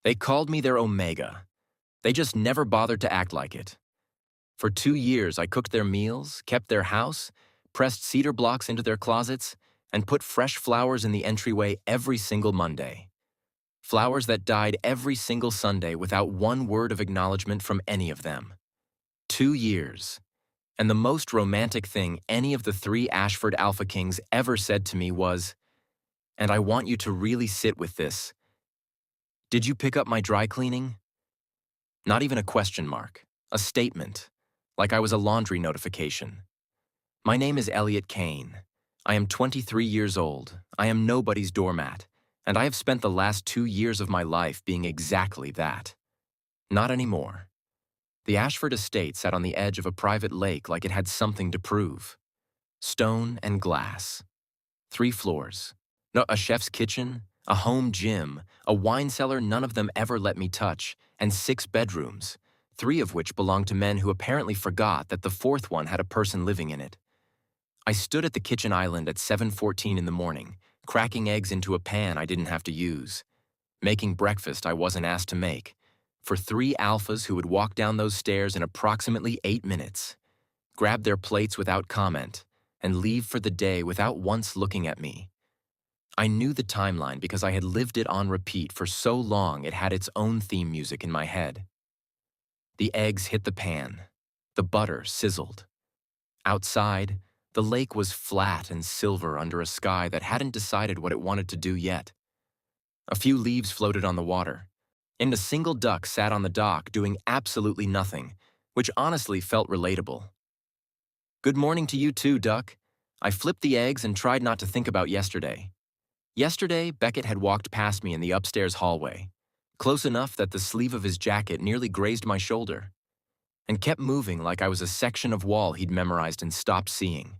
They called me their Omega. They just never bothered to act like it. For 2 years, I cooked their meals, kept their house, pressed cedar blocks into their closets, and put fresh flowers in the entryway every single Monday. Flowers that died every single Sunday without one word of acknowledgement from any of them. 2 years. And the most romantic thing any of the 3 Ashford Alpha Kings ever said to me was, "And I want you to really sit with this. Did you pick up my dry cleaning?" Not even a question mark, a statement, like I was a laundry notification. My name is Elliot Caine. I am 23 years old. I am nobody's doormat, and I have spent the last 2 years of my life being exactly that. Not anymore. The Ashford estate sat on the edge of a private lake like it had something to prove. Stone and glass. 3 floors. No, a chef's kitchen, a home gym, a wine cellar none of them ever let me touch, and 6 bedrooms, 3 of which belonged to men who apparently forgot that the 4th one had a person living in it. I stood at the kitchen island at 7:14 in the morning, cracking eggs into a pan I didn't have to use, making breakfast I wasn't asked to make, for 3 alphas who would walk down those stairs in approximately 8 minutes, grab their plates without comment, and leave for the day without once looking at me. I knew the timeline because I had lived it on repeat for so long it had its own theme music in my head. The eggs hit the pan. The butter sizzled. Outside, the lake was flat and silver under a sky that hadn't decided what it wanted to do yet. A few leaves floated on the water, and a single duck sat on the dock doing absolutely nothing, which honestly felt relatable. "Good morning to you too, duck." I flipped the eggs and tried not to think about yesterday. Yesterday, Beckett had walked past me in the upstairs hallway, close enough that the sleeve of his jacket nearly grazed my shoulder, and kept moving like I was a section of wall he'd memorized and stopped seeing.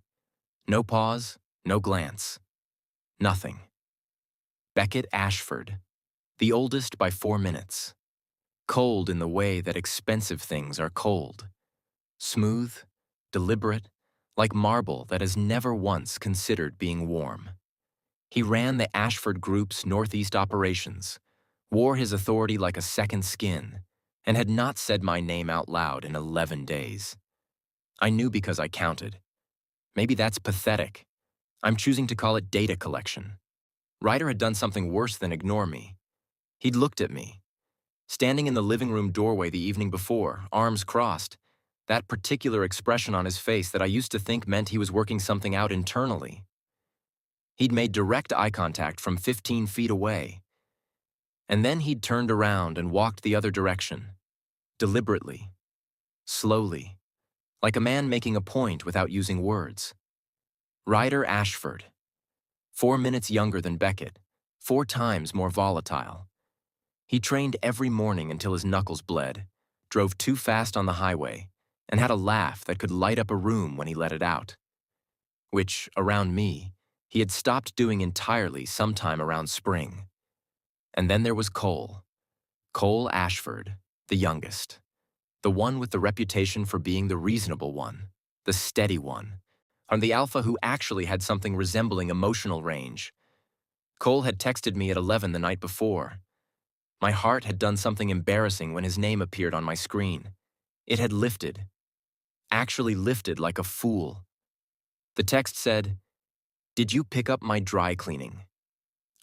No pause, no glance. Nothing. Beckett Ashford, the oldest by 4 minutes. Cold in the way that expensive things are cold. Smooth, deliberate, like marble that has never once considered being warm. He ran the Ashford Group's Northeast operations, wore his authority like a second skin, and had not said my name out loud in 11 days. I knew because I counted. Maybe that's pathetic. I'm choosing to call it data collection. Ryder had done something worse than ignore me. He'd looked at me. Standing in the living room doorway the evening before, arms crossed, that particular expression on his face that I used to think meant he was working something out internally. He'd made direct eye contact from 15 feet away. And then he'd turned around and walked the other direction, deliberately, slowly, like a man making a point without using words. Ryder Ashford, 4 minutes younger than Beckett, 4 times more volatile. He trained every morning until his knuckles bled, drove too fast on the highway, and had a laugh that could light up a room when he let it out. Which, around me, he had stopped doing entirely sometime around spring. And then there was Cole Ashford, the youngest. The one with the reputation for being the reasonable one, the steady one, and the alpha who actually had something resembling emotional range. Cole had texted me at 11 the night before. My heart had done something embarrassing when his name appeared on my screen. It had lifted. Actually lifted like a fool. The text said, "Did you pick up my dry cleaning?"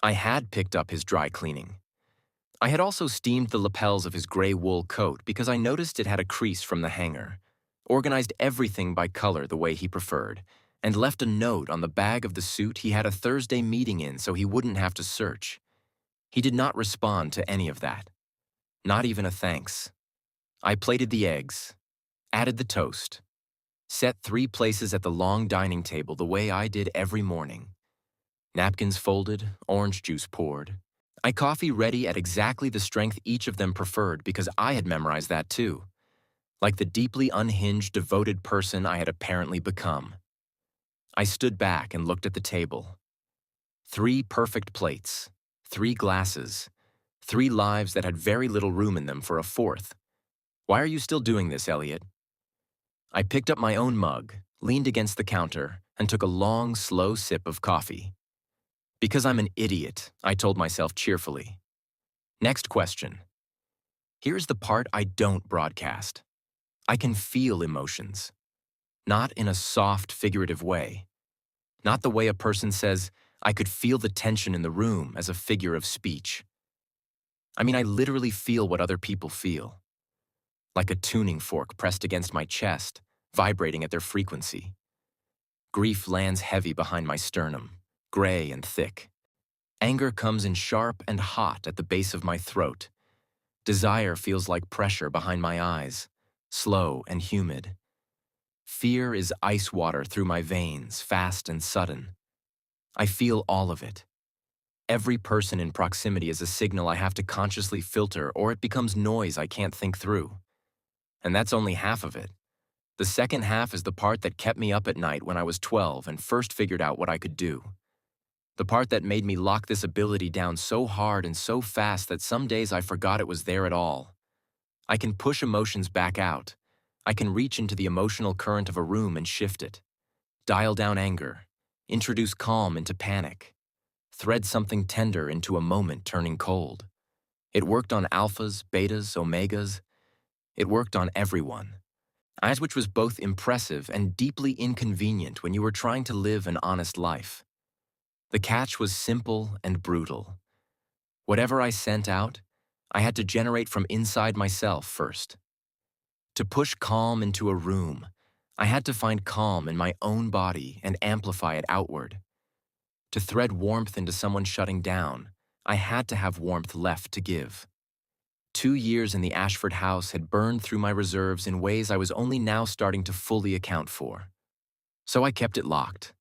I had picked up his dry cleaning. I had also steamed the lapels of his gray wool coat because I noticed it had a crease from the hanger, organized everything by color the way he preferred, and left a note on the bag of the suit he had a Thursday meeting in so he wouldn't have to search. He did not respond to any of that. Not even a thanks. I plated the eggs, added the toast, set 3 places at the long dining table the way I did every morning. Napkins folded, orange juice poured. Coffee ready at exactly the strength each of them preferred because I had memorized that too, like the deeply unhinged, devoted person I had apparently become. I stood back and looked at the table. 3 perfect plates, 3 glasses, 3 lives that had very little room in them for a 4th. Why are you still doing this, Elliot? I picked up my own mug, leaned against the counter, and took a long, slow sip of coffee. Because I'm an idiot, I told myself cheerfully. Next question. Here's the part I don't broadcast. I can feel emotions, not in a soft, figurative way. Not the way a person says, I could feel the tension in the room as a figure of speech. I mean, I literally feel what other people feel. Like a tuning fork pressed against my chest, vibrating at their frequency. Grief lands heavy behind my sternum, gray and thick. Anger comes in sharp and hot at the base of my throat. Desire feels like pressure behind my eyes, slow and humid. Fear is ice water through my veins, fast and sudden. I feel all of it. Every person in proximity is a signal I have to consciously filter, or it becomes noise I can't think through. And that's only half of it. The second half is the part that kept me up at night when I was 12 and first figured out what I could do. The part that made me lock this ability down so hard and so fast that some days I forgot it was there at all. I can push emotions back out. I can reach into the emotional current of a room and shift it. Dial down anger. Introduce calm into panic. Thread something tender into a moment turning cold. It worked on alphas, betas, omegas. It worked on everyone. As which was both impressive and deeply inconvenient when you were trying to live an honest life. The catch was simple and brutal. Whatever I sent out, I had to generate from inside myself first. To push calm into a room, I had to find calm in my own body and amplify it outward. To thread warmth into someone shutting down, I had to have warmth left to give. 2 years in the Ashford house had burned through my reserves in ways I was only now starting to fully account for. So I kept it locked,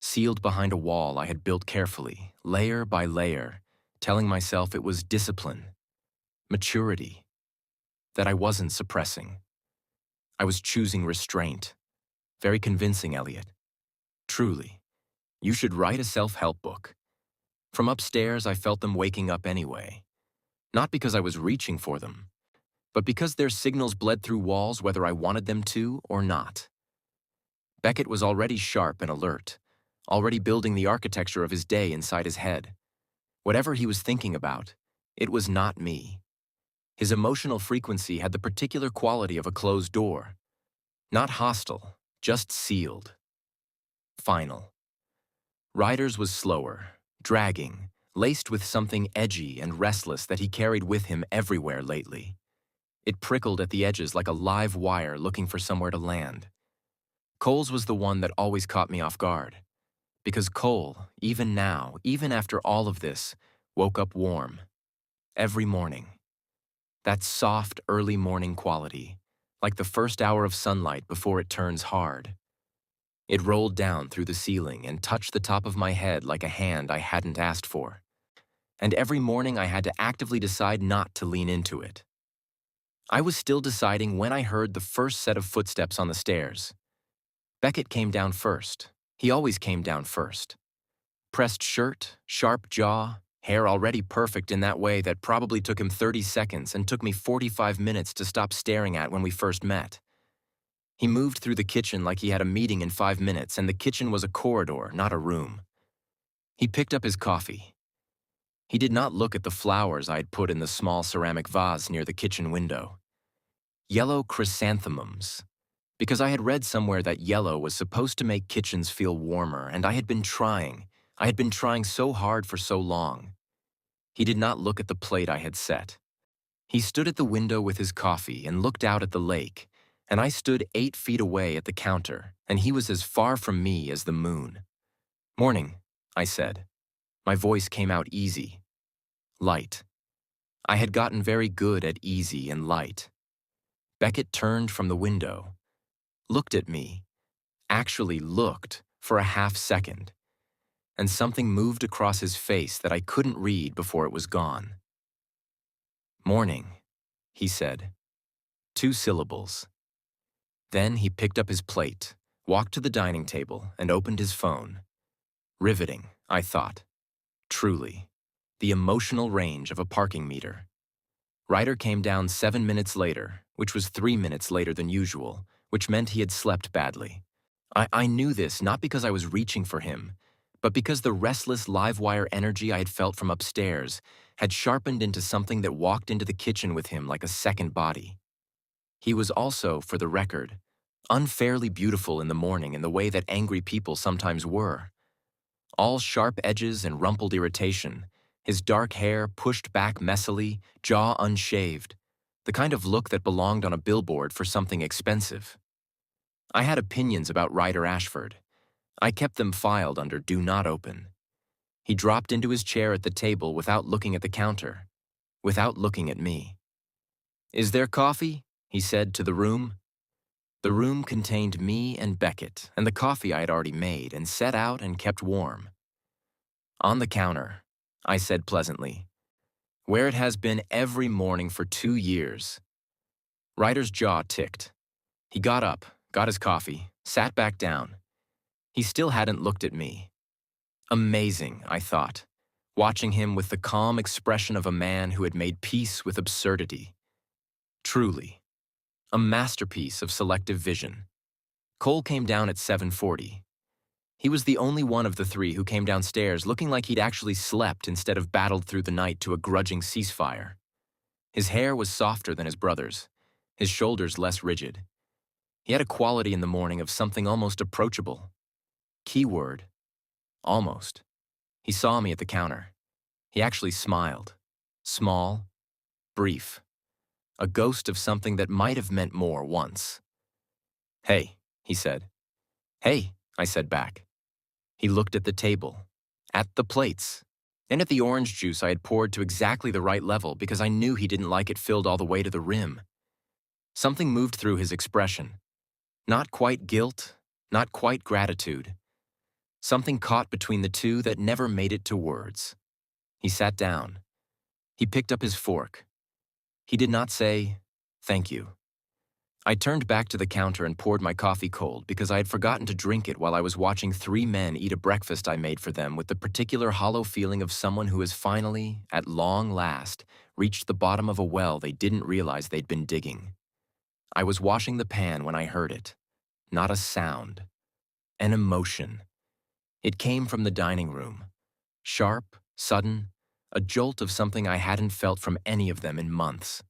sealed behind a wall I had built carefully, layer by layer, telling myself it was discipline, maturity, that I wasn't suppressing. I was choosing restraint. Very convincing, Elliot. Truly. You should write a self-help book. From upstairs, I felt them waking up anyway. Not because I was reaching for them, but because their signals bled through walls whether I wanted them to or not. Beckett was already sharp and alert, already building the architecture of his day inside his head. Whatever he was thinking about, it was not me. His emotional frequency had the particular quality of a closed door. Not hostile, just sealed. Final. Ryder's was slower, dragging, laced with something edgy and restless that he carried with him everywhere lately. It prickled at the edges like a live wire looking for somewhere to land. Cole's was the one that always caught me off guard. Because Cole, even now, even after all of this, woke up warm. Every morning. That soft, early morning quality, like the first hour of sunlight before it turns hard. It rolled down through the ceiling and touched the top of my head like a hand I hadn't asked for. And every morning I had to actively decide not to lean into it. I was still deciding when I heard the first set of footsteps on the stairs. Beckett came down first. He always came down first. Pressed shirt, sharp jaw, hair already perfect in that way that probably took him 30 seconds and took me 45 minutes to stop staring at when we first met. He moved through the kitchen like he had a meeting in 5 minutes, and the kitchen was a corridor, not a room. He picked up his coffee. He did not look at the flowers I had put in the small ceramic vase near the kitchen window. Yellow chrysanthemums. Because I had read somewhere that yellow was supposed to make kitchens feel warmer, and I had been trying so hard for so long. He did not look at the plate I had set. He stood at the window with his coffee and looked out at the lake, and I stood 8 feet away at the counter, and he was as far from me as the moon. "Morning," I said. My voice came out easy, light. I had gotten very good at easy and light. Beckett turned from the window, looked at me, actually looked for a half second, and something moved across his face that I couldn't read before it was gone. "Morning," he said. 2 syllables. Then he picked up his plate, walked to the dining table, and opened his phone. Riveting, I thought. Truly. The emotional range of a parking meter. Ryder came down 7 minutes later, which was 3 minutes later than usual, which meant he had slept badly. I knew this not because I was reaching for him, but because the restless live wire energy I had felt from upstairs had sharpened into something that walked into the kitchen with him like a second body. He was also, for the record, unfairly beautiful in the morning in the way that angry people sometimes were. All sharp edges and rumpled irritation, his dark hair pushed back messily, jaw unshaved, the kind of look that belonged on a billboard for something expensive. I had opinions about Ryder Ashford. I kept them filed under Do Not Open. He dropped into his chair at the table without looking at the counter, without looking at me. "Is there coffee?" he said to the room. The room contained me and Beckett and the coffee I had already made and set out and kept warm. "On the counter," I said pleasantly, "where it has been every morning for 2 years." Ryder's jaw ticked. He got up, got his coffee, sat back down. He still hadn't looked at me. Amazing, I thought, watching him with the calm expression of a man who had made peace with absurdity. Truly, a masterpiece of selective vision. Cole came down at 7:40. He was the only one of the three who came downstairs looking like he'd actually slept instead of battled through the night to a grudging ceasefire. His hair was softer than his brother's, his shoulders less rigid. He had a quality in the morning of something almost approachable. Keyword, almost. He saw me at the counter. He actually smiled. Small, brief. A ghost of something that might have meant more once. "Hey," he said. "Hey," I said back. He looked at the table, at the plates, and at the orange juice I had poured to exactly the right level because I knew he didn't like it filled all the way to the rim. Something moved through his expression. Not quite guilt, not quite gratitude. Something caught between the two that never made it to words. He sat down. He picked up his fork. He did not say, "Thank you." I turned back to the counter and poured my coffee cold because I had forgotten to drink it while I was watching 3 men eat a breakfast I made for them with the particular hollow feeling of someone who has finally, at long last, reached the bottom of a well they didn't realize they'd been digging. I was washing the pan when I heard it. Not a sound. An emotion. It came from the dining room. Sharp, sudden, a jolt of something I hadn't felt from any of them in months.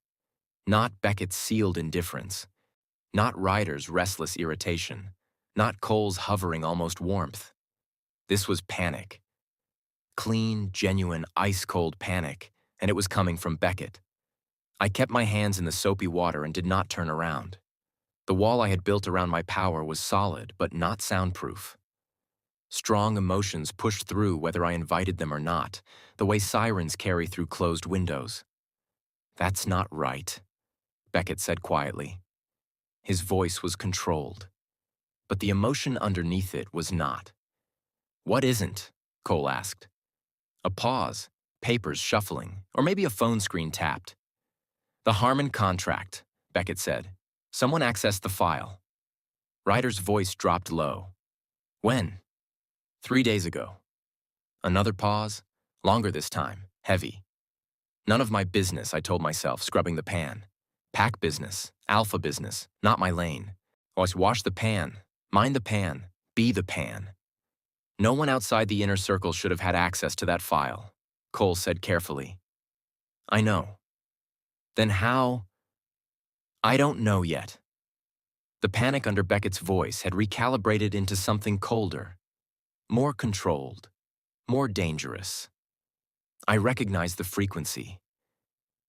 Not Beckett's sealed indifference. Not Ryder's restless irritation. Not Cole's hovering almost warmth. This was panic. Clean, genuine, ice-cold panic, and it was coming from Beckett. I kept my hands in the soapy water and did not turn around. The wall I had built around my power was solid, but not soundproof. Strong emotions pushed through whether I invited them or not, the way sirens carry through closed windows. "That's not right," Beckett said quietly. His voice was controlled, but the emotion underneath it was not. "What isn't?" Cole asked. A pause, papers shuffling, or maybe a phone screen tapped. "The Harmon contract," Beckett said. "Someone accessed the file." Ryder's voice dropped low. "When?" 3 days ago." Another pause, longer this time, heavy. None of my business, I told myself, scrubbing the pan. Pack business, alpha business, not my lane. Always wash the pan, mind the pan, be the pan. No one outside the inner circle should have had access to that file, Cole said carefully. "I know." "Then how?" "I don't know yet." The panic under Beckett's voice had recalibrated into something colder, more controlled, more dangerous. I recognized the frequency.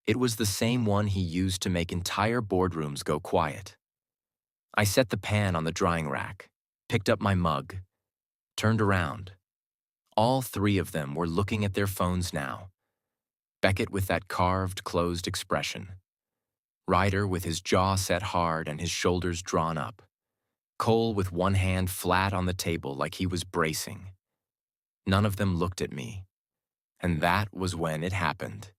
It was the same one he used to make entire boardrooms go quiet. I set the pan on the drying rack, picked up my mug, turned around. All 3 of them were looking at their phones now. Beckett with that carved, closed expression. Ryder with his jaw set hard and his shoulders drawn up. Cole with one hand flat on the table like he was bracing. None of them looked at me. And that was when it happened.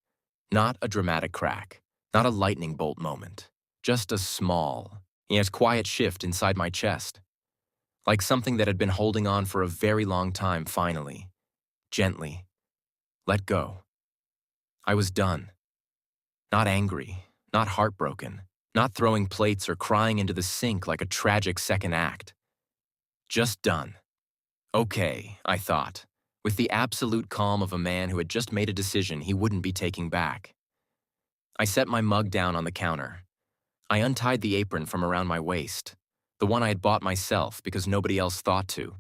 Not a dramatic crack, not a lightning bolt moment, just a small, yet quiet shift inside my chest. Like something that had been holding on for a very long time finally, gently, let go. I was done. Not angry, not heartbroken, not throwing plates or crying into the sink like a tragic second act. Just done. Okay, I thought. with the absolute calm of a man who had just made a decision he wouldn't be taking back. I set my mug down on the counter. I untied the apron from around my waist, the one I had bought myself because nobody else thought to,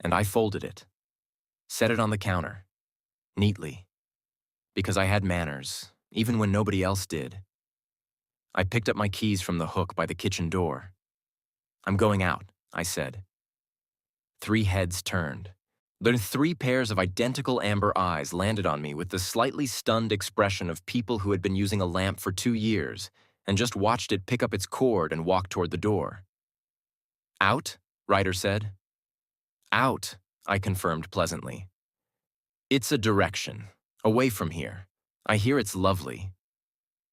and I folded it, set it on the counter, neatly, because I had manners, even when nobody else did. I picked up my keys from the hook by the kitchen door. "I'm going out," I said. 3 heads turned. Then 3 pairs of identical amber eyes landed on me with the slightly stunned expression of people who had been using a lamp for 2 years and just watched it pick up its cord and walk toward the door. "Out?" Ryder said. "Out," I confirmed pleasantly. "It's a direction, away from here. I hear it's lovely."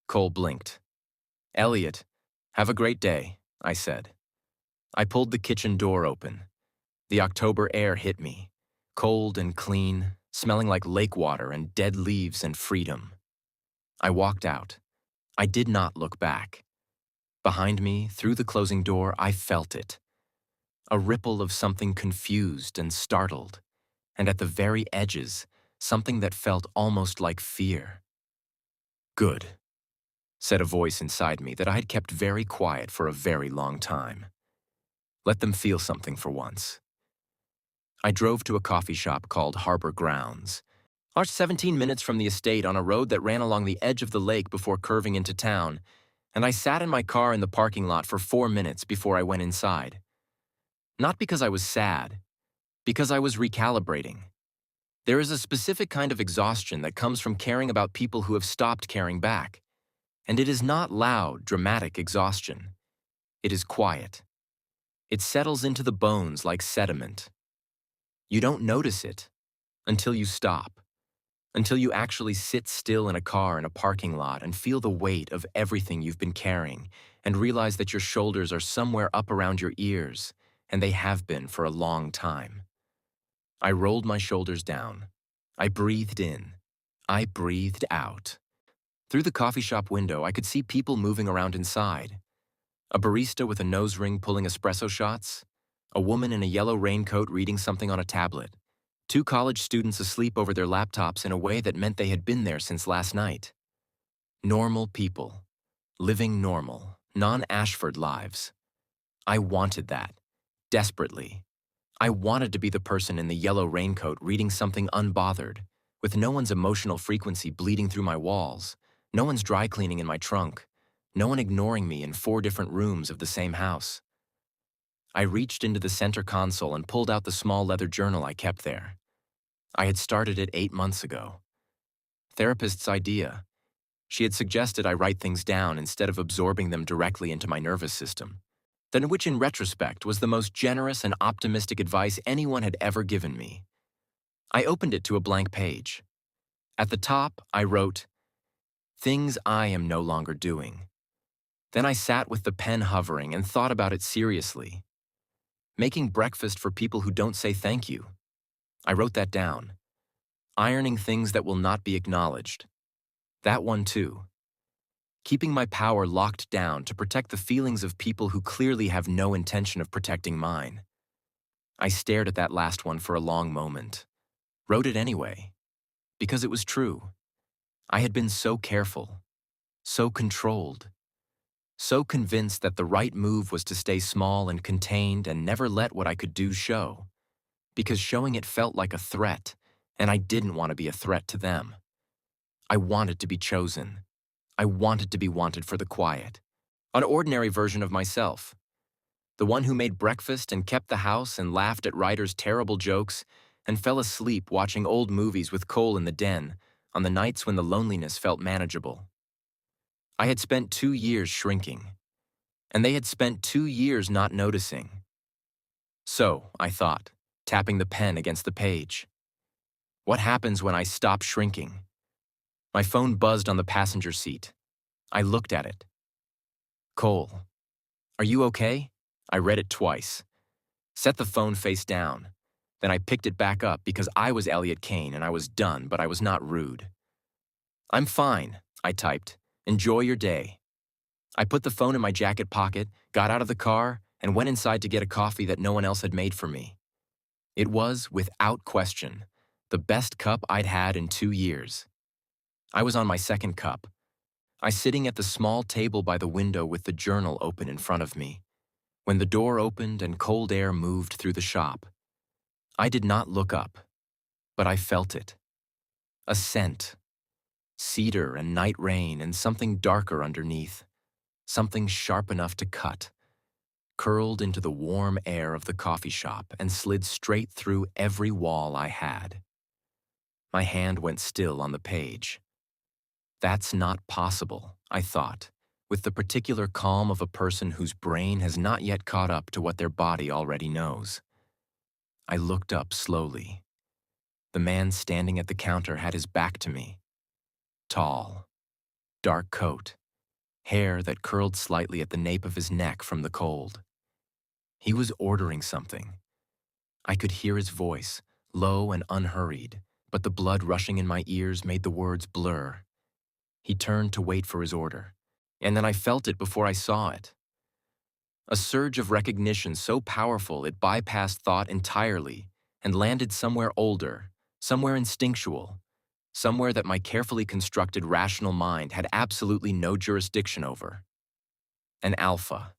Cole blinked. "Elliot, have a great day," I said. I pulled the kitchen door open. The October air hit me, cold and clean, smelling like lake water and dead leaves and freedom. I walked out. I did not look back. Behind me, through the closing door, I felt it. A ripple of something confused and startled, and at the very edges, something that felt almost like fear. "Good," said a voice inside me that I had kept very quiet for a very long time. Let them feel something for once. I drove to a coffee shop called Harbor Grounds. Our 17 minutes from the estate on a road that ran along the edge of the lake before curving into town, and I sat in my car in the parking lot for 4 minutes before I went inside. Not because I was sad, because I was recalibrating. There is a specific kind of exhaustion that comes from caring about people who have stopped caring back. And it is not loud, dramatic exhaustion. It is quiet. It settles into the bones like sediment. You don't notice it until you stop, until you actually sit still in a car in a parking lot and feel the weight of everything you've been carrying and realize that your shoulders are somewhere up around your ears, and they have been for a long time. I rolled my shoulders down. I breathed in. I breathed out. Through the coffee shop window, I could see people moving around inside. A barista with a nose ring pulling espresso shots, a woman in a yellow raincoat reading something on a tablet, 2 college students asleep over their laptops in a way that meant they had been there since last night. Normal people, living normal, non-Ashford lives. I wanted that, desperately. I wanted to be the person in the yellow raincoat reading something unbothered, with no one's emotional frequency bleeding through my walls, no one's dry cleaning in my trunk, no one ignoring me in 4 different rooms of the same house. I reached into the center console and pulled out the small leather journal I kept there. I had started it 8 months ago. Therapist's idea. She had suggested I write things down instead of absorbing them directly into my nervous system, which in retrospect was the most generous and optimistic advice anyone had ever given me. I opened it to a blank page. At the top, I wrote, "Things I am no longer doing." Then I sat with the pen hovering and thought about it seriously. Making breakfast for people who don't say thank you. I wrote that down. Ironing things that will not be acknowledged. That one too. Keeping my power locked down to protect the feelings of people who clearly have no intention of protecting mine. I stared at that last one for a long moment. Wrote it anyway. Because it was true. I had been so careful. So controlled. So convinced that the right move was to stay small and contained and never let what I could do show. Because showing it felt like a threat, and I didn't want to be a threat to them. I wanted to be chosen. I wanted to be wanted for the quiet. An ordinary version of myself. The one who made breakfast and kept the house and laughed at Ryder's terrible jokes and fell asleep watching old movies with Cole in the den on the nights when the loneliness felt manageable. I had spent 2 years shrinking, and they had spent 2 years not noticing. So, I thought, tapping the pen against the page. What happens when I stop shrinking? My phone buzzed on the passenger seat. I looked at it. Cole, are you okay? I read it twice. Set the phone face down. Then I picked it back up because I was Elliot Caine and I was done, but I was not rude. I'm fine, I typed. Enjoy your day. I put the phone in my jacket pocket, got out of the car, and went inside to get a coffee that no one else had made for me. It was, without question, The best cup I'd had in 2 years. I was on my second cup. I sitting at the small table by the window with the journal open in front of me, when the door opened and cold air moved through the shop. I did not look up, but I felt it. A scent. Cedar and night rain and something darker underneath. Something sharp enough to cut. Curled into the warm air of the coffee shop and slid straight through every wall I had. My hand went still on the page. That's not possible, I thought, with the particular calm of a person whose brain has not yet caught up to what their body already knows. I looked up slowly. The man standing at the counter had his back to me. Tall, dark coat, hair that curled slightly at the nape of his neck from the cold. He was ordering something. I could hear his voice, low and unhurried, but the blood rushing in my ears made the words blur. He turned to wait for his order, and then I felt it before I saw it. A surge of recognition so powerful it bypassed thought entirely and landed somewhere older, somewhere instinctual, somewhere that my carefully constructed rational mind had absolutely no jurisdiction over. An alpha.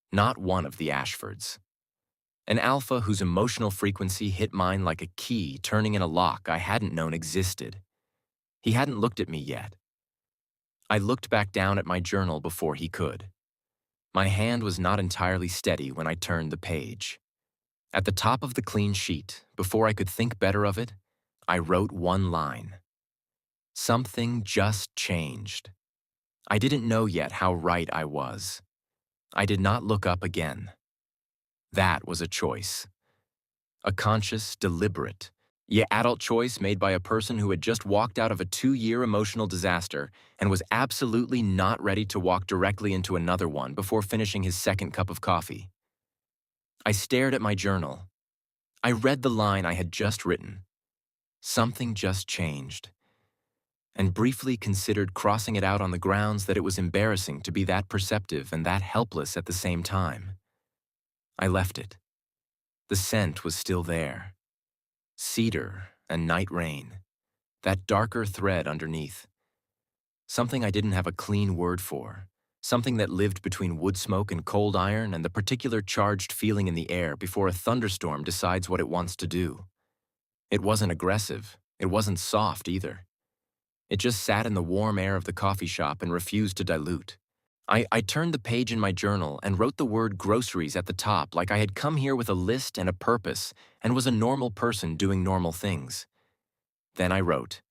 Not one of the Ashfords. An alpha whose emotional frequency hit mine like a key turning in a lock I hadn't known existed. He hadn't looked at me yet. I looked back down at my journal before he could. My hand was not entirely steady when I turned the page. At the top of the clean sheet, before I could think better of it, I wrote one line. Something just changed. I didn't know yet how right I was. I did not look up again. That was a choice. A conscious, deliberate, yet adult choice made by a person who had just walked out of a 2-year emotional disaster and was absolutely not ready to walk directly into another one before finishing his second cup of coffee. I stared at my journal. I read the line I had just written. Something just changed. And briefly considered crossing it out on the grounds that it was embarrassing to be that perceptive and that helpless at the same time. I left it. The scent was still there. Cedar and night rain. That darker thread underneath. Something I didn't have a clean word for. Something that lived between wood smoke and cold iron and the particular charged feeling in the air before a thunderstorm decides what it wants to do. It wasn't aggressive. It wasn't soft either. It just sat in the warm air of the coffee shop and refused to dilute. I turned the page in my journal and wrote the word groceries at the top like I had come here with a list and a purpose and was a normal person doing normal things. Then I wrote,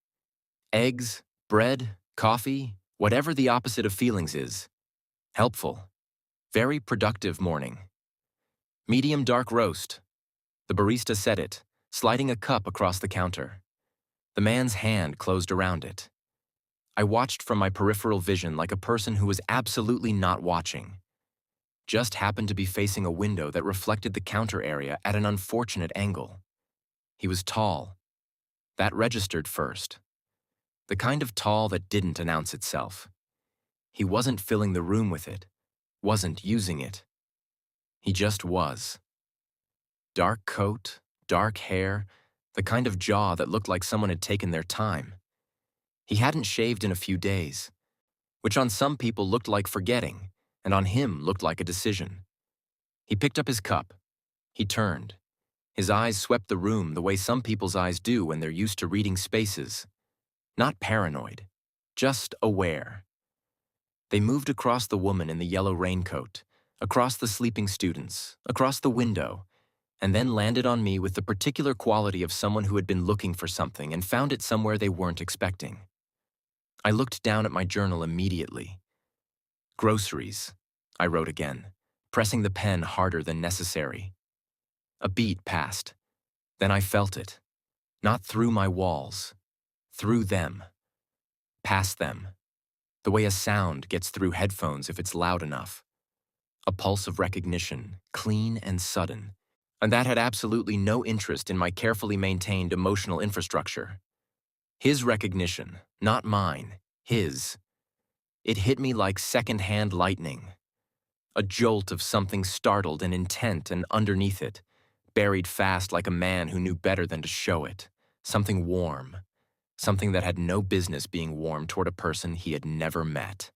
eggs, bread, coffee, whatever the opposite of feelings is. Helpful. Very productive morning. Medium dark roast. The barista said it, sliding a cup across the counter. The man's hand closed around it. I watched from my peripheral vision like a person who was absolutely not watching. Just happened to be facing a window that reflected the counter area at an unfortunate angle. He was tall. That registered first. The kind of tall that didn't announce itself. He wasn't filling the room with it, wasn't using it. He just was. Dark coat, dark hair, the kind of jaw that looked like someone had taken their time. He hadn't shaved in a few days, which on some people looked like forgetting, and on him looked like a decision. He picked up his cup. He turned. His eyes swept the room the way some people's eyes do when they're used to reading spaces. Not paranoid, just aware. They moved across the woman in the yellow raincoat, across the sleeping students, across the window, and then landed on me with the particular quality of someone who had been looking for something and found it somewhere they weren't expecting. I looked down at my journal immediately. Groceries, I wrote again, pressing the pen harder than necessary. A beat passed. Then I felt it. Not through my walls. Through them. Past them. The way a sound gets through headphones if it's loud enough. A pulse of recognition, clean and sudden. And that had absolutely no interest in my carefully maintained emotional infrastructure. His recognition, not mine, his. It hit me like second-hand lightning. A jolt of something startled and intent and underneath it, buried fast like a man who knew better than to show it, something warm, something that had no business being warm toward a person he had never met.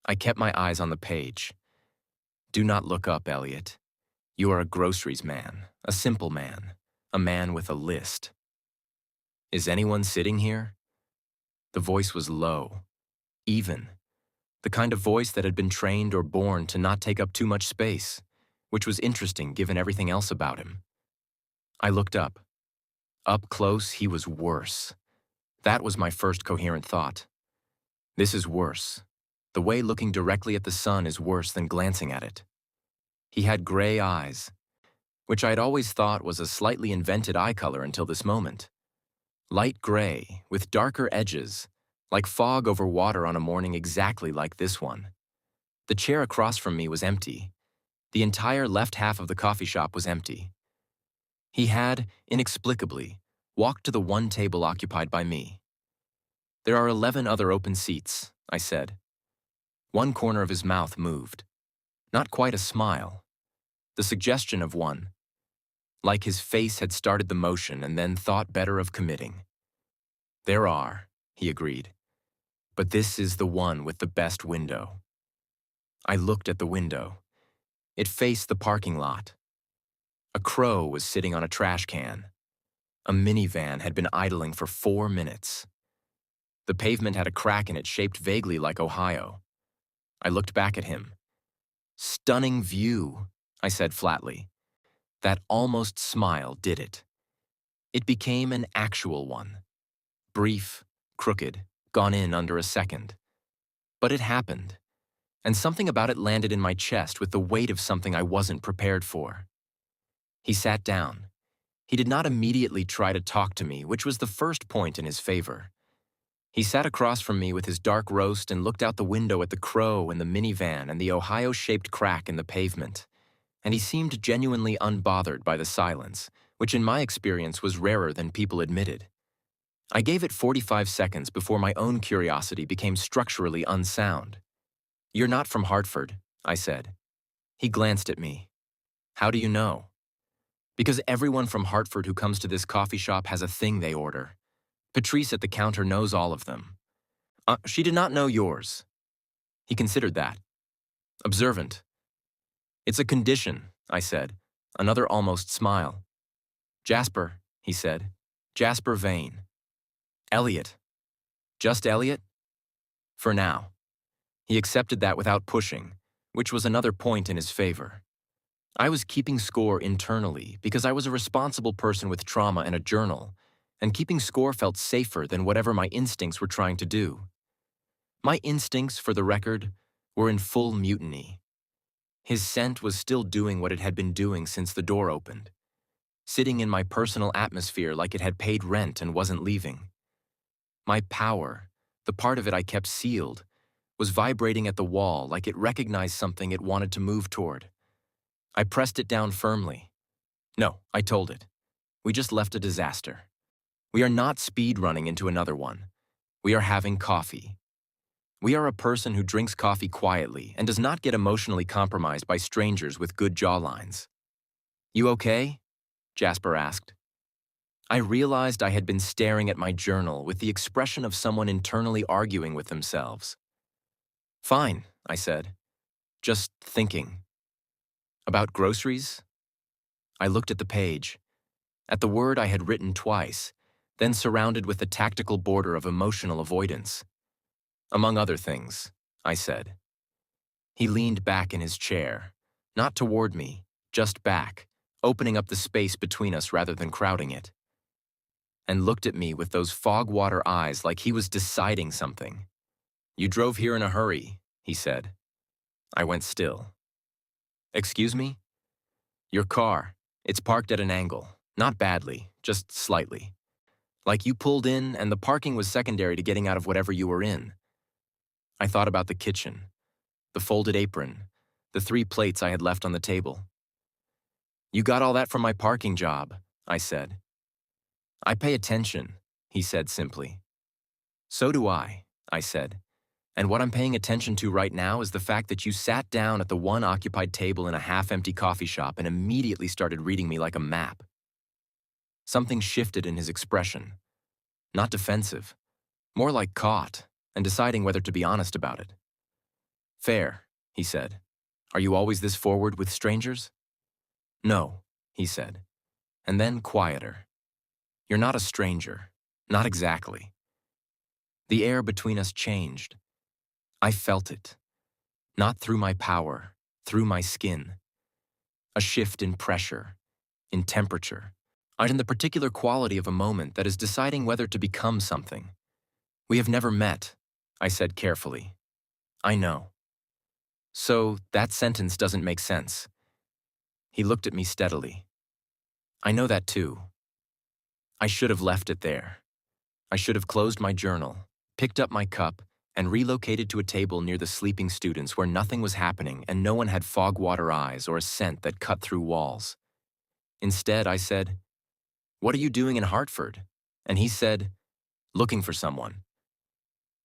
I kept my eyes on the page. Do not look up, Elliot. You are a groceries man, a simple man, a man with a list. Is anyone sitting here? The voice was low, even, the kind of voice that had been trained or born to not take up too much space, which was interesting given everything else about him. I looked up. Up close, he was worse. That was my first coherent thought. This is worse. The way looking directly at the sun is worse than glancing at it. He had gray eyes, which I had always thought was a slightly invented eye color until this moment. Light gray, with darker edges, like fog over water on a morning exactly like this one. The chair across from me was empty. The entire left half of the coffee shop was empty. He had, inexplicably, walked to the one table occupied by me. There are 11 other open seats, I said. One corner of his mouth moved. Not quite a smile. The suggestion of one. Like his face had started the motion and then thought better of committing. There are, he agreed. But this is the one with the best window. I looked at the window. It faced the parking lot. A crow was sitting on a trash can. A minivan had been idling for 4 minutes. The pavement had a crack in it shaped vaguely like Ohio. I looked back at him. Stunning view, I said flatly. That almost smile did it. It became an actual one. Brief, crooked, gone in under a second. But it happened, and something about it landed in my chest with the weight of something I wasn't prepared for. He sat down. He did not immediately try to talk to me, which was the first point in his favor. He sat across from me with his dark roast and looked out the window at the crow and the minivan and the Ohio-shaped crack in the pavement, and he seemed genuinely unbothered by the silence, which in my experience was rarer than people admitted. I gave it 45 seconds before my own curiosity became structurally unsound. You're not from Hartford, I said. He glanced at me. How do you know? Because everyone from Hartford who comes to this coffee shop has a thing they order. Patrice at the counter knows all of them. She did not know yours. He considered that. Observant. It's a condition, I said, another almost smile. Jasper, he said. Jasper Vane. Elliot. Just Elliot? For now. He accepted that without pushing, which was another point in his favor. I was keeping score internally because I was a responsible person with trauma and a journal, and keeping score felt safer than whatever my instincts were trying to do. My instincts, for the record, were in full mutiny. His scent was still doing what it had been doing since the door opened, sitting in my personal atmosphere like it had paid rent and wasn't leaving. My power, the part of it I kept sealed, was vibrating at the wall like it recognized something it wanted to move toward. I pressed it down firmly. No, I told it. We just left a disaster. We are not speed running into another one. We are having coffee. We are a person who drinks coffee quietly and does not get emotionally compromised by strangers with good jawlines. You okay? Jasper asked. I realized I had been staring at my journal with the expression of someone internally arguing with themselves. Fine, I said. Just thinking. About groceries? I looked at the page, at the word I had written twice, then surrounded with the tactical border of emotional avoidance. Among other things, I said. He leaned back in his chair, not toward me, just back, opening up the space between us rather than crowding it, and looked at me with those fog-water eyes like he was deciding something. You drove here in a hurry, he said. I went still. Excuse me? Your car. It's parked at an angle. Not badly, just slightly. Like you pulled in and the parking was secondary to getting out of whatever you were in. I thought about the kitchen, the folded apron, the 3 plates I had left on the table. You got all that from my parking job, I said. I pay attention, he said simply. So do I said. And what I'm paying attention to right now is the fact that you sat down at the one occupied table in a half-empty coffee shop and immediately started reading me like a map. Something shifted in his expression. Not defensive, more like caught, and deciding whether to be honest about it. "Fair," he said. "Are you always this forward with strangers?" "No," he said, and then quieter. "You're not a stranger. Not exactly." The air between us changed. I felt it. Not through my power, through my skin. A shift in pressure, in temperature, and in the particular quality of a moment that is deciding whether to become something. "We have never met," I said carefully. "I know." "So that sentence doesn't make sense." He looked at me steadily. "I know that too. I should have left it there. I should have closed my journal, picked up my cup, and relocated to a table near the sleeping students where nothing was happening and no one had fog-water eyes or a scent that cut through walls. Instead, I said, "What are you doing in Hartford?" And he said, "Looking for someone."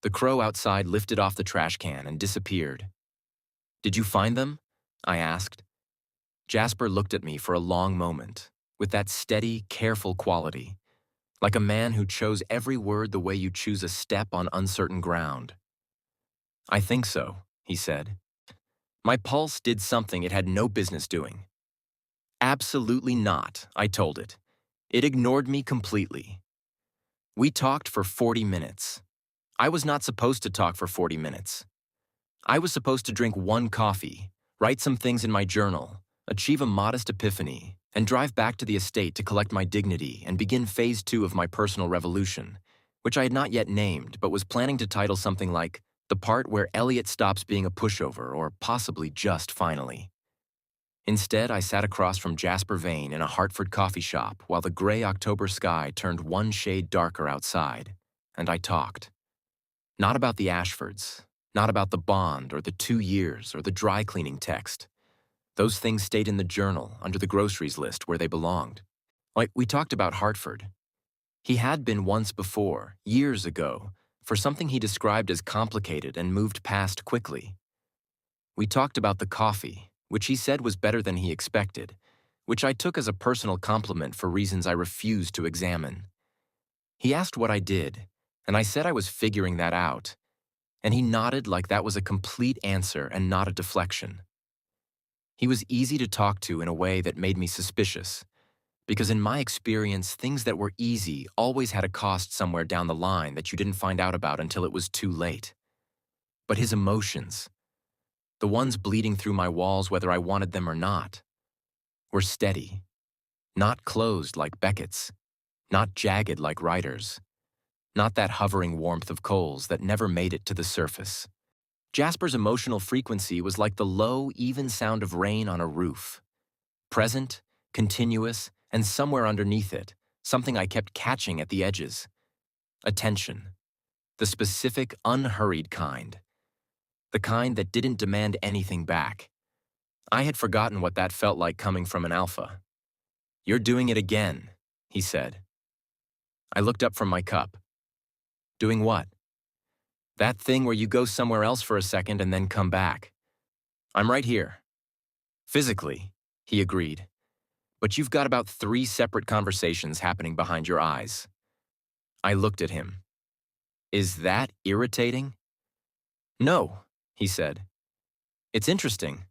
The crow outside lifted off the trash can and disappeared. "Did you find them?" I asked. Jasper looked at me for a long moment, with that steady, careful quality, like a man who chose every word the way you choose a step on uncertain ground. "I think so," he said. My pulse did something it had no business doing. "Absolutely not," I told it. It ignored me completely. We talked for 40 minutes. I was not supposed to talk for 40 minutes. I was supposed to drink one coffee, write some things in my journal, achieve a modest epiphany, and drive back to the estate to collect my dignity and begin phase 2 of my personal revolution, which I had not yet named but was planning to title something like "The Part Where Elliot Stops Being a Pushover," or possibly just "Finally." Instead, I sat across from Jasper Vane in a Hartford coffee shop while the gray October sky turned one shade darker outside, and I talked. Not about the Ashfords, not about the bond or the 2 years or the dry cleaning text. Those things stayed in the journal under the groceries list where they belonged. Like, we talked about Hartford. He had been once before, years ago, for something he described as complicated and moved past quickly. We talked about the coffee, which he said was better than he expected, which I took as a personal compliment for reasons I refused to examine. He asked what I did, and I said I was figuring that out, and he nodded like that was a complete answer and not a deflection. He was easy to talk to in a way that made me suspicious, because in my experience, things that were easy always had a cost somewhere down the line that you didn't find out about until it was too late. But his emotions, the ones bleeding through my walls whether I wanted them or not, were steady, not closed like Beckett's, not jagged like Ryder's, not that hovering warmth of coals that never made it to the surface. Jasper's emotional frequency was like the low, even sound of rain on a roof. Present, continuous, and somewhere underneath it, something I kept catching at the edges. Attention. The specific, unhurried kind. The kind that didn't demand anything back. I had forgotten what that felt like coming from an alpha. "You're doing it again," he said. I looked up from my cup. "Doing what?" "That thing where you go somewhere else for a second and then come back." "I'm right here." "Physically," he agreed. "But you've got about 3 separate conversations happening behind your eyes." I looked at him. "Is that irritating?" "No," he said. "It's interesting."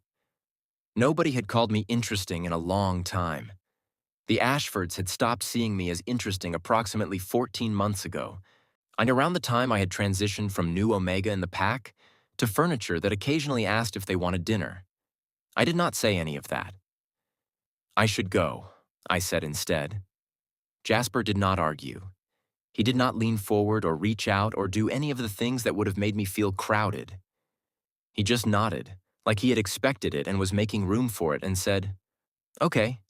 Nobody had called me interesting in a long time. The Ashfords had stopped seeing me as interesting approximately 14 months ago, and around the time I had transitioned from new Omega in the pack to furniture that occasionally asked if they wanted dinner. I did not say any of that. "I should go," I said instead. Jasper did not argue. He did not lean forward or reach out or do any of the things that would have made me feel crowded. He just nodded, like he had expected it and was making room for it, and said, "Okay."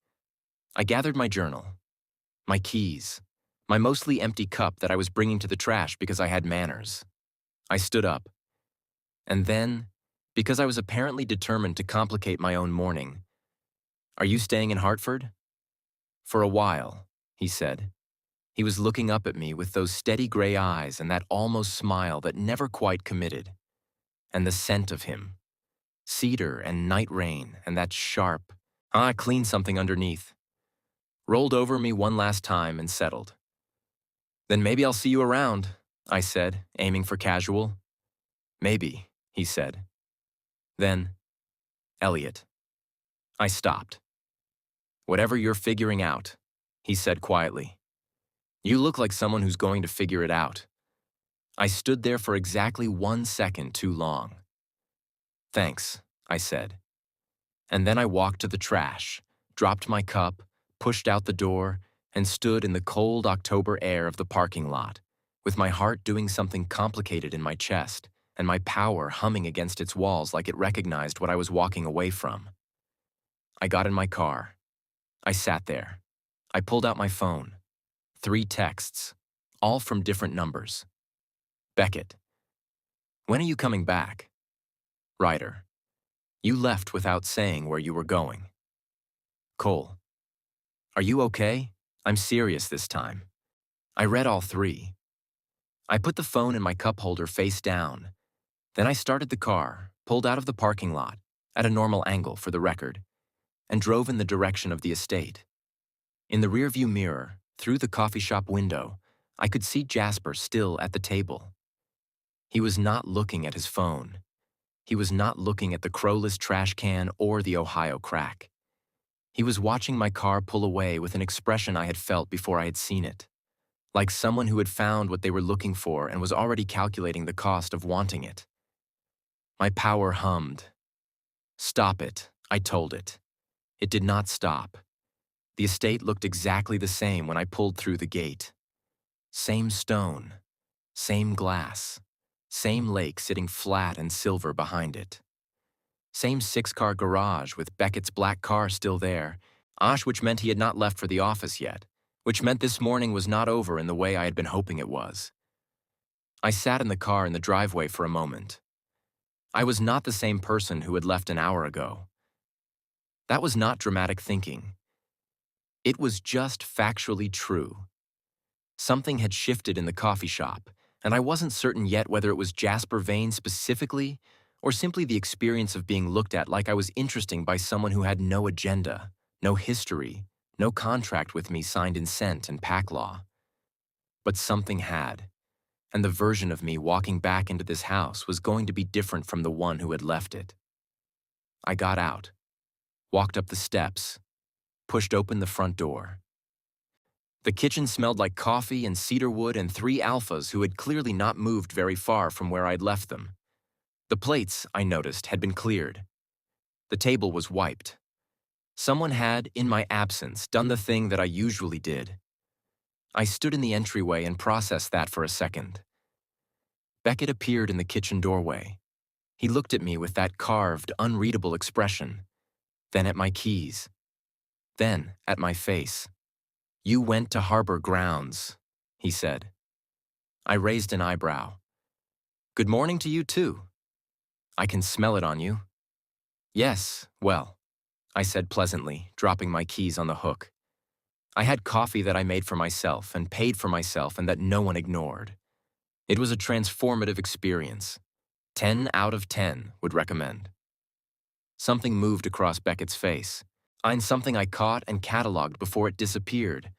I gathered my journal, my keys, my mostly empty cup that I was bringing to the trash because I had manners. I stood up. And then, because I was apparently determined to complicate my own morning, "Are you staying in Hartford?" "For a while," he said. He was looking up at me with those steady gray eyes and that almost smile that never quite committed. And the scent of him. Cedar and night rain and that sharp, "I cleaned something underneath." rolled over me one last time and settled. "Then maybe I'll see you around," I said, aiming for casual. "Maybe," he said. Then, "Elliot." I stopped. "Whatever you're figuring out," he said quietly. "You look like someone who's going to figure it out." I stood there for exactly 1 second too long. "Thanks," I said. And then I walked to the trash, dropped my cup, pushed out the door, and stood in the cold October air of the parking lot, with my heart doing something complicated in my chest and my power humming against its walls like it recognized what I was walking away from. I got in my car. I sat there. I pulled out my phone. 3 texts, all from different numbers. Beckett. "When are you coming back?" Ryder. "You left without saying where you were going." Cole. "Are you okay? I'm serious this time." I read all 3. I put the phone in my cup holder face down. Then I started the car, pulled out of the parking lot, at a normal angle for the record, and drove in the direction of the estate. In the rearview mirror, through the coffee shop window, I could see Jasper still at the table. He was not looking at his phone. He was not looking at the crowless trash can or the Ohio crack. He was watching my car pull away with an expression I had felt before I had seen it, like someone who had found what they were looking for and was already calculating the cost of wanting it. My power hummed. "Stop it," I told it. It did not stop. The estate looked exactly the same when I pulled through the gate. Same stone, same glass, same lake sitting flat and silver behind it. Same 6-car garage with Beckett's black car still there, which meant he had not left for the office yet, which meant this morning was not over in the way I had been hoping it was. I sat in the car in the driveway for a moment. I was not the same person who had left an hour ago. That was not dramatic thinking. It was just factually true. Something had shifted in the coffee shop, and I wasn't certain yet whether it was Jasper Vane specifically or simply the experience of being looked at like I was interesting by someone who had no agenda, no history, no contract with me signed in scent and pack law. But something had, and the version of me walking back into this house was going to be different from the one who had left it. I got out, walked up the steps, pushed open the front door. The kitchen smelled like coffee and cedarwood and 3 alphas who had clearly not moved very far from where I'd left them. The plates, I noticed, had been cleared. The table was wiped. Someone had, in my absence, done the thing that I usually did. I stood in the entryway and processed that for a second. Beckett appeared in the kitchen doorway. He looked at me with that carved, unreadable expression, then at my keys, then at my face. "You went to Harbor Grounds," he said. I raised an eyebrow. "Good morning to you too. I can smell it on you." "Yes, well," I said pleasantly, dropping my keys on the hook. I had coffee that I made for myself and paid for myself and that no one ignored. It was a transformative experience. 10 out of 10 would recommend. Something moved across Beckett's face. Something I caught and cataloged before it disappeared.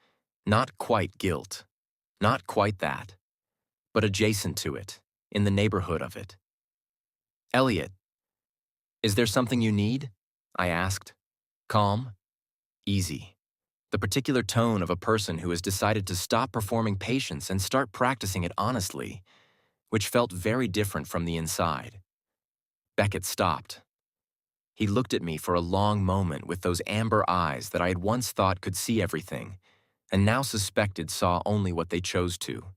Not quite guilt. Not quite that. But adjacent to it, in the neighborhood of it. "Elliot, is there something you need?" I asked. Calm, easy. The particular tone of a person who has decided to stop performing patience and start practicing it honestly, which felt very different from the inside. Beckett stopped. He looked at me for a long moment with those amber eyes that I had once thought could see everything, and now suspected saw only what they chose to.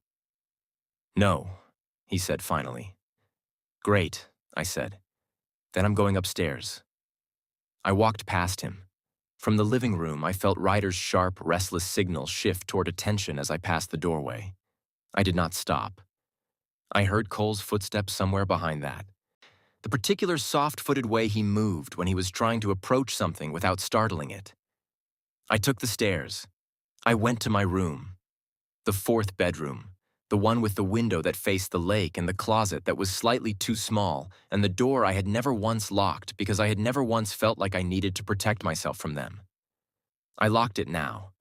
"No," he said finally. "Great," I said. "Then I'm going upstairs." I walked past him. From the living room, I felt Ryder's sharp, restless signal shift toward attention as I passed the doorway. I did not stop. I heard Cole's footsteps somewhere behind that. The particular soft-footed way he moved when he was trying to approach something without startling it. I took the stairs. I went to my room. The 4th bedroom. The one with the window that faced the lake and the closet that was slightly too small and the door I had never once locked because I had never once felt like I needed to protect myself from them. I locked it now.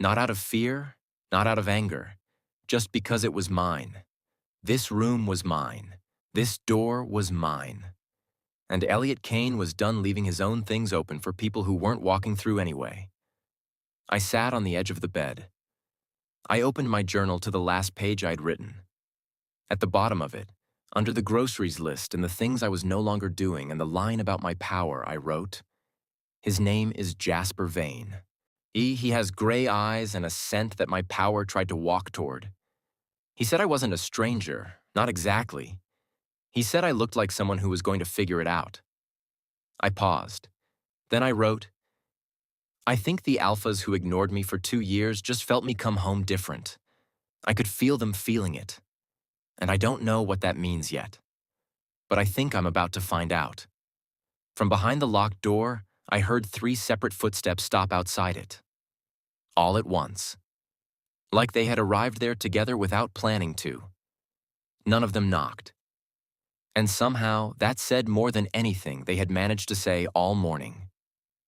Not out of fear, not out of anger, just because it was mine. This room was mine. This door was mine. And Elliot Caine was done leaving his own things open for people who weren't walking through anyway. I sat on the edge of the bed. I opened my journal to the last page I'd written. At the bottom of it, under the groceries list and the things I was no longer doing and the line about my power, I wrote, "His name is Jasper Vane. He has gray eyes and a scent that my power tried to walk toward. He said I wasn't a stranger, not exactly. He said I looked like someone who was going to figure it out." I paused. Then I wrote, "I think the alphas who ignored me for 2 years just felt me come home different. I could feel them feeling it. And I don't know what that means yet. But I think I'm about to find out." From behind the locked door, I heard 3 separate footsteps stop outside it. All at once. Like they had arrived there together without planning to. None of them knocked. And somehow, that said more than anything they had managed to say all morning.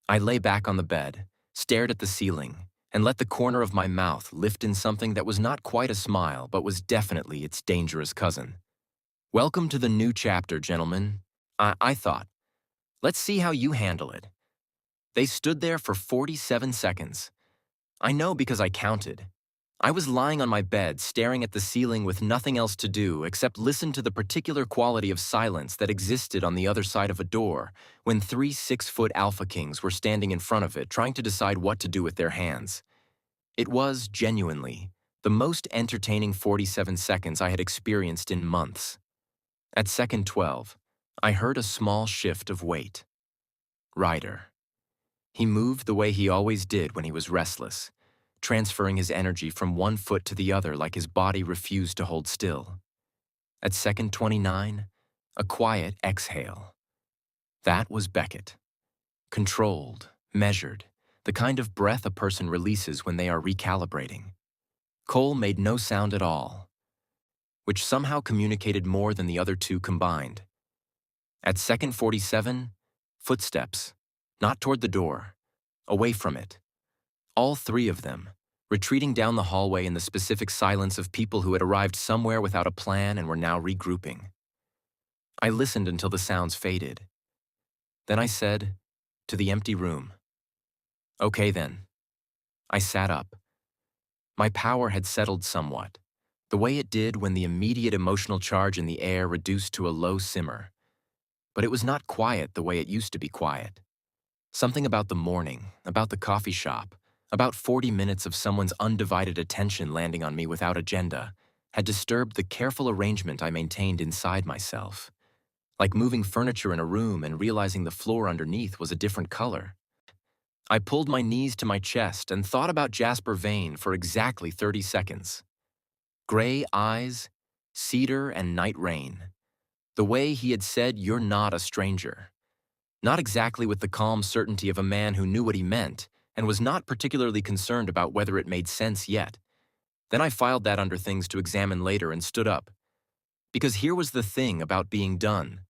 I lay back on the bed, stared at the ceiling, and let the corner of my mouth lift in something that was not quite a smile but was definitely its dangerous cousin. "Welcome to the new chapter, gentlemen," I thought. "Let's see how you handle it." They stood there for 47 seconds. I know because I counted. I was lying on my bed, staring at the ceiling with nothing else to do except listen to the particular quality of silence that existed on the other side of a door when 3 6-foot alpha kings were standing in front of it trying to decide what to do with their hands. It was, genuinely, the most entertaining 47 seconds I had experienced in months. At second 12, I heard a small shift of weight. Ryder. He moved the way he always did when he was restless, transferring his energy from one foot to the other like his body refused to hold still. At second 29, a quiet exhale. That was Beckett. Controlled, measured, the kind of breath a person releases when they are recalibrating. Cole made no sound at all, which somehow communicated more than the other two combined. At second 47, footsteps, not toward the door, away from it. All 3 of them, retreating down the hallway in the specific silence of people who had arrived somewhere without a plan and were now regrouping. I listened until the sounds faded. Then I said, to the empty room, "Okay then." I sat up. My power had settled somewhat, the way it did when the immediate emotional charge in the air reduced to a low simmer. But it was not quiet the way it used to be quiet. Something about the morning, about the coffee shop, about 40 minutes of someone's undivided attention landing on me without agenda, had disturbed the careful arrangement I maintained inside myself. Like moving furniture in a room and realizing the floor underneath was a different color. I pulled my knees to my chest and thought about Jasper Vane for exactly 30 seconds. Gray eyes, cedar and night rain. The way he had said, "You're not a stranger." Not exactly with the calm certainty of a man who knew what he meant and was not particularly concerned about whether it made sense yet. Then I filed that under things to examine later and stood up. Because here was the thing about being done.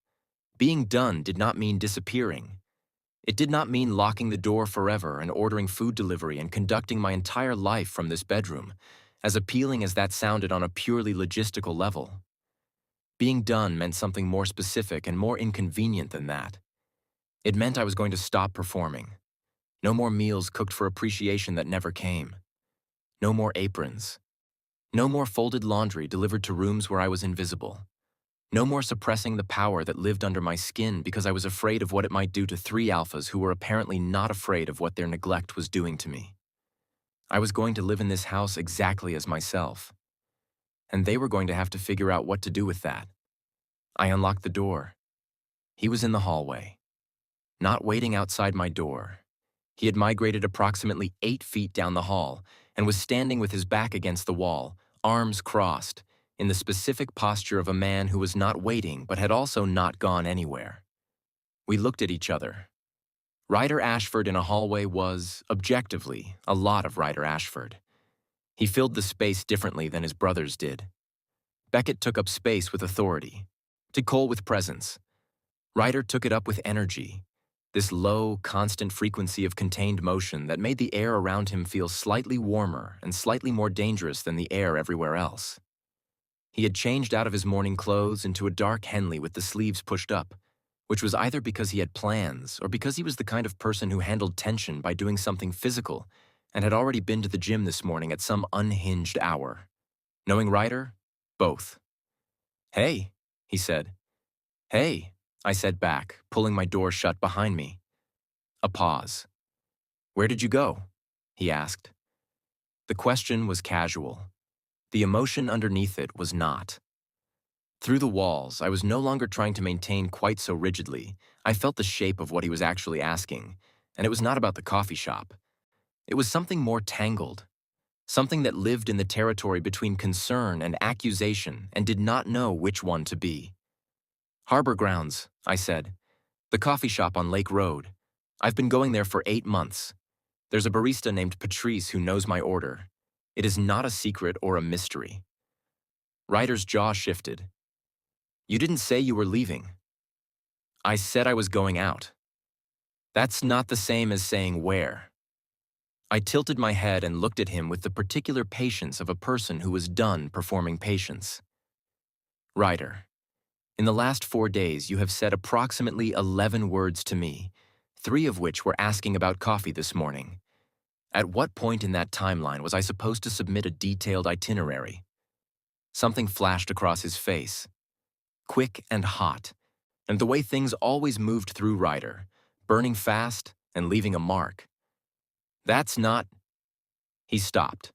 Being done did not mean disappearing. It did not mean locking the door forever and ordering food delivery and conducting my entire life from this bedroom, as appealing as that sounded on a purely logistical level. Being done meant something more specific and more inconvenient than that. It meant I was going to stop performing. No more meals cooked for appreciation that never came. No more aprons. No more folded laundry delivered to rooms where I was invisible. No more suppressing the power that lived under my skin because I was afraid of what it might do to 3 alphas who were apparently not afraid of what their neglect was doing to me. I was going to live in this house exactly as myself. And they were going to have to figure out what to do with that. I unlocked the door. He was in the hallway. Not waiting outside my door. He had migrated approximately 8 feet down the hall and was standing with his back against the wall, arms crossed, in the specific posture of a man who was not waiting but had also not gone anywhere. We looked at each other. Ryder Ashford in a hallway was, objectively, a lot of Ryder Ashford. He filled the space differently than his brothers did. Beckett took up space with authority. Cole with presence. Ryder took it up with energy. this low, constant frequency of contained motion that made the air around him feel slightly warmer and slightly more dangerous than the air everywhere else. He had changed out of his morning clothes into a dark Henley with the sleeves pushed up, which was either because he had plans or because he was the kind of person who handled tension by doing something physical and had already been to the gym this morning at some unhinged hour. Knowing Ryder? Both. "Hey," he said. "Hey," I said back, pulling my door shut behind me. A pause. "Where did you go?" he asked. The question was casual. The emotion underneath it was not. Through the walls, I was no longer trying to maintain quite so rigidly. I felt the shape of what he was actually asking, and it was not about the coffee shop. It was something more tangled, something that lived in the territory between concern and accusation and did not know which one to be. "Harbor Grounds," I said. "The coffee shop on Lake Road. I've been going there for 8 months. There's a barista named Patrice who knows my order. It is not a secret or a mystery." Ryder's jaw shifted. "You didn't say you were leaving." "I said I was going out." "That's not the same as saying where." I tilted my head and looked at him with the particular patience of a person who was done performing patience. "Ryder, in the last 4 days you have said approximately 11 words to me, 3 of which were asking about coffee this morning. At what point in that timeline was I supposed to submit a detailed itinerary?" Something flashed across his face. Quick and hot, and the way things always moved through Ryder, burning fast and leaving a mark. "That's not—" He stopped.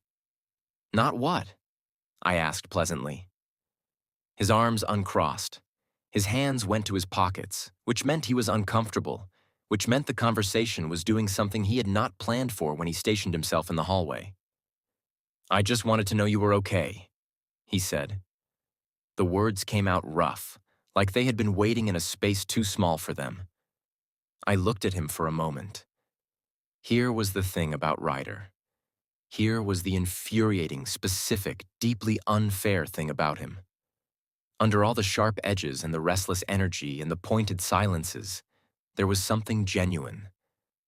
"Not what?" I asked pleasantly. His arms uncrossed. His hands went to his pockets, which meant he was uncomfortable, which meant the conversation was doing something he had not planned for when he stationed himself in the hallway. "I just wanted to know you were okay," he said. The words came out rough, like they had been waiting in a space too small for them. I looked at him for a moment. Here was the thing about Ryder. Here was the infuriating, specific, deeply unfair thing about him. Under all the sharp edges and the restless energy and the pointed silences, there was something genuine.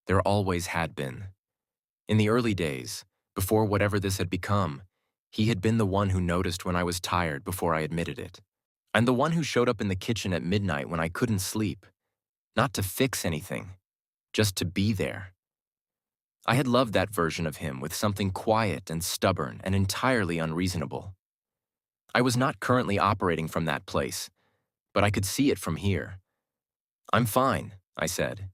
There always had been. In the early days, before whatever this had become, he had been the one who noticed when I was tired before I admitted it, and the one who showed up in the kitchen at midnight when I couldn't sleep, not to fix anything, just to be there. I had loved that version of him with something quiet and stubborn and entirely unreasonable. I was not currently operating from that place, but I could see it from here. "I'm fine," I said.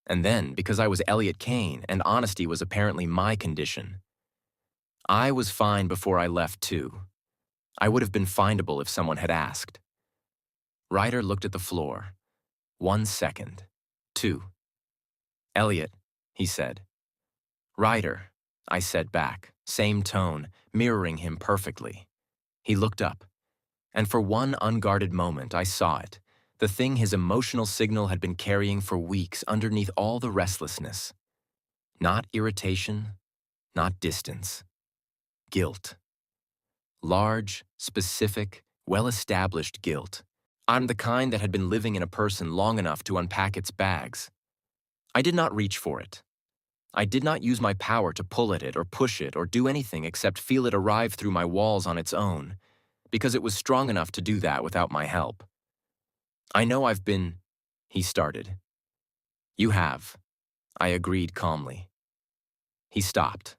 And then, because I was Elliot Caine and honesty was apparently my condition, I was fine before I left too. I would have been findable if someone had asked. Ryder looked at the floor. 1 second. 2. "Elliot," he said. "Ryder," I said back, same tone, mirroring him perfectly. He looked up, and for one unguarded moment I saw it, the thing his emotional signal had been carrying for weeks underneath all the restlessness. Not irritation, not distance. Guilt. Large, specific, well-established guilt. I'm the kind that had been living in a person long enough to unpack its bags. I did not reach for it. I did not use my power to pull at it or push it or do anything except feel it arrive through my walls on its own, because it was strong enough to do that without my help. "I know I've been—" he started. "You have," I agreed calmly. He stopped,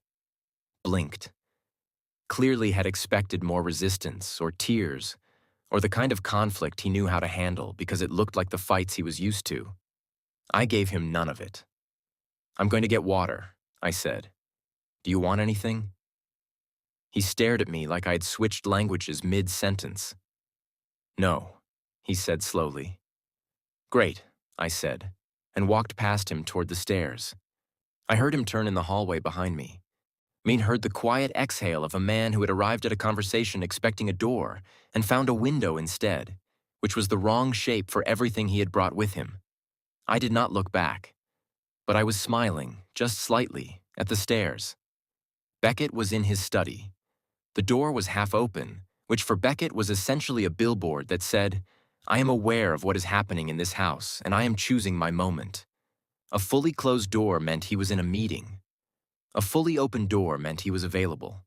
blinked. Clearly had expected more resistance or tears, or the kind of conflict he knew how to handle because it looked like the fights he was used to. I gave him none of it. "I'm going to get water," I said. "Do you want anything?" He stared at me like I had switched languages mid-sentence. "No," he said slowly. "Great," I said, and walked past him toward the stairs. I heard him turn in the hallway behind me. Heard the quiet exhale of a man who had arrived at a conversation expecting a door and found a window instead, which was the wrong shape for everything he had brought with him. I did not look back, but I was smiling, just slightly, at the stairs. Beckett was in his study. The door was half open, which for Beckett was essentially a billboard that said, "I am aware of what is happening in this house, and I am choosing my moment." A fully closed door meant he was in a meeting. A fully open door meant he was available.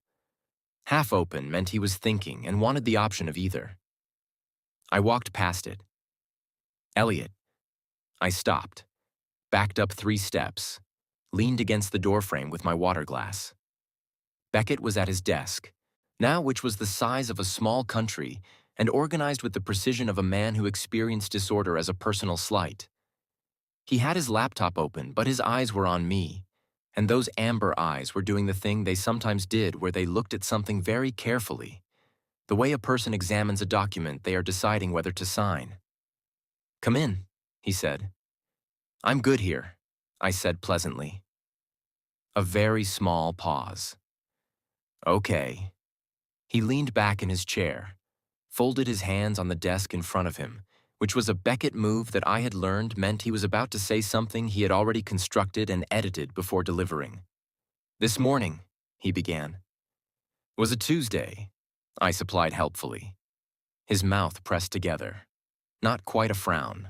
Half open meant he was thinking and wanted the option of either. I walked past it. Elliot. I stopped, backed up 3 steps, leaned against the doorframe with my water glass. Beckett was at his desk, now which was the size of a small country and organized with the precision of a man who experienced disorder as a personal slight. He had his laptop open, but his eyes were on me, and those amber eyes were doing the thing they sometimes did where they looked at something very carefully, the way a person examines a document they are deciding whether to sign. "Come in," he said. "I'm good here," I said pleasantly. A very small pause. "Okay." He leaned back in his chair, folded his hands on the desk in front of him, which was a Beckett move that I had learned meant he was about to say something he had already constructed and edited before delivering. "This morning," he began. "Was a Tuesday," I supplied helpfully. His mouth pressed together. Not quite a frown,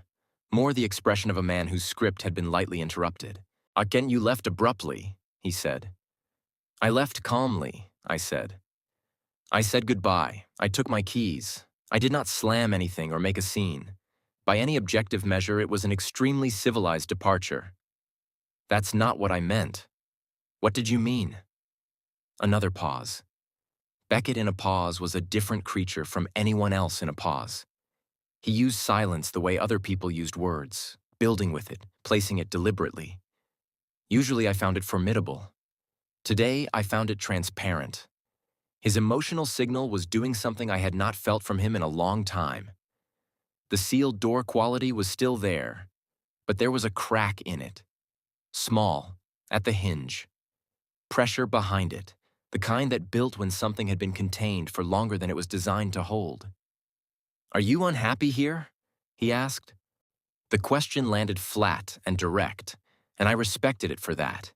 more the expression of a man whose script had been lightly interrupted. "Again, you left abruptly," he said. "I left calmly," I said. "I said goodbye. I took my keys. I did not slam anything or make a scene. By any objective measure, it was an extremely civilized departure." "That's not what I meant." "What did you mean?" Another pause. Beckett in a pause was a different creature from anyone else in a pause. He used silence the way other people used words, building with it, placing it deliberately. Usually I found it formidable. Today I found it transparent. His emotional signal was doing something I had not felt from him in a long time. The sealed door quality was still there, but there was a crack in it. Small, at the hinge. Pressure behind it, the kind that built when something had been contained for longer than it was designed to hold. "Are you unhappy here?" he asked. The question landed flat and direct, and I respected it for that,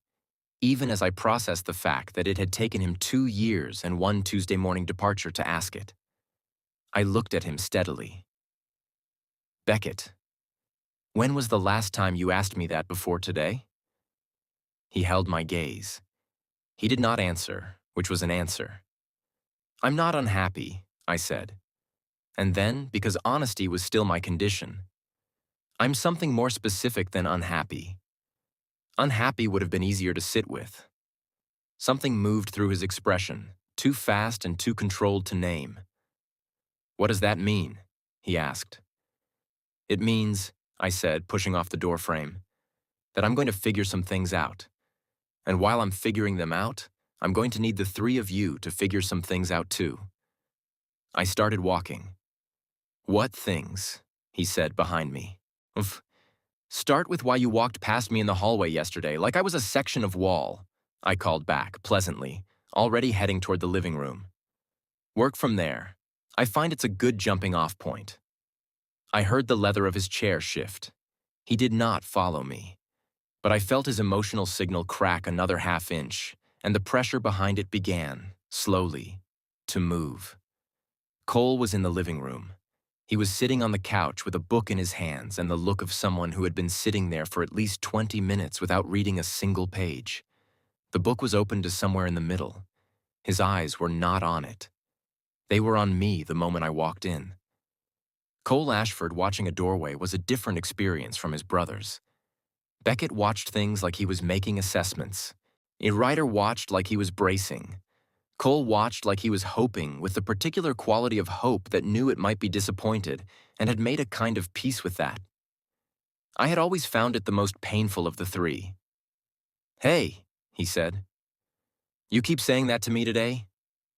even as I processed the fact that it had taken him 2 years and 1 Tuesday morning departure to ask it. I looked at him steadily. "Beckett, when was the last time you asked me that before today?" He held my gaze. He did not answer, which was an answer. "I'm not unhappy," I said. And then, because honesty was still my condition, "I'm something more specific than unhappy." Unhappy would have been easier to sit with. Something moved through his expression, too fast and too controlled to name. "What does that mean?" he asked. "It means," I said, pushing off the door frame, "that I'm going to figure some things out. And while I'm figuring them out, I'm going to need the 3 of you to figure some things out too." I started walking. "What things?" he said behind me. "Oof. Start with why you walked past me in the hallway yesterday like I was a section of wall," I called back, pleasantly, already heading toward the living room. "Work from there. I find it's a good jumping-off point." I heard the leather of his chair shift. He did not follow me, but I felt his emotional signal crack another half-inch, and the pressure behind it began, slowly, to move. Cole was in the living room. He was sitting on the couch with a book in his hands and the look of someone who had been sitting there for at least 20 minutes without reading a single page. The book was open to somewhere in the middle. His eyes were not on it. They were on me the moment I walked in. Cole Ashford watching a doorway was a different experience from his brothers. Beckett watched things like he was making assessments. A writer watched like he was bracing. Cole watched like he was hoping with the particular quality of hope that knew it might be disappointed and had made a kind of peace with that. I had always found it the most painful of the 3. "Hey," he said. "You keep saying that to me today?"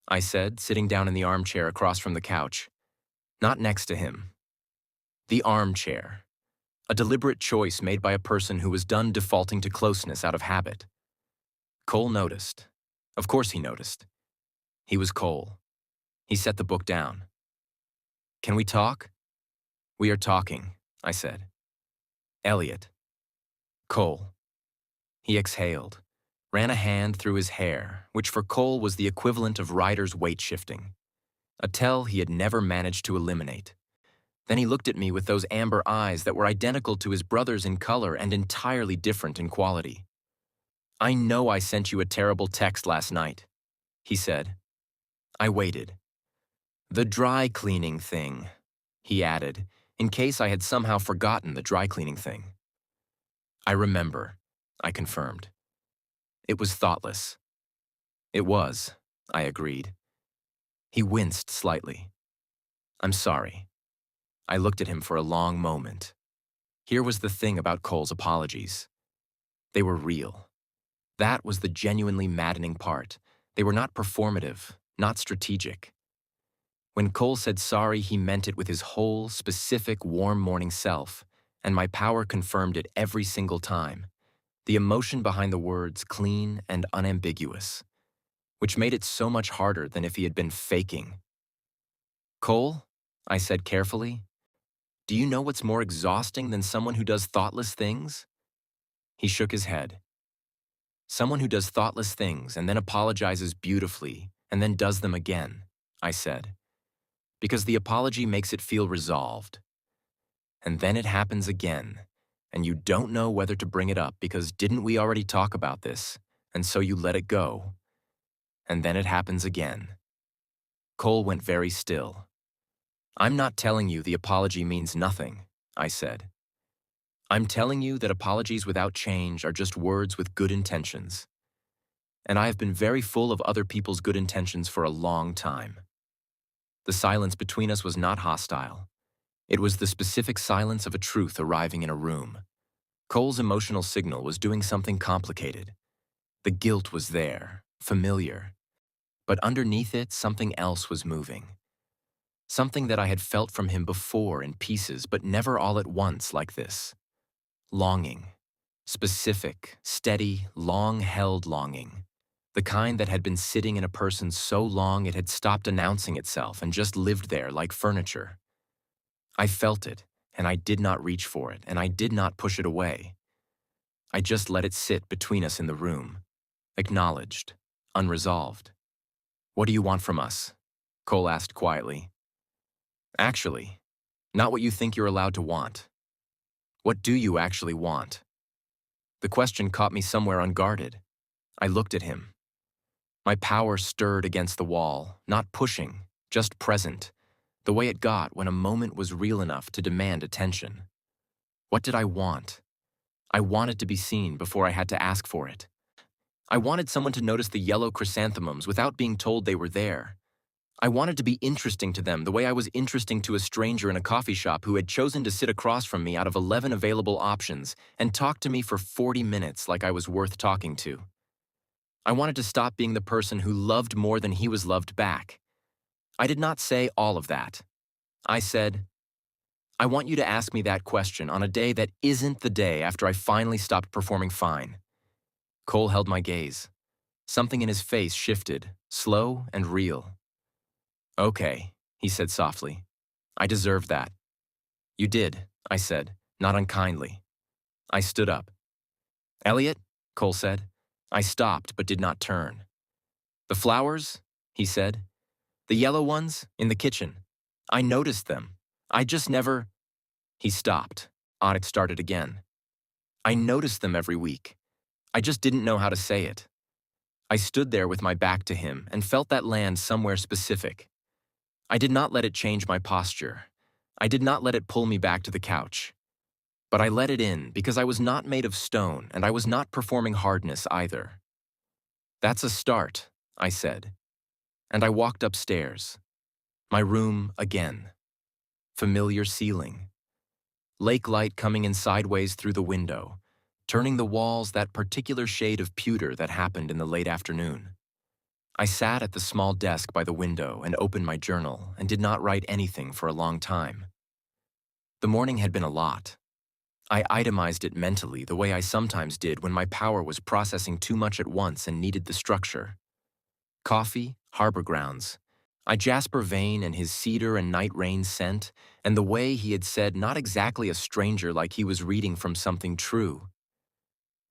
I said, sitting down in the armchair across from the couch. Not next to him. The armchair. A deliberate choice made by a person who was done defaulting to closeness out of habit. Cole noticed. Of course he noticed. He was Cole. He set the book down. "Can we talk?" "We are talking," I said. "Elliot." "Cole." He exhaled, ran a hand through his hair, which for Cole was the equivalent of rider's weight shifting. A tell he had never managed to eliminate. Then he looked at me with those amber eyes that were identical to his brother's in color and entirely different in quality. "I know I sent you a terrible text last night," he said. I waited. "The dry cleaning thing," he added, in case I had somehow forgotten the dry cleaning thing. "I remember," I confirmed. "It was thoughtless." "It was," I agreed. He winced slightly. "I'm sorry." I looked at him for a long moment. Here was the thing about Cole's apologies. They were real. That was the genuinely maddening part. They were not performative, not strategic. When Cole said sorry, he meant it with his whole, specific, warm morning self, and my power confirmed it every single time. The emotion behind the words clean and unambiguous, which made it so much harder than if he had been faking. "Cole," I said carefully, "do you know what's more exhausting than someone who does thoughtless things?" He shook his head. "Someone who does thoughtless things and then apologizes beautifully and then does them again," I said, "because the apology makes it feel resolved. And then it happens again, and you don't know whether to bring it up because didn't we already talk about this, and so you let it go. And then it happens again." Cole went very still. "I'm not telling you the apology means nothing," I said. "I'm telling you that apologies without change are just words with good intentions. And I have been very full of other people's good intentions for a long time." The silence between us was not hostile. It was the specific silence of a truth arriving in a room. Cole's emotional signal was doing something complicated. The guilt was there, familiar. But underneath it, something else was moving. Something that I had felt from him before in pieces, but never all at once like this. Longing. Specific, steady, long-held longing. The kind that had been sitting in a person so long it had stopped announcing itself and just lived there like furniture. I felt it, and I did not reach for it, and I did not push it away. I just let it sit between us in the room, acknowledged, unresolved. "What do you want from us?" Cole asked quietly. "Actually, not what you think you're allowed to want. What do you actually want?" The question caught me somewhere unguarded. I looked at him. My power stirred against the wall, not pushing, just present, the way it got when a moment was real enough to demand attention. What did I want? I wanted to be seen before I had to ask for it. I wanted someone to notice the yellow chrysanthemums without being told they were there. I wanted to be interesting to them the way I was interesting to a stranger in a coffee shop who had chosen to sit across from me out of 11 available options and talk to me for 40 minutes like I was worth talking to. I wanted to stop being the person who loved more than he was loved back. I did not say all of that. I said, "I want you to ask me that question on a day that isn't the day after I finally stopped performing fine." Cole held my gaze. Something in his face shifted, slow and real. "Okay," he said softly. "I deserved that." "You did," I said, not unkindly. I stood up. "Elliot," Cole said. I stopped but did not turn. "The flowers," he said. "The yellow ones, in the kitchen. I noticed them. I just never—" He stopped. Onyx started again. "I noticed them every week. I just didn't know how to say it." I stood there with my back to him and felt that land somewhere specific. I did not let it change my posture. I did not let it pull me back to the couch. But I let it in because I was not made of stone and I was not performing hardness either. "That's a start," I said. And I walked upstairs. My room again. Familiar ceiling. Lake light coming in sideways through the window, turning the walls that particular shade of pewter that happened in the late afternoon. I sat at the small desk by the window and opened my journal and did not write anything for a long time. The morning had been a lot. I itemized it mentally the way I sometimes did when my power was processing too much at once and needed the structure. Coffee, harbor grounds. Jasper Vane and his cedar and night rain scent, and the way he had said not exactly a stranger like he was reading from something true.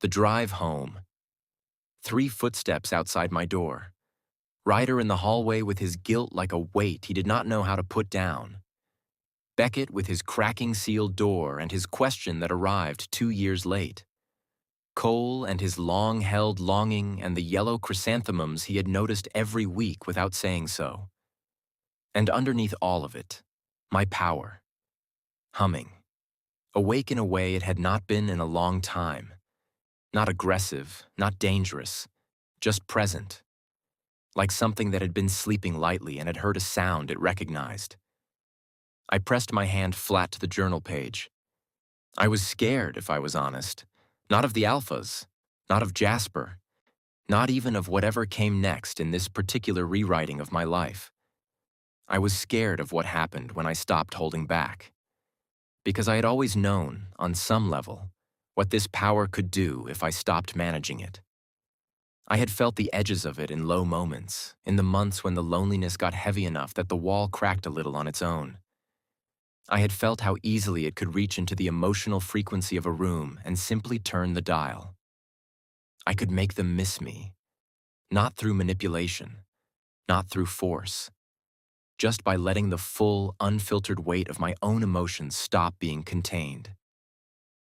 The drive home. 3 footsteps outside my door. Ryder in the hallway with his guilt like a weight he did not know how to put down. Beckett with his cracking sealed door and his question that arrived 2 years late. Cole and his long-held longing and the yellow chrysanthemums he had noticed every week without saying so. And underneath all of it, my power. Humming. Awake in a way it had not been in a long time. Not aggressive, not dangerous, just present. Like something that had been sleeping lightly and had heard a sound it recognized. I pressed my hand flat to the journal page. I was scared, if I was honest. Not of the alphas, not of Jasper, not even of whatever came next in this particular rewriting of my life. I was scared of what happened when I stopped holding back. Because I had always known, on some level, what this power could do if I stopped managing it. I had felt the edges of it in low moments, in the months when the loneliness got heavy enough that the wall cracked a little on its own. I had felt how easily it could reach into the emotional frequency of a room and simply turn the dial. I could make them miss me, not through manipulation, not through force, just by letting the full, unfiltered weight of my own emotions stop being contained.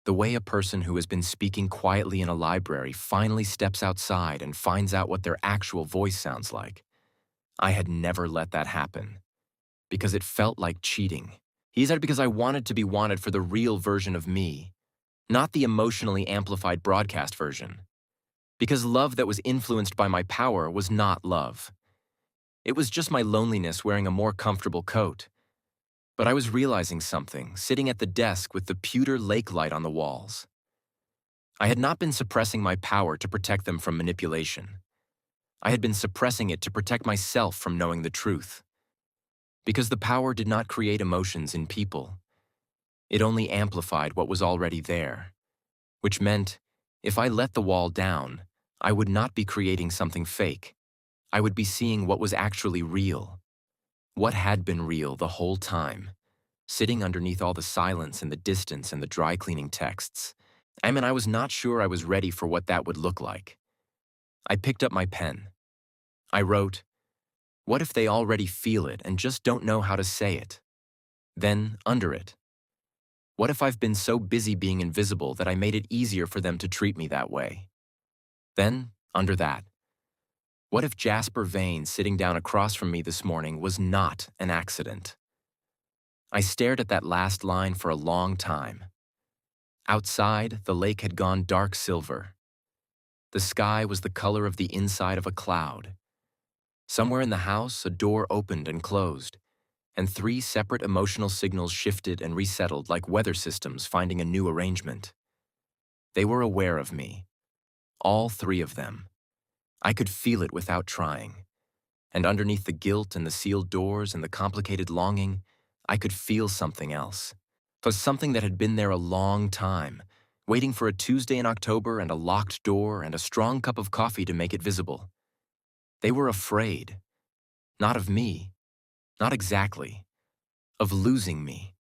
The way a person who has been speaking quietly in a library finally steps outside and finds out what their actual voice sounds like. I had never let that happen, because it felt like cheating. He said because I wanted to be wanted for the real version of me, not the emotionally amplified broadcast version. Because love that was influenced by my power was not love. It was just my loneliness wearing a more comfortable coat. But I was realizing something, sitting at the desk with the pewter lake light on the walls. I had not been suppressing my power to protect them from manipulation. I had been suppressing it to protect myself from knowing the truth. Because the power did not create emotions in people. It only amplified what was already there, which meant if I let the wall down, I would not be creating something fake. I would be seeing what was actually real. What had been real the whole time, sitting underneath all the silence and the distance and the dry cleaning texts. I was not sure I was ready for what that would look like. I picked up my pen. I wrote, what if they already feel it and just don't know how to say it? Then, under it, what if I've been so busy being invisible that I made it easier for them to treat me that way? Then, under that, what if Jasper Vane sitting down across from me this morning was not an accident? I stared at that last line for a long time. Outside, the lake had gone dark silver. The sky was the color of the inside of a cloud. Somewhere in the house, a door opened and closed, and 3 separate emotional signals shifted and resettled like weather systems finding a new arrangement. They were aware of me. All 3 of them. I could feel it without trying. And underneath the guilt and the sealed doors and the complicated longing, I could feel something else. It was something that had been there a long time, waiting for a Tuesday in October and a locked door and a strong cup of coffee to make it visible. They were afraid. Not of me. Not exactly. Of losing me.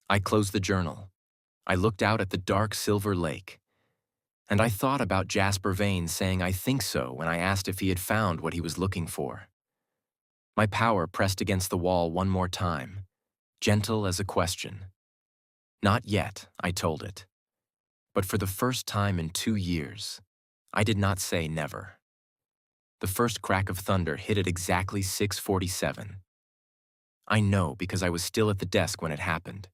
I closed the journal. I looked out at the dark silver lake. And I thought about Jasper Vane saying I think so when I asked if he had found what he was looking for. My power pressed against the wall one more time, gentle as a question. Not yet, I told it. But for the first time in 2 years, I did not say never. The first crack of thunder hit at exactly 6:47. I know because I was still at the desk when it happened.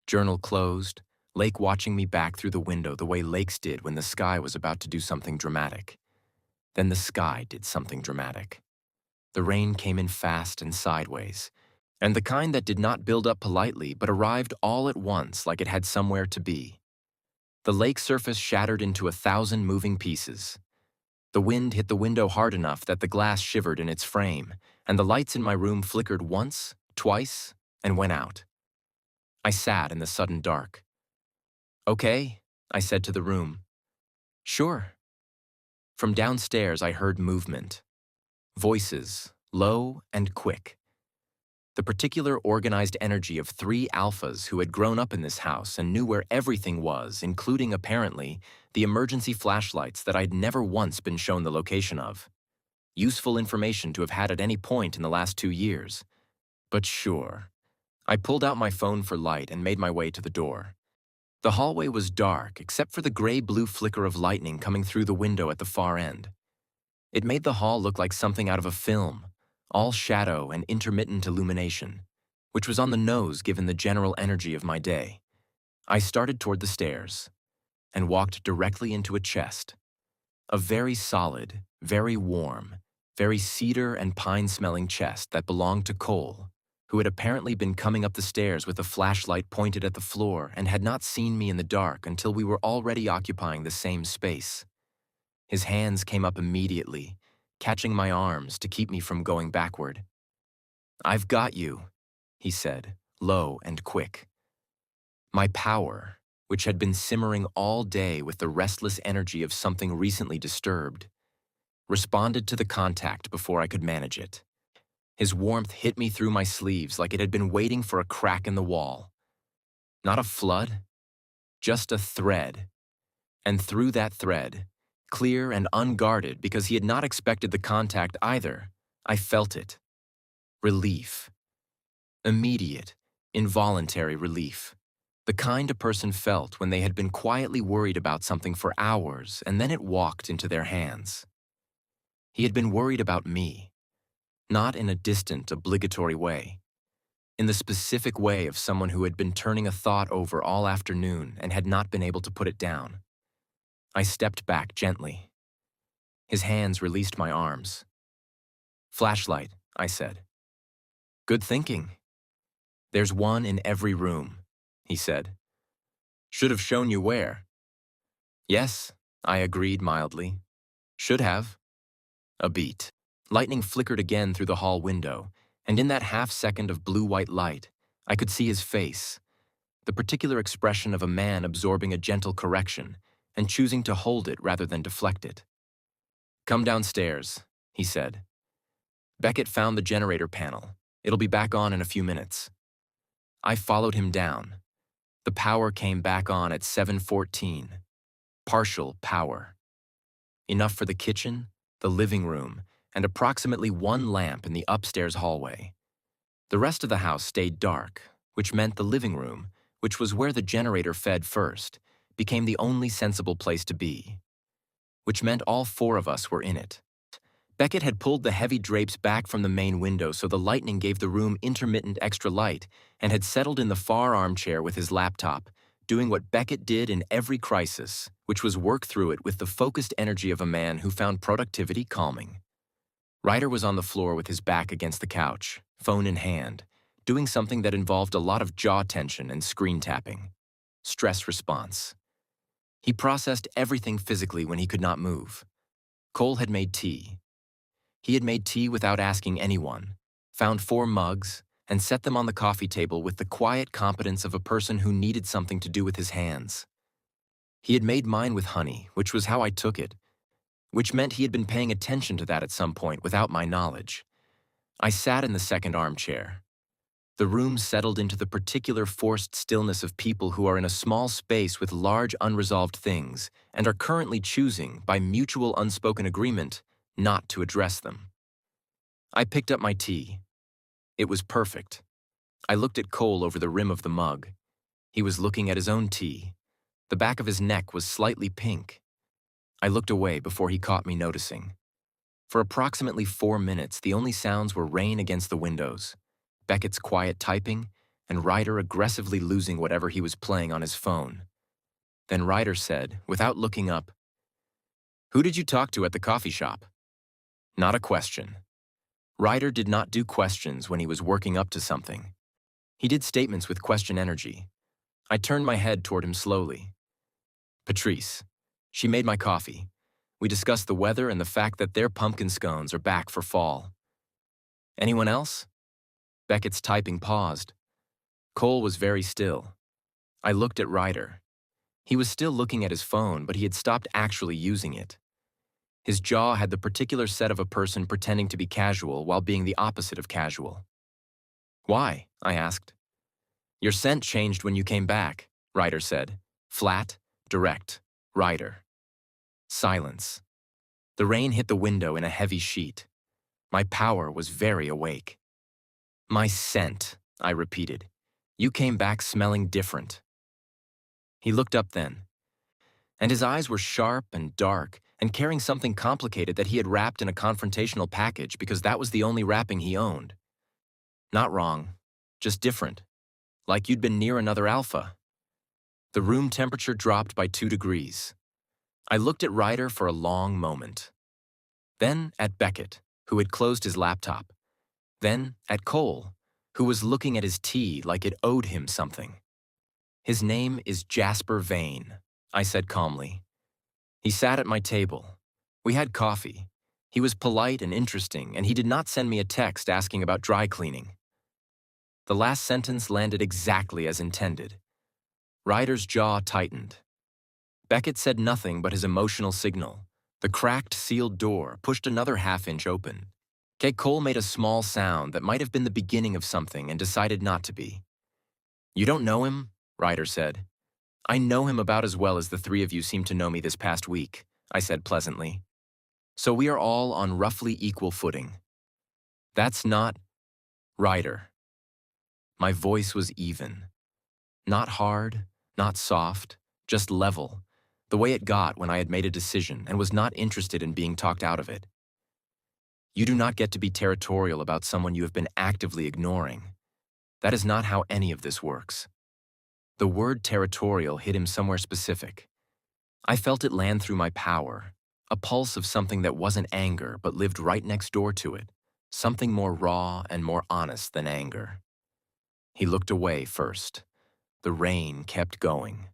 Journal closed, lake watching me back through the window the way lakes did when the sky was about to do something dramatic. Then the sky did something dramatic. The rain came in fast and sideways, and the kind that did not build up politely but arrived all at once like it had somewhere to be. The lake surface shattered into 1,000 moving pieces. The wind hit the window hard enough that the glass shivered in its frame, and the lights in my room flickered once, twice, and went out. I sat in the sudden dark. Okay, I said to the room. Sure. From downstairs I heard movement. Voices, low and quick. The particular organized energy of 3 alphas who had grown up in this house and knew where everything was, including, apparently, the emergency flashlights that I'd never once been shown the location of. Useful information to have had at any point in the last 2 years. But sure, I pulled out my phone for light and made my way to the door. The hallway was dark except for the gray-blue flicker of lightning coming through the window at the far end. It made the hall look like something out of a film, all shadow and intermittent illumination, which was on the nose given the general energy of my day. I started toward the stairs and walked directly into a chest. A very solid, very warm, very cedar and pine-smelling chest that belonged to Cole, who had apparently been coming up the stairs with a flashlight pointed at the floor and had not seen me in the dark until we were already occupying the same space. His hands came up immediately, catching my arms to keep me from going backward. "I've got you," he said, low and quick. My power, which had been simmering all day with the restless energy of something recently disturbed, responded to the contact before I could manage it. His warmth hit me through my sleeves like it had been waiting for a crack in the wall. Not a flood, just a thread. And through that thread, clear and unguarded because he had not expected the contact either, I felt it. Relief. Immediate, involuntary relief. The kind a person felt when they had been quietly worried about something for hours and then it walked into their hands. He had been worried about me, not in a distant, obligatory way, in the specific way of someone who had been turning a thought over all afternoon and had not been able to put it down. I stepped back gently. His hands released my arms. "Flashlight," I said. "Good thinking. There's one in every room," he said. "Should have shown you where." "Yes," I agreed mildly. "Should have." A beat. Lightning flickered again through the hall window, and in that half-second of blue-white light, I could see his face, the particular expression of a man absorbing a gentle correction and choosing to hold it rather than deflect it. "Come downstairs," he said. "Beckett found the generator panel. It'll be back on in a few minutes." I followed him down. The power came back on at 7:14. Partial power. Enough for the kitchen, the living room, and approximately one lamp in the upstairs hallway. The rest of the house stayed dark, which meant the living room, which was where the generator fed first, became the only sensible place to be, which meant all four of us were in it. Beckett had pulled the heavy drapes back from the main window so the lightning gave the room intermittent extra light and had settled in the far armchair with his laptop, doing what Beckett did in every crisis, which was work through it with the focused energy of a man who found productivity calming. Ryder was on the floor with his back against the couch, phone in hand, doing something that involved a lot of jaw tension and screen tapping. Stress response. He processed everything physically when he could not move. Cole had made tea. He had made tea without asking anyone, found 4 mugs, and set them on the coffee table with the quiet competence of a person who needed something to do with his hands. He had made mine with honey, which was how I took it, which meant he had been paying attention to that at some point without my knowledge. I sat in the second armchair. The room settled into the particular forced stillness of people who are in a small space with large unresolved things and are currently choosing, by mutual unspoken agreement, not to address them. I picked up my tea. It was perfect. I looked at Cole over the rim of the mug. He was looking at his own tea. The back of his neck was slightly pink. I looked away before he caught me noticing. For approximately 4 minutes, the only sounds were rain against the windows, Beckett's quiet typing, and Ryder aggressively losing whatever he was playing on his phone. Then Ryder said, without looking up, "Who did you talk to at the coffee shop?" Not a question. Ryder did not do questions when he was working up to something. He did statements with question energy. I turned my head toward him slowly. "Patrice. She made my coffee. We discussed the weather and the fact that their pumpkin scones are back for fall." "Anyone else?" Beckett's typing paused. Cole was very still. I looked at Ryder. He was still looking at his phone, but he had stopped actually using it. His jaw had the particular set of a person pretending to be casual while being the opposite of casual. "Why?" I asked. "Your scent changed when you came back," Ryder said. Flat, direct. Ryder. Silence. The rain hit the window in a heavy sheet. My power was very awake. "My scent," I repeated. You came back smelling different." He looked up then, and his eyes were sharp and dark and carrying something complicated that he had wrapped in a confrontational package because that was the only wrapping he owned. Not wrong, just different, like you'd been near another alpha. The room temperature dropped by 2 degrees. I looked at Ryder for a long moment. Then at Beckett, who had closed his laptop. Then at Cole, who was looking at his tea like it owed him something. "His name is Jasper Vane," I said calmly. He sat at my table. We had coffee. He was polite and interesting, and he did not send me a text asking about dry cleaning. The last sentence landed exactly as intended. Ryder's jaw tightened. Beckett said nothing but his emotional signal. The cracked, sealed door pushed another half-inch open. K. Cole made a small sound that might have been the beginning of something and decided not to be. "You don't know him?" Ryder said. "I know him about as well as the 3 of you seem to know me this past week," I said pleasantly. "So we are all on roughly equal footing." "That's not Ryder." My voice was even. Not hard, not soft, just level, the way it got when I had made a decision and was not interested in being talked out of it. "You do not get to be territorial about someone you have been actively ignoring. That is not how any of this works." The word territorial hit him somewhere specific. I felt it land through my power, a pulse of something that wasn't anger but lived right next door to it, something more raw and more honest than anger. He looked away first. The rain kept going.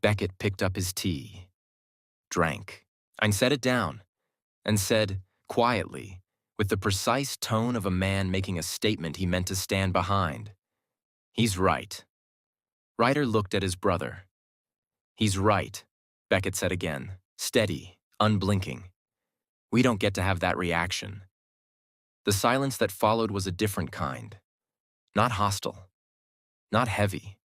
Beckett picked up his tea, drank, and set it down, and said, quietly, with the precise tone of a man making a statement he meant to stand behind, "He's right." Ryder looked at his brother. "He's right," Beckett said again, steady, unblinking. "We don't get to have that reaction." The silence that followed was a different kind. Not hostile. Not heavy.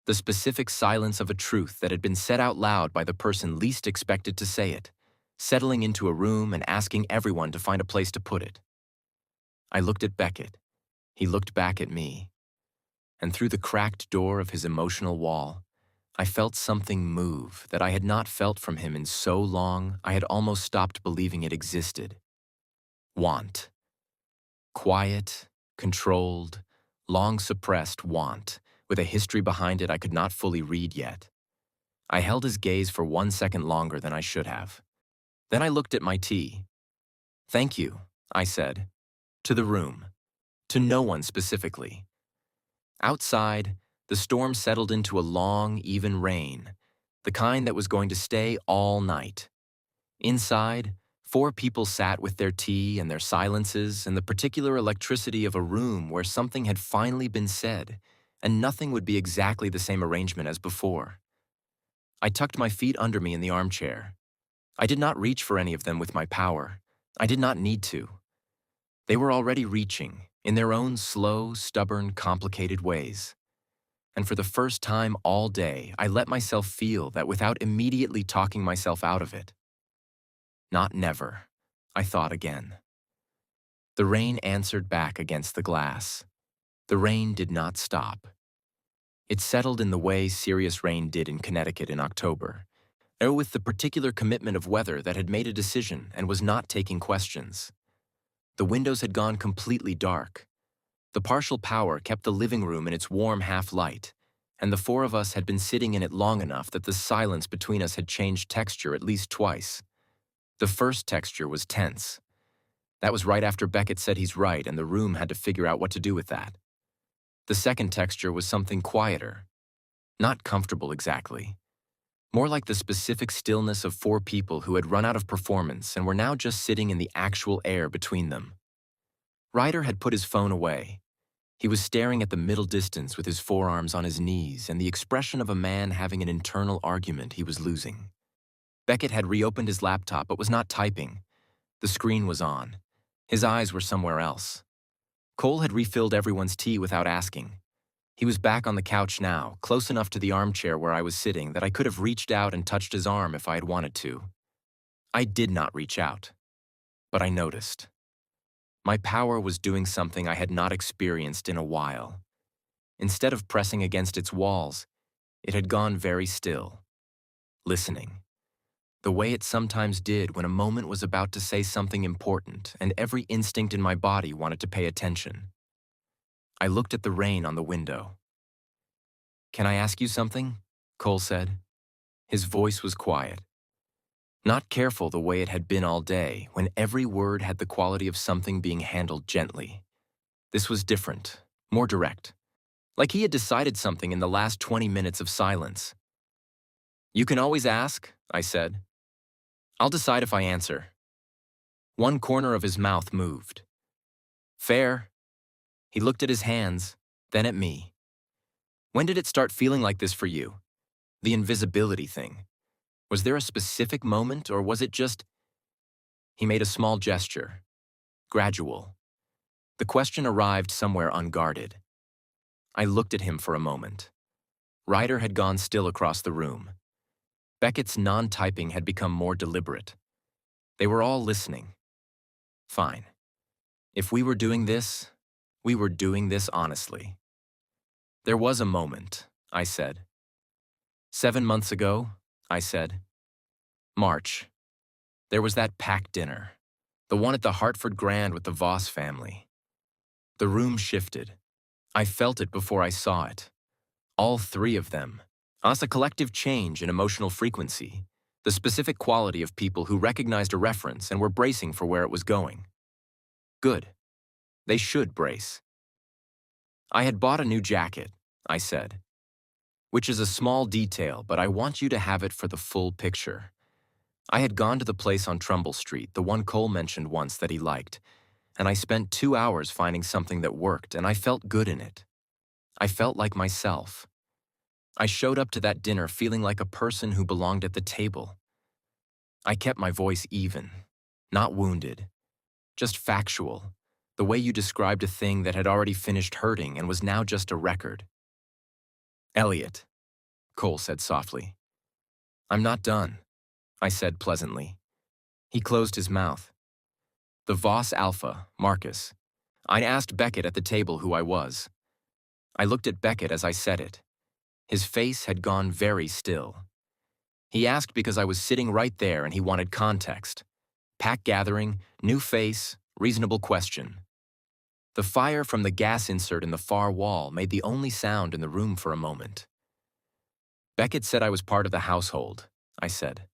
The specific silence of a truth that had been said out loud by the person least expected to say it, settling into a room and asking everyone to find a place to put it. I looked at Beckett. He looked back at me. And through the cracked door of his emotional wall, I felt something move that I had not felt from him in so long I had almost stopped believing it existed. Want. Quiet, controlled, long-suppressed want, with a history behind it I could not fully read yet. I held his gaze for 1 second longer than I should have. Then I looked at my tea. "Thank you," I said. To the room. To no one specifically. Outside, the storm settled into a long, even rain, the kind that was going to stay all night. Inside, 4 people sat with their tea and their silences and the particular electricity of a room where something had finally been said, and nothing would be exactly the same arrangement as before. I tucked my feet under me in the armchair. I did not reach for any of them with my power. I did not need to. They were already reaching, in their own slow, stubborn, complicated ways. And for the first time all day, I let myself feel that without immediately talking myself out of it. Not never, I thought again. The rain answered back against the glass. The rain did not stop. It settled in the way serious rain did in Connecticut in October, or with the particular commitment of weather that had made a decision and was not taking questions. The windows had gone completely dark. The partial power kept the living room in its warm half-light, and the 4 of us had been sitting in it long enough that the silence between us had changed texture at least twice. The first texture was tense. That was right after Beckett said he's right and the room had to figure out what to do with that. The second texture was something quieter. Not comfortable exactly. More like the specific stillness of 4 people who had run out of performance and were now just sitting in the actual air between them. Ryder had put his phone away. He was staring at the middle distance with his forearms on his knees and the expression of a man having an internal argument he was losing. Beckett had reopened his laptop but was not typing. The screen was on. His eyes were somewhere else. Cole had refilled everyone's tea without asking. He was back on the couch now, close enough to the armchair where I was sitting that I could have reached out and touched his arm if I had wanted to. I did not reach out, but I noticed. My power was doing something I had not experienced in a while. Instead of pressing against its walls, it had gone very still, listening, the way it sometimes did when a moment was about to say something important and every instinct in my body wanted to pay attention. I looked at the rain on the window. "Can I ask you something?" Cole said. His voice was quiet, not careful the way it had been all day, when every word had the quality of something being handled gently. This was different, more direct, like he had decided something in the last 20 minutes of silence. "You can always ask," I said. "I'll decide if I answer." One corner of his mouth moved. "Fair." He looked at his hands, then at me. "When did it start feeling like this for you? The invisibility thing. Was there a specific moment, or was it just—" He made a small gesture. Gradual. The question arrived somewhere unguarded. I looked at him for a moment. Ryder had gone still across the room. Beckett's non-typing had become more deliberate. They were all listening. Fine. If we were doing this, we were doing this honestly. "There was a moment," I said. 7 months ago, I said. March. There was that packed dinner. The one at the Hartford Grand with the Voss family. The room shifted. I felt it before I saw it. All three of them. Us, a collective change in emotional frequency. The specific quality of people who recognized a reference and were bracing for where it was going. Good. They should brace. "I had bought a new jacket," I said. "Which is a small detail, but I want you to have it for the full picture." I had gone to the place on Trumbull Street, the one Cole mentioned once that he liked, and I spent 2 hours finding something that worked, and I felt good in it. I felt like myself. I showed up to that dinner feeling like a person who belonged at the table. I kept my voice even, not wounded, just factual, the way you described a thing that had already finished hurting and was now just a record. "Elliot," Cole said softly. "I'm not done," I said pleasantly. He closed his mouth. "The Voss Alpha, Marcus. I asked Beckett at the table who I was." I looked at Beckett as I said it. His face had gone very still. He asked because I was sitting right there and he wanted context. Pack gathering, new face, reasonable question. The fire from the gas insert in the far wall made the only sound in the room for a moment. "Beckett said I was part of the household," I said.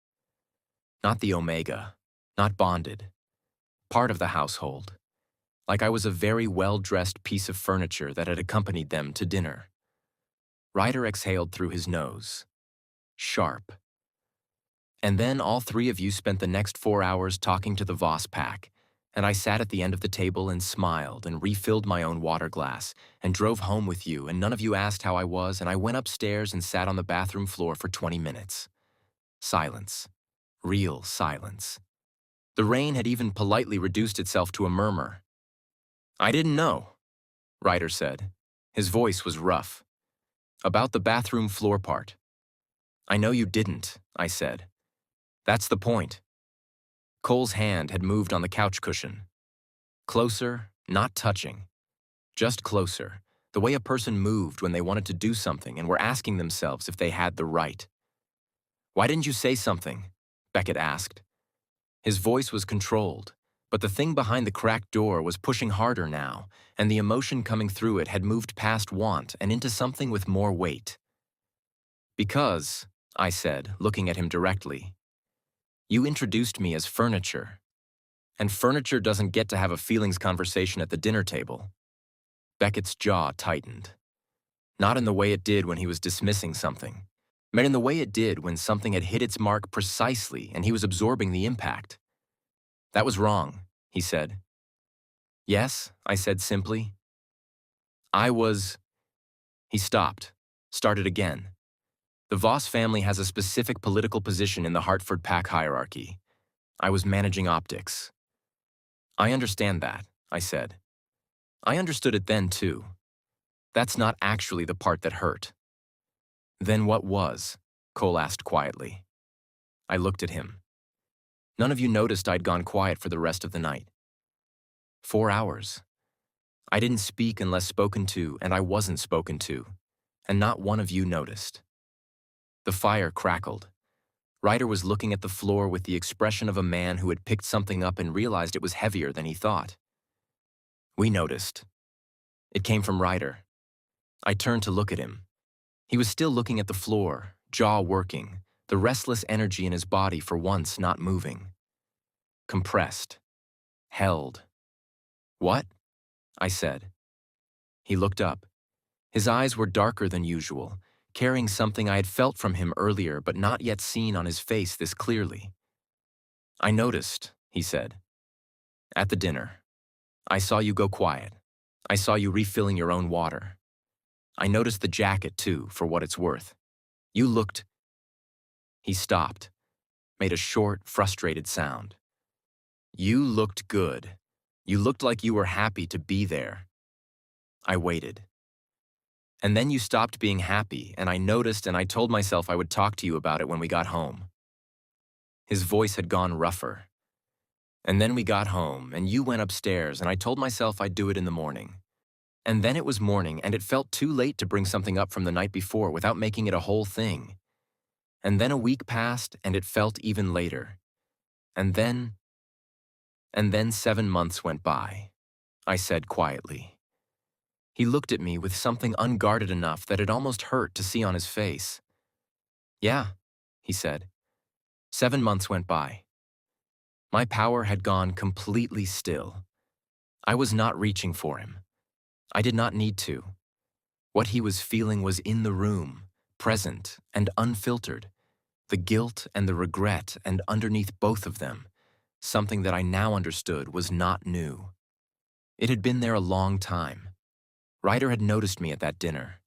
"Not the Omega, not bonded. Part of the household. Like I was a very well-dressed piece of furniture that had accompanied them to dinner." Ryder exhaled through his nose. Sharp. "And then all three of you spent the next 4 hours talking to the Voss pack, and I sat at the end of the table and smiled and refilled my own water glass and drove home with you, and none of you asked how I was, and I went upstairs and sat on the bathroom floor for 20 minutes. Silence. Real silence. The rain had even politely reduced itself to a murmur. "I didn't know," Ryder said. His voice was rough. "About the bathroom floor part." "I know you didn't," I said. "That's the point." Cole's hand had moved on the couch cushion. Closer, not touching. Just closer, the way a person moved when they wanted to do something and were asking themselves if they had the right. "Why didn't you say something?" Beckett asked. His voice was controlled, but the thing behind the cracked door was pushing harder now, and the emotion coming through it had moved past want and into something with more weight. "Because," I said, looking at him directly, "you introduced me as furniture, and furniture doesn't get to have a feelings conversation at the dinner table." Beckett's jaw tightened. Not in the way it did when he was dismissing something, but in the way it did when something had hit its mark precisely and he was absorbing the impact. "That was wrong," he said. "Yes," I said simply. "I was—" He stopped, started again. "The Voss family has a specific political position in the Hartford pack hierarchy. I was managing optics." "I understand that," I said. I understood it then, too. That's not actually the part that hurt. "Then what was?" Cole asked quietly. I looked at him. "None of you noticed I'd gone quiet for the rest of the night." 4 hours. I didn't speak unless spoken to, and I wasn't spoken to, and not one of you noticed. The fire crackled. Ryder was looking at the floor with the expression of a man who had picked something up and realized it was heavier than he thought. We noticed. It came from Ryder. I turned to look at him. He was still looking at the floor, jaw working, the restless energy in his body for once not moving. Compressed. Held. "What?" I said. He looked up. His eyes were darker than usual, carrying something I had felt from him earlier but not yet seen on his face this clearly. "I noticed," he said. "At the dinner. I saw you go quiet. I saw you refilling your own water. I noticed the jacket, too, for what it's worth. You looked—" He stopped, made a short, frustrated sound. "You looked good. You looked like you were happy to be there." I waited. "And then you stopped being happy, and I noticed, and I told myself I would talk to you about it when we got home." His voice had gone rougher. "And then we got home, and you went upstairs, and I told myself I'd do it in the morning. And then it was morning, and it felt too late to bring something up from the night before without making it a whole thing. And then a week passed, and it felt even later. And then 7 months went by," I said quietly. He looked at me with something unguarded enough that it almost hurt to see on his face. "Yeah," he said. 7 months went by. My power had gone completely still. I was not reaching for him. I did not need to. What he was feeling was in the room, present and unfiltered. The guilt and the regret, and underneath both of them, something that I now understood was not new. It had been there a long time. Ryder had noticed me at that dinner,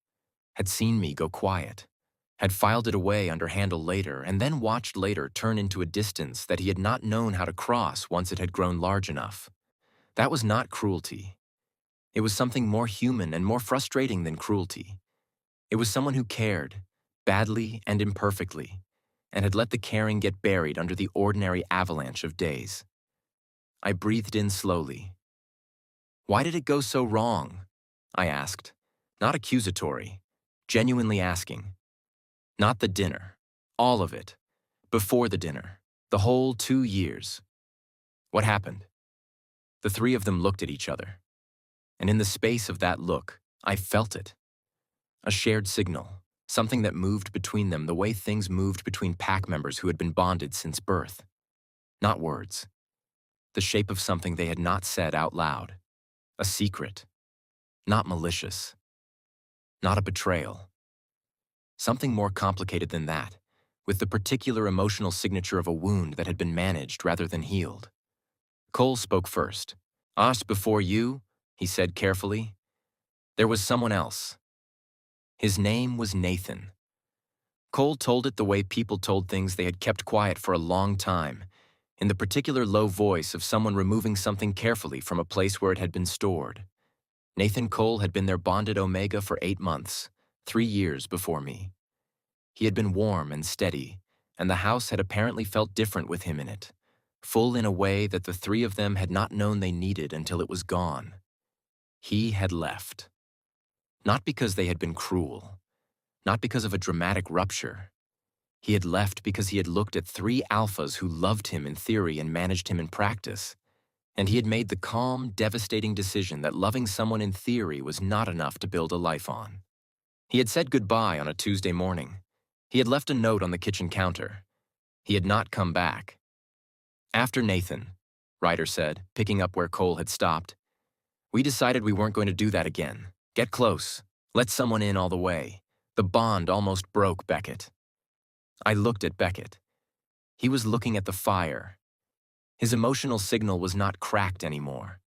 had seen me go quiet, had filed it away under handle later, and then watched later turn into a distance that he had not known how to cross once it had grown large enough. That was not cruelty. It was something more human and more frustrating than cruelty. It was someone who cared, badly and imperfectly, and had let the caring get buried under the ordinary avalanche of days. I breathed in slowly. "Why did it go so wrong?" I asked, not accusatory, genuinely asking. Not the dinner, all of it, before the dinner, the whole 2 years. What happened? The three of them looked at each other, and in the space of that look, I felt it. A shared signal, something that moved between them the way things moved between pack members who had been bonded since birth. Not words. The shape of something they had not said out loud. A secret. Not malicious. Not a betrayal. Something more complicated than that, with the particular emotional signature of a wound that had been managed rather than healed. Cole spoke first. "Us before you," he said carefully. "There was someone else. His name was Nathan." Cole told it the way people told things they had kept quiet for a long time, in the particular low voice of someone removing something carefully from a place where it had been stored. Nathan Cole had been their bonded Omega for 8 months, 3 years before me. He had been warm and steady, and the house had apparently felt different with him in it, full in a way that the three of them had not known they needed until it was gone. He had left. Not because they had been cruel, not because of a dramatic rupture. He had left because he had looked at 3 alphas who loved him in theory and managed him in practice, and he had made the calm, devastating decision that loving someone in theory was not enough to build a life on. He had said goodbye on a Tuesday morning. He had left a note on the kitchen counter. He had not come back. "After Nathan," Ryder said, picking up where Cole had stopped, "we decided we weren't going to do that again. Get close. Let someone in all the way. The bond almost broke Beckett." I looked at Beckett. He was looking at the fire. His emotional signal was not cracked anymore.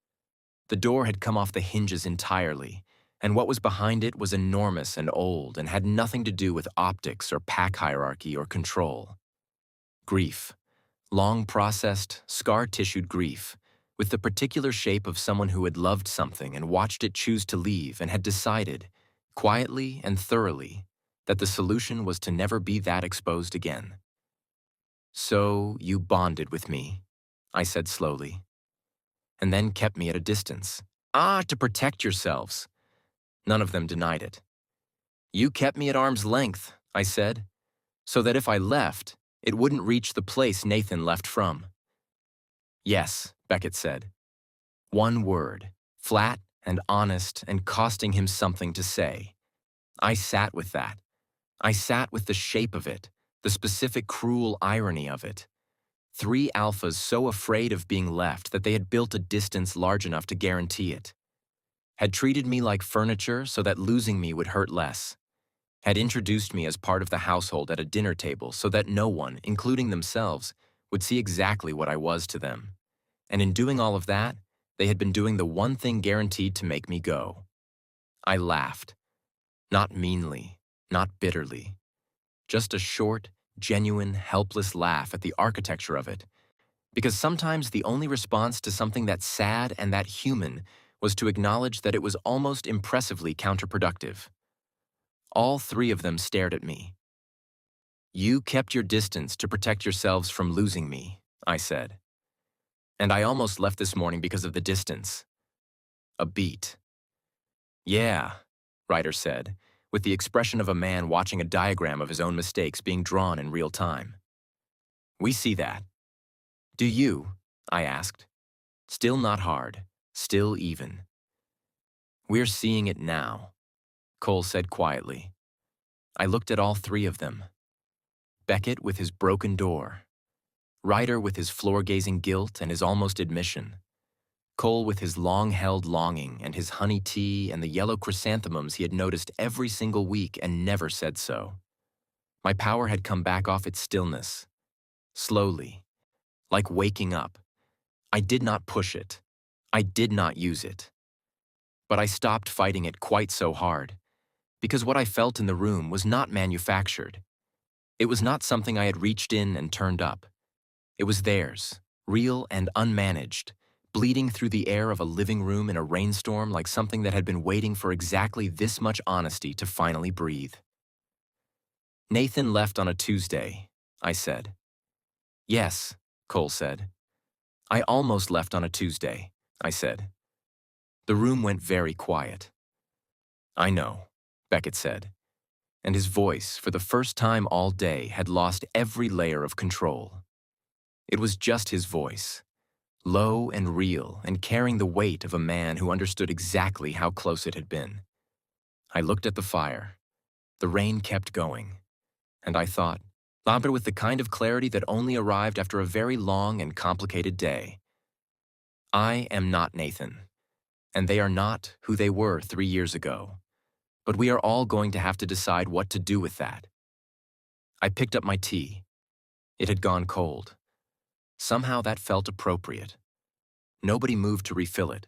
The door had come off the hinges entirely, and what was behind it was enormous and old and had nothing to do with optics or pack hierarchy or control. Grief. Long-processed, scar-tissued grief, with the particular shape of someone who had loved something and watched it choose to leave and had decided, quietly and thoroughly, that the solution was to never be that exposed again. "So you bonded with me," I said slowly, "and then kept me at a distance." Ah, to protect yourselves. None of them denied it. You kept me at arm's length, I said, so that if I left, it wouldn't reach the place Nathan left from. Yes, Beckett said. One word, flat and honest and costing him something to say. I sat with that. I sat with the shape of it, the specific cruel irony of it. 3 alphas so afraid of being left that they had built a distance large enough to guarantee it. Had treated me like furniture so that losing me would hurt less. Had introduced me as part of the household at a dinner table so that no one, including themselves, would see exactly what I was to them. And in doing all of that, they had been doing the one thing guaranteed to make me go. I laughed. Not meanly, not bitterly. Just a short, genuine, helpless laugh at the architecture of it. Because sometimes the only response to something that sad and that human was to acknowledge that it was almost impressively counterproductive. All 3 of them stared at me. You kept your distance to protect yourselves from losing me, I said. And I almost left this morning because of the distance. A beat. Yeah, Ryder said, with the expression of a man watching a diagram of his own mistakes being drawn in real time. We see that. Do you? I asked. Still not hard, still even. We're seeing it now, Cole said quietly. I looked at all 3 of them. Beckett with his broken door. Ryder with his floor-gazing guilt and his almost admission. Cole with his long-held longing and his honey tea and the yellow chrysanthemums he had noticed every single week and never said so. My power had come back off its stillness. Slowly. Like waking up. I did not push it. I did not use it. But I stopped fighting it quite so hard, because what I felt in the room was not manufactured. It was not something I had reached in and turned up. It was theirs, real and unmanaged, bleeding through the air of a living room in a rainstorm like something that had been waiting for exactly this much honesty to finally breathe. Nathan left on a Tuesday, I said. Yes, Cole said. I almost left on a Tuesday, I said. The room went very quiet. I know, Beckett said, and his voice, for the first time all day, had lost every layer of control. It was just his voice, low and real and carrying the weight of a man who understood exactly how close it had been. I looked at the fire. The rain kept going, and I thought, but with the kind of clarity that only arrived after a very long and complicated day. I am not Nathan, and they are not who they were 3 years ago, but we are all going to have to decide what to do with that. I picked up my tea. It had gone cold. Somehow that felt appropriate. Nobody moved to refill it,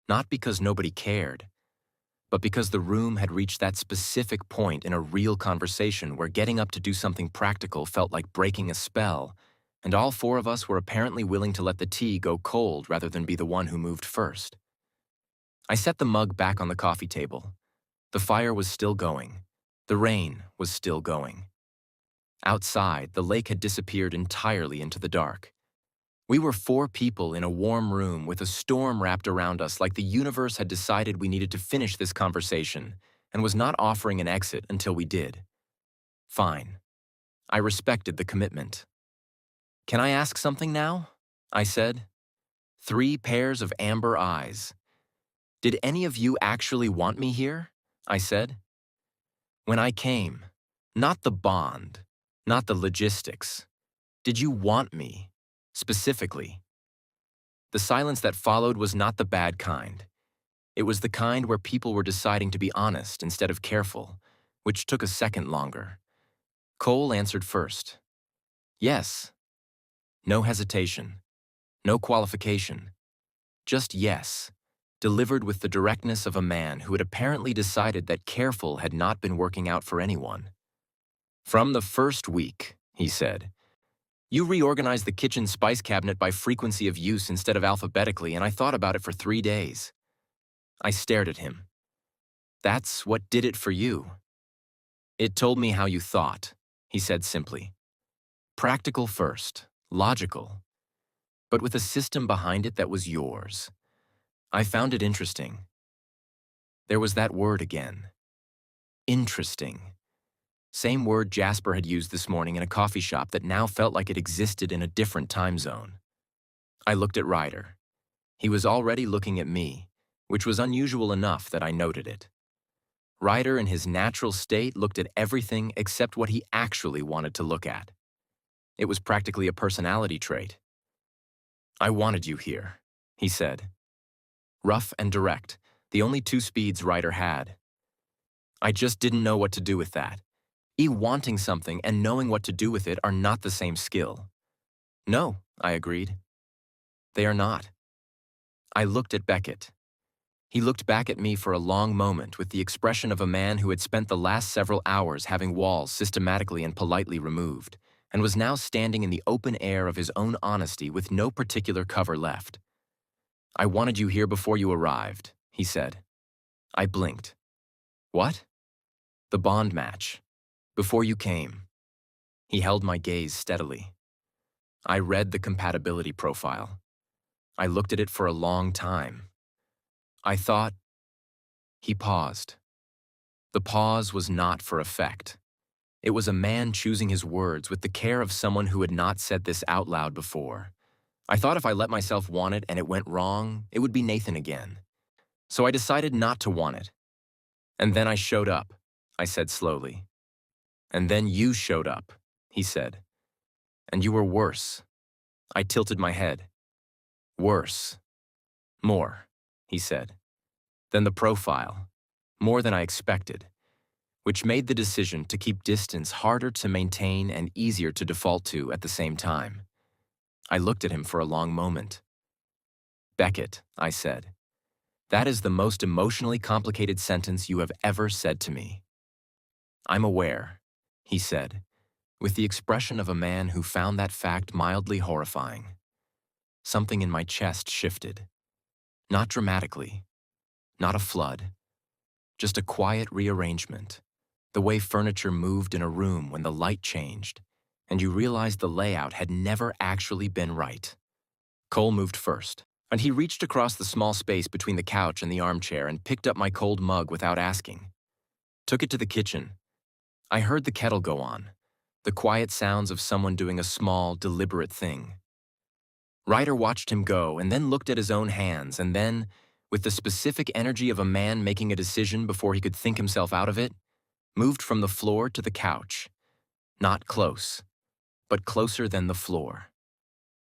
not because nobody cared, but because the room had reached that specific point in a real conversation where getting up to do something practical felt like breaking a spell, and all 4 of us were apparently willing to let the tea go cold rather than be the one who moved first. I set the mug back on the coffee table. The fire was still going. The rain was still going. Outside, the lake had disappeared entirely into the dark. We were 4 people in a warm room with a storm wrapped around us like the universe had decided we needed to finish this conversation and was not offering an exit until we did. Fine. I respected the commitment. Can I ask something now? I said. 3 pairs of amber eyes. Did any of you actually want me here? I said. When I came, not the bond, not the logistics. Did you want me? Specifically. The silence that followed was not the bad kind. It was the kind where people were deciding to be honest instead of careful, which took a second longer. Cole answered first. Yes. No hesitation. No qualification. Just yes, delivered with the directness of a man who had apparently decided that careful had not been working out for anyone. From the first week, he said, you reorganized the kitchen spice cabinet by frequency of use instead of alphabetically, and I thought about it for 3 days. I stared at him. That's what did it for you. It told me how you thought, he said simply. Practical first, logical, but with a system behind it that was yours. I found it interesting. There was that word again. Interesting. Same word Jasper had used this morning in a coffee shop that now felt like it existed in a different time zone. I looked at Ryder. He was already looking at me, which was unusual enough that I noted it. Ryder in his natural state looked at everything except what he actually wanted to look at. It was practically a personality trait. "I wanted you here," he said. Rough and direct, the only two speeds Ryder had. I just didn't know what to do with that. Wanting something and knowing what to do with it are not the same skill. No, I agreed. They are not. I looked at Beckett. He looked back at me for a long moment with the expression of a man who had spent the last several hours having walls systematically and politely removed, and was now standing in the open air of his own honesty with no particular cover left. "I wanted you here before you arrived," he said. I blinked. "What?" "The bond match. Before you came." He held my gaze steadily. I read the compatibility profile. I looked at it for a long time. I thought. He paused. The pause was not for effect. It was a man choosing his words with the care of someone who had not said this out loud before. I thought if I let myself want it and it went wrong, it would be Nathan again. So I decided not to want it. "And then I showed up," I said slowly. "And then you showed up," he said. "And you were worse." I tilted my head. "Worse. More," he said. "Than the profile. More than I expected." Which made the decision to keep distance harder to maintain and easier to default to at the same time. I looked at him for a long moment. "Beckett," I said, "that is the most emotionally complicated sentence you have ever said to me." "I'm aware," he said, with the expression of a man who found that fact mildly horrifying. Something in my chest shifted. Not dramatically, not a flood, just a quiet rearrangement, the way furniture moved in a room when the light changed, and you realized the layout had never actually been right. Cole moved first, and he reached across the small space between the couch and the armchair and picked up my cold mug without asking. Took it to the kitchen. I heard the kettle go on, the quiet sounds of someone doing a small, deliberate thing. Ryder watched him go and then looked at his own hands and then, with the specific energy of a man making a decision before he could think himself out of it, moved from the floor to the couch. Not close, but closer than the floor.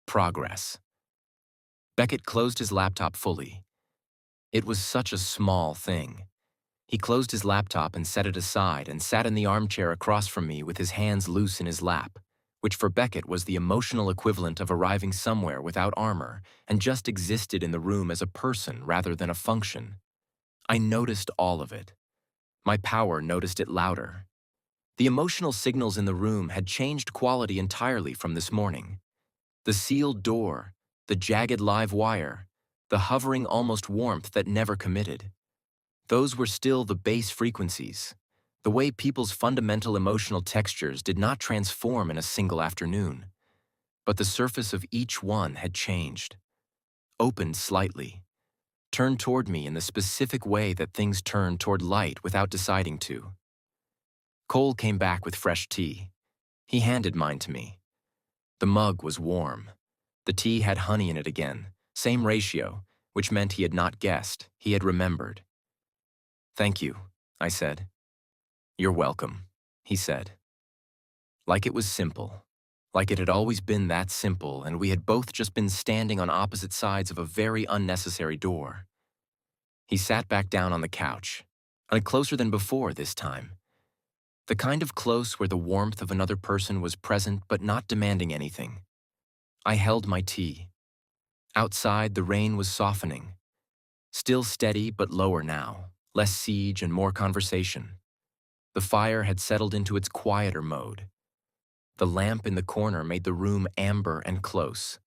Progress. Beckett closed his laptop fully. It was such a small thing. He closed his laptop and set it aside and sat in the armchair across from me with his hands loose in his lap, which for Beckett was the emotional equivalent of arriving somewhere without armor and just existed in the room as a person rather than a function. I noticed all of it. My power noticed it louder. The emotional signals in the room had changed quality entirely from this morning. The sealed door, the jagged live wire, the hovering almost warmth that never committed. Those were still the base frequencies, the way people's fundamental emotional textures did not transform in a single afternoon. But the surface of each one had changed, opened slightly, turned toward me in the specific way that things turn toward light without deciding to. Cole came back with fresh tea. He handed mine to me. The mug was warm. The tea had honey in it again, same ratio, which meant he had not guessed, he had remembered. "Thank you," I said. "You're welcome," he said. Like it was simple. Like it had always been that simple, and we had both just been standing on opposite sides of a very unnecessary door. He sat back down on the couch, and closer than before this time. The kind of close where the warmth of another person was present but not demanding anything. I held my tea. Outside, the rain was softening. Still steady but lower now, less siege and more conversation. The fire had settled into its quieter mode. The lamp in the corner made the room amber and close.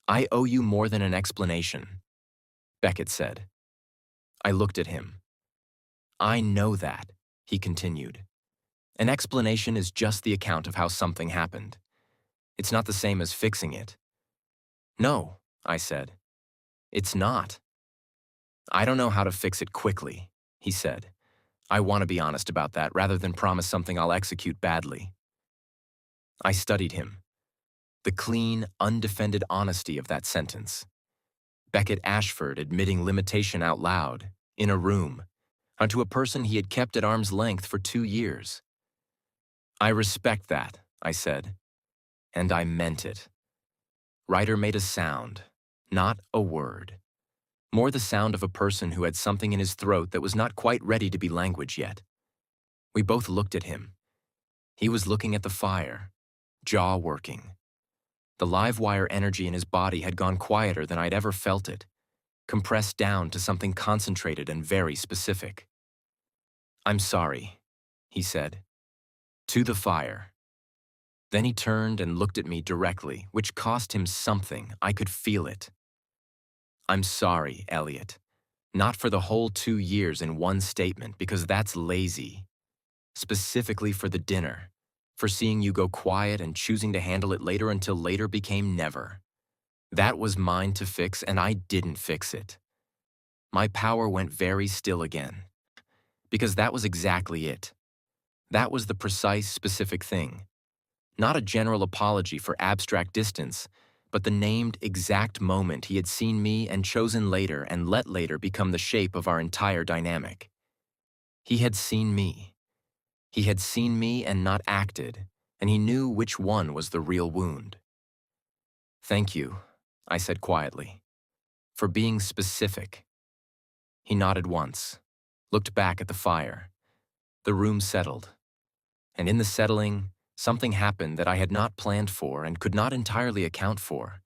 "I owe you more than an explanation," Beckett said. I looked at him. "I know that," he continued. "An explanation is just the account of how something happened. It's not the same as fixing it." "No," I said. "It's not." I don't know how to fix it quickly, he said. I want to be honest about that rather than promise something I'll execute badly. I studied him. The clean, undefended honesty of that sentence. Beckett Ashford admitting limitation out loud, in a room, onto a person he had kept at arm's length for 2 years. I respect that, I said. And I meant it. Ryder made a sound, not a word. More the sound of a person who had something in his throat that was not quite ready to be language yet. We both looked at him. He was looking at the fire, jaw working. The live wire energy in his body had gone quieter than I'd ever felt it, compressed down to something concentrated and very specific. I'm sorry, he said. To the fire. Then he turned and looked at me directly, which cost him something. I could feel it. I'm sorry, Elliot. Not for the whole 2 years in one statement, because that's lazy. Specifically for the dinner, for seeing you go quiet and choosing to handle it later until later became never. That was mine to fix, and I didn't fix it. My power went very still again. Because that was exactly it. That was the precise, specific thing. Not a general apology for abstract distance, but the named exact moment he had seen me and chosen later and let later become the shape of our entire dynamic. He had seen me. He had seen me and not acted, and he knew which one was the real wound. Thank you, I said quietly, for being specific. He nodded once, looked back at the fire. The room settled. And in the settling, something happened that I had not planned for and could not entirely account for,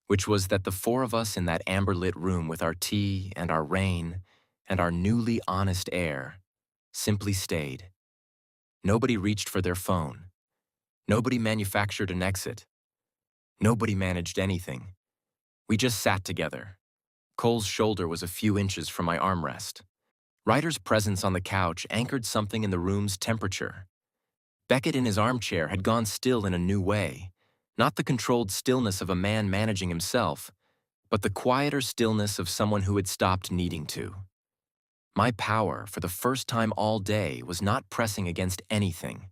which was that the 4 of us in that amber-lit room with our tea and our rain and our newly honest air simply stayed. Nobody reached for their phone. Nobody manufactured an exit. Nobody managed anything. We just sat together. Cole's shoulder was a few inches from my armrest. Ryder's presence on the couch anchored something in the room's temperature. Beckett in his armchair had gone still in a new way, not the controlled stillness of a man managing himself, but the quieter stillness of someone who had stopped needing to. My power, for the first time all day, was not pressing against anything.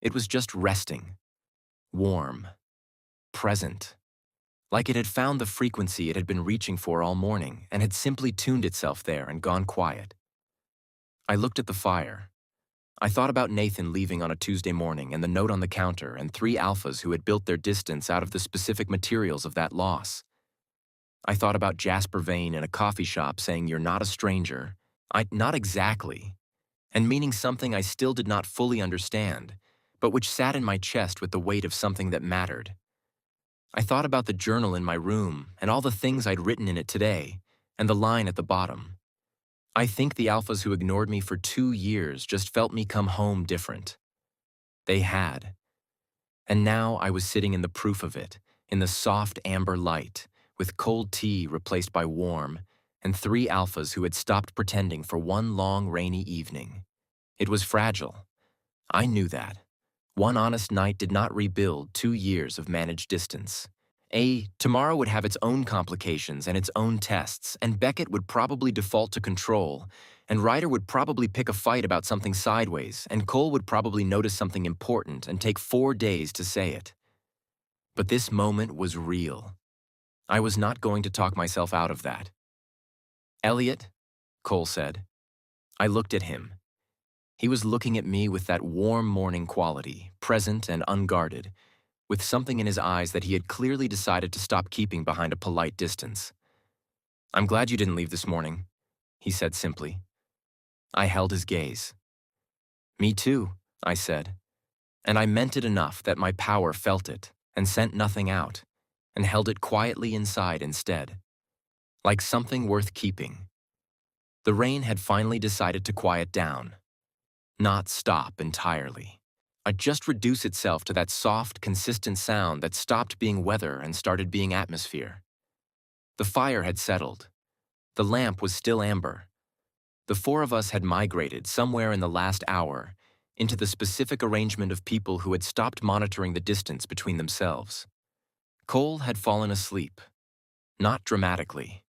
It was just resting, warm, present, like it had found the frequency it had been reaching for all morning and had simply tuned itself there and gone quiet. I looked at the fire. I thought about Nathan leaving on a Tuesday morning and the note on the counter and 3 alphas who had built their distance out of the specific materials of that loss. I thought about Jasper Vane in a coffee shop saying you're not a stranger. Not exactly, and meaning something I still did not fully understand, but which sat in my chest with the weight of something that mattered. I thought about the journal in my room and all the things I'd written in it today, and the line at the bottom. I think the alphas who ignored me for 2 years just felt me come home different. They had. And now I was sitting in the proof of it, in the soft amber light, with cold tea replaced by warm, and 3 alphas who had stopped pretending for one long rainy evening. It was fragile. I knew that. One honest night did not rebuild 2 years of managed distance. Tomorrow would have its own complications and its own tests, and Beckett would probably default to control, and Ryder would probably pick a fight about something sideways, and Cole would probably notice something important and take 4 days to say it. But this moment was real. I was not going to talk myself out of that. Elliot, Cole said. I looked at him. He was looking at me with that warm morning quality, present and unguarded, with something in his eyes that he had clearly decided to stop keeping behind a polite distance. I'm glad you didn't leave this morning, he said simply. I held his gaze. Me too, I said, and I meant it enough that my power felt it and sent nothing out, and held it quietly inside instead, like something worth keeping. The rain had finally decided to quiet down, not stop entirely. Just reduce itself to that soft, consistent sound that stopped being weather and started being atmosphere. The fire had settled. The lamp was still amber. The 4 of us had migrated somewhere in the last hour into the specific arrangement of people who had stopped monitoring the distance between themselves. Cole had fallen asleep. Not dramatically.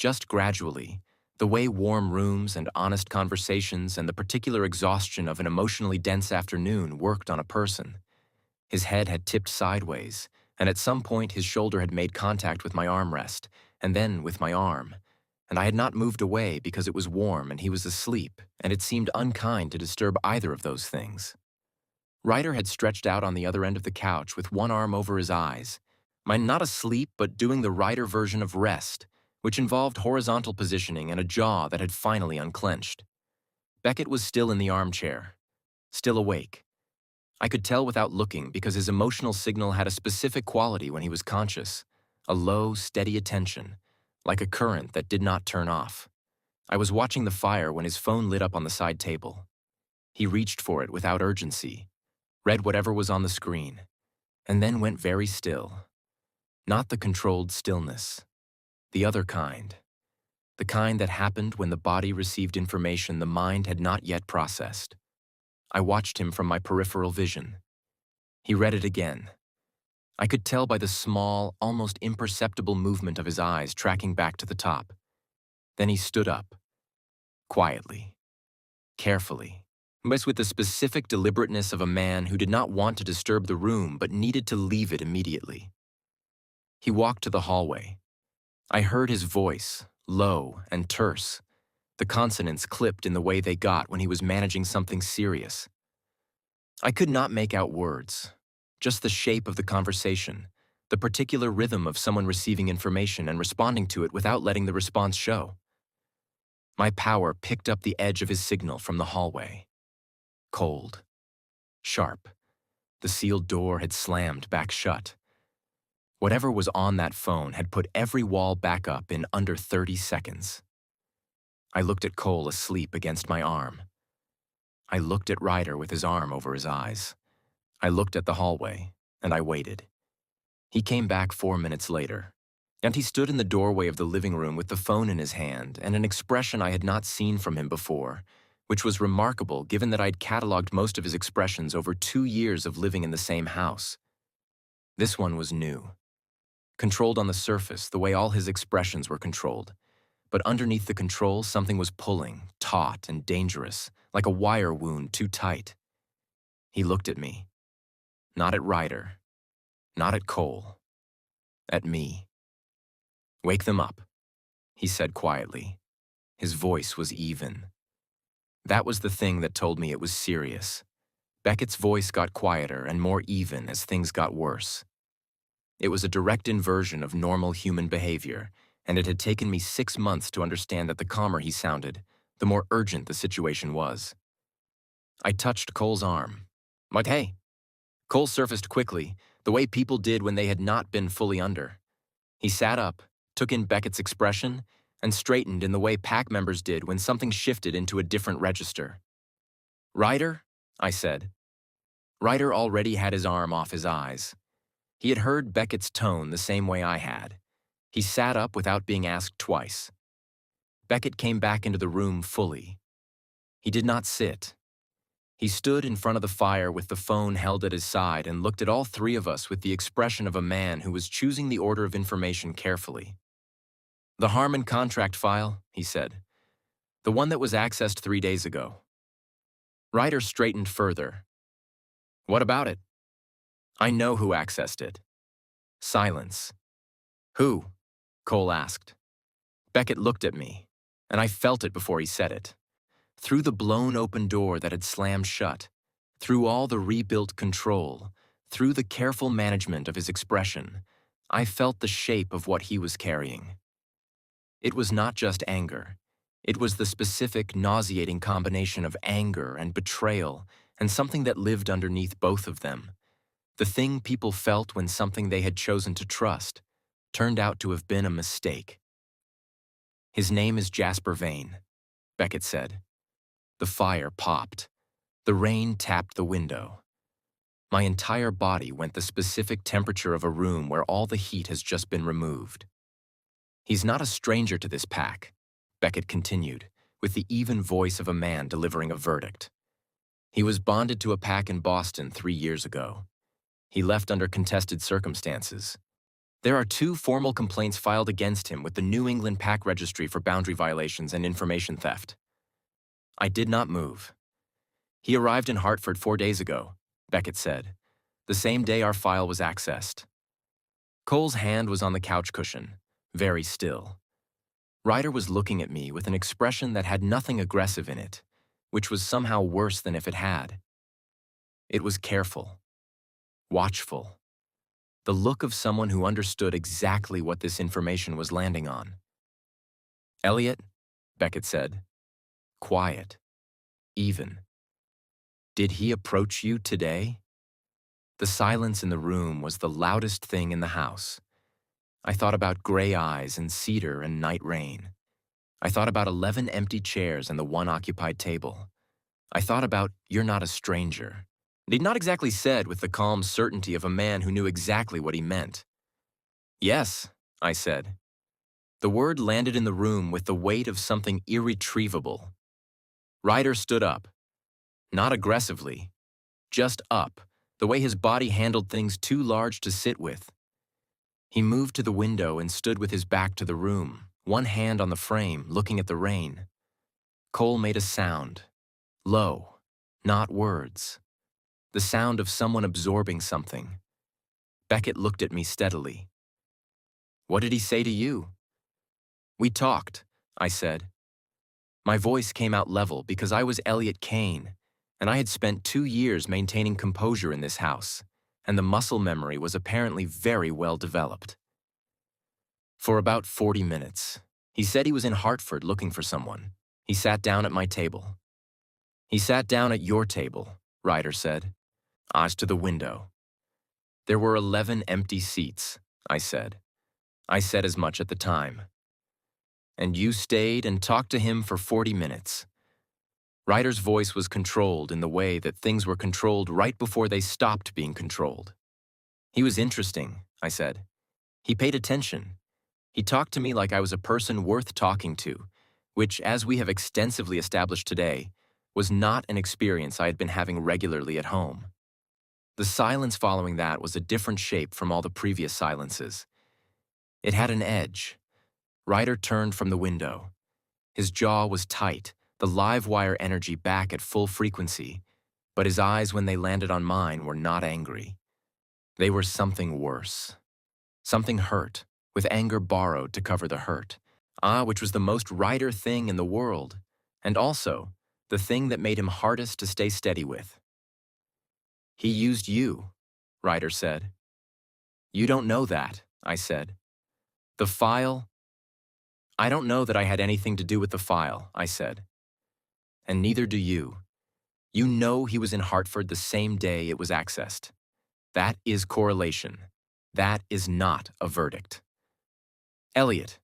just gradually, the way warm rooms and honest conversations and the particular exhaustion of an emotionally dense afternoon worked on a person. His head had tipped sideways, and at some point his shoulder had made contact with my armrest, and then with my arm, and I had not moved away because it was warm and he was asleep, and it seemed unkind to disturb either of those things. Ryder had stretched out on the other end of the couch with one arm over his eyes, mine not asleep but doing the Ryder version of rest, which involved horizontal positioning and a jaw that had finally unclenched. Beckett was still in the armchair, still awake. I could tell without looking because his emotional signal had a specific quality when he was conscious, a low, steady attention, like a current that did not turn off. I was watching the fire when his phone lit up on the side table. He reached for it without urgency, read whatever was on the screen, and then went very still. Not the controlled stillness, the other kind. The kind that happened when the body received information the mind had not yet processed. I watched him from my peripheral vision. He read it again. I could tell by the small, almost imperceptible movement of his eyes tracking back to the top. Then he stood up, quietly, carefully, but with the specific deliberateness of a man who did not want to disturb the room but needed to leave it immediately. He walked to the hallway. I heard his voice, low and terse, the consonants clipped in the way they got when he was managing something serious. I could not make out words, just the shape of the conversation, the particular rhythm of someone receiving information and responding to it without letting the response show. My power picked up the edge of his signal from the hallway. Cold. Sharp. The sealed door had slammed back shut. Whatever was on that phone had put every wall back up in under 30 seconds. I looked at Cole asleep against my arm. I looked at Ryder with his arm over his eyes. I looked at the hallway, and I waited. He came back 4 minutes later, and he stood in the doorway of the living room with the phone in his hand and an expression I had not seen from him before, which was remarkable given that I'd cataloged most of his expressions over 2 years of living in the same house. This one was new. Controlled on the surface, the way all his expressions were controlled. But underneath the control, something was pulling, taut and dangerous, like a wire wound too tight. He looked at me. Not at Ryder. Not at Cole. At me. "Wake them up," he said quietly. His voice was even. That was the thing that told me it was serious. Beckett's voice got quieter and more even as things got worse. It was a direct inversion of normal human behavior, and it had taken me 6 months to understand that the calmer he sounded, the more urgent the situation was. I touched Cole's arm. Like, hey. Cole surfaced quickly, the way people did when they had not been fully under. He sat up, took in Beckett's expression, and straightened in the way pack members did when something shifted into a different register. "Ryder?" I said. Ryder already had his arm off his eyes. He had heard Beckett's tone the same way I had. He sat up without being asked twice. Beckett came back into the room fully. He did not sit. He stood in front of the fire with the phone held at his side and looked at all three of us with the expression of a man who was choosing the order of information carefully. "The Harmon contract file," he said. "The one that was accessed 3 days ago." Ryder straightened further. "What about it?" "I know who accessed it." Silence. "Who?" Cole asked. Beckett looked at me, and I felt it before he said it. Through the blown open door that had slammed shut, through all the rebuilt control, through the careful management of his expression, I felt the shape of what he was carrying. It was not just anger. It was the specific, nauseating combination of anger and betrayal and something that lived underneath both of them. The thing people felt when something they had chosen to trust turned out to have been a mistake. "His name is Jasper Vane," Beckett said. The fire popped. The rain tapped the window. My entire body went the specific temperature of a room where all the heat has just been removed. "He's not a stranger to this pack," Beckett continued, with the even voice of a man delivering a verdict. "He was bonded to a pack in Boston 3 years ago. He left under contested circumstances. There are 2 formal complaints filed against him with the New England Pack Registry for boundary violations and information theft. I did not move. He arrived in Hartford 4 days ago, Beckett said, the same day our file was accessed. Cole's hand was on the couch cushion, very still. Ryder was looking at me with an expression that had nothing aggressive in it, which was somehow worse than if it had. It was careful, watchful, the look of someone who understood exactly what this information was landing on. Elliot, Beckett said, quiet, even. Did he approach you today? The silence in the room was the loudest thing in the house. I thought about gray eyes and cedar and night rain. I thought about 11 empty chairs and the 1 occupied table. I thought about "you're not a stranger." He'd not exactly said with the calm certainty of a man who knew exactly what he meant. Yes, I said. The word landed in the room with the weight of something irretrievable. Ryder stood up. Not aggressively, just up, the way his body handled things too large to sit with. He moved to the window and stood with his back to the room, one hand on the frame, looking at the rain. Cole made a sound. Low, not words. The sound of someone absorbing something. Beckett looked at me steadily. What did he say to you? We talked, I said. My voice came out level because I was Elliot Caine, and I had spent 2 years maintaining composure in this house, and the muscle memory was apparently very well developed. For about 40 minutes, he said he was in Hartford looking for someone. He sat down at my table. He sat down at your table, Ryder said. Eyes to the window. There were 11 empty seats, I said. I said as much at the time. And you stayed and talked to him for 40 minutes. Ryder's voice was controlled in the way that things were controlled right before they stopped being controlled. He was interesting, I said. He paid attention. He talked to me like I was a person worth talking to, which, as we have extensively established today, was not an experience I had been having regularly at home. The silence following that was a different shape from all the previous silences. It had an edge. Ryder turned from the window. His jaw was tight, the live wire energy back at full frequency, but his eyes when they landed on mine were not angry. They were something worse. Something hurt, with anger borrowed to cover the hurt. Which was the most Ryder thing in the world, and also the thing that made him hardest to stay steady with. He used you, Ryder said. You don't know that, I said. The file? I don't know that I had anything to do with the file, I said. And neither do you. You know he was in Hartford the same day it was accessed. That is correlation. That is not a verdict. Elliot.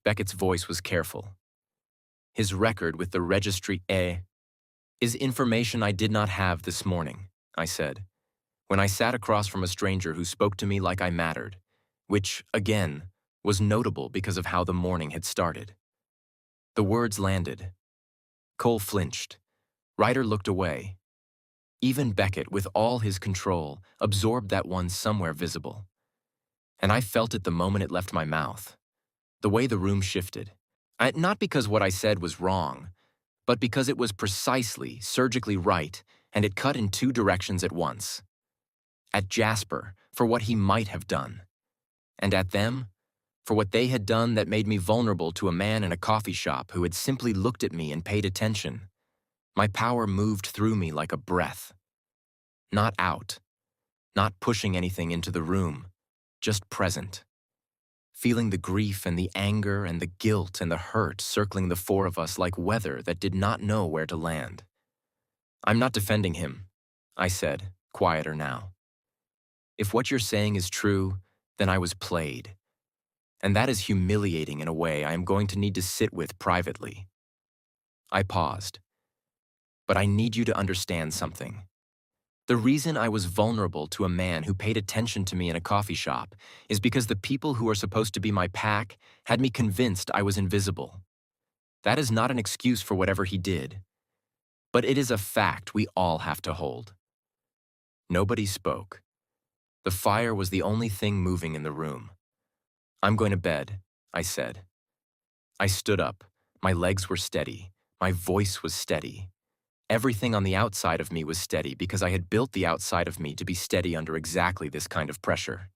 Beckett's voice was careful. His record with the registry is information I did not have this morning, I said, when I sat across from a stranger who spoke to me like I mattered, which, again, was notable because of how the morning had started. The words landed. Cole flinched. Ryder looked away. Even Beckett, with all his control, absorbed that one somewhere visible. And I felt it the moment it left my mouth. The way the room shifted. Not because what I said was wrong, but because it was precisely, surgically right, and it cut in 2 directions at once. At Jasper, for what he might have done. And at them, for what they had done that made me vulnerable to a man in a coffee shop who had simply looked at me and paid attention. My power moved through me like a breath. Not out. Not pushing anything into the room. Just present. Feeling the grief and the anger and the guilt and the hurt circling the 4 of us like weather that did not know where to land. I'm not defending him, I said, quieter now. If what you're saying is true, then I was played. And that is humiliating in a way I am going to need to sit with privately. I paused. But I need you to understand something. The reason I was vulnerable to a man who paid attention to me in a coffee shop is because the people who are supposed to be my pack had me convinced I was invisible. That is not an excuse for whatever he did. But it is a fact we all have to hold. Nobody spoke. The fire was the only thing moving in the room. "I'm going to bed," I said. I stood up. My legs were steady. My voice was steady. Everything on the outside of me was steady because I had built the outside of me to be steady under exactly this kind of pressure.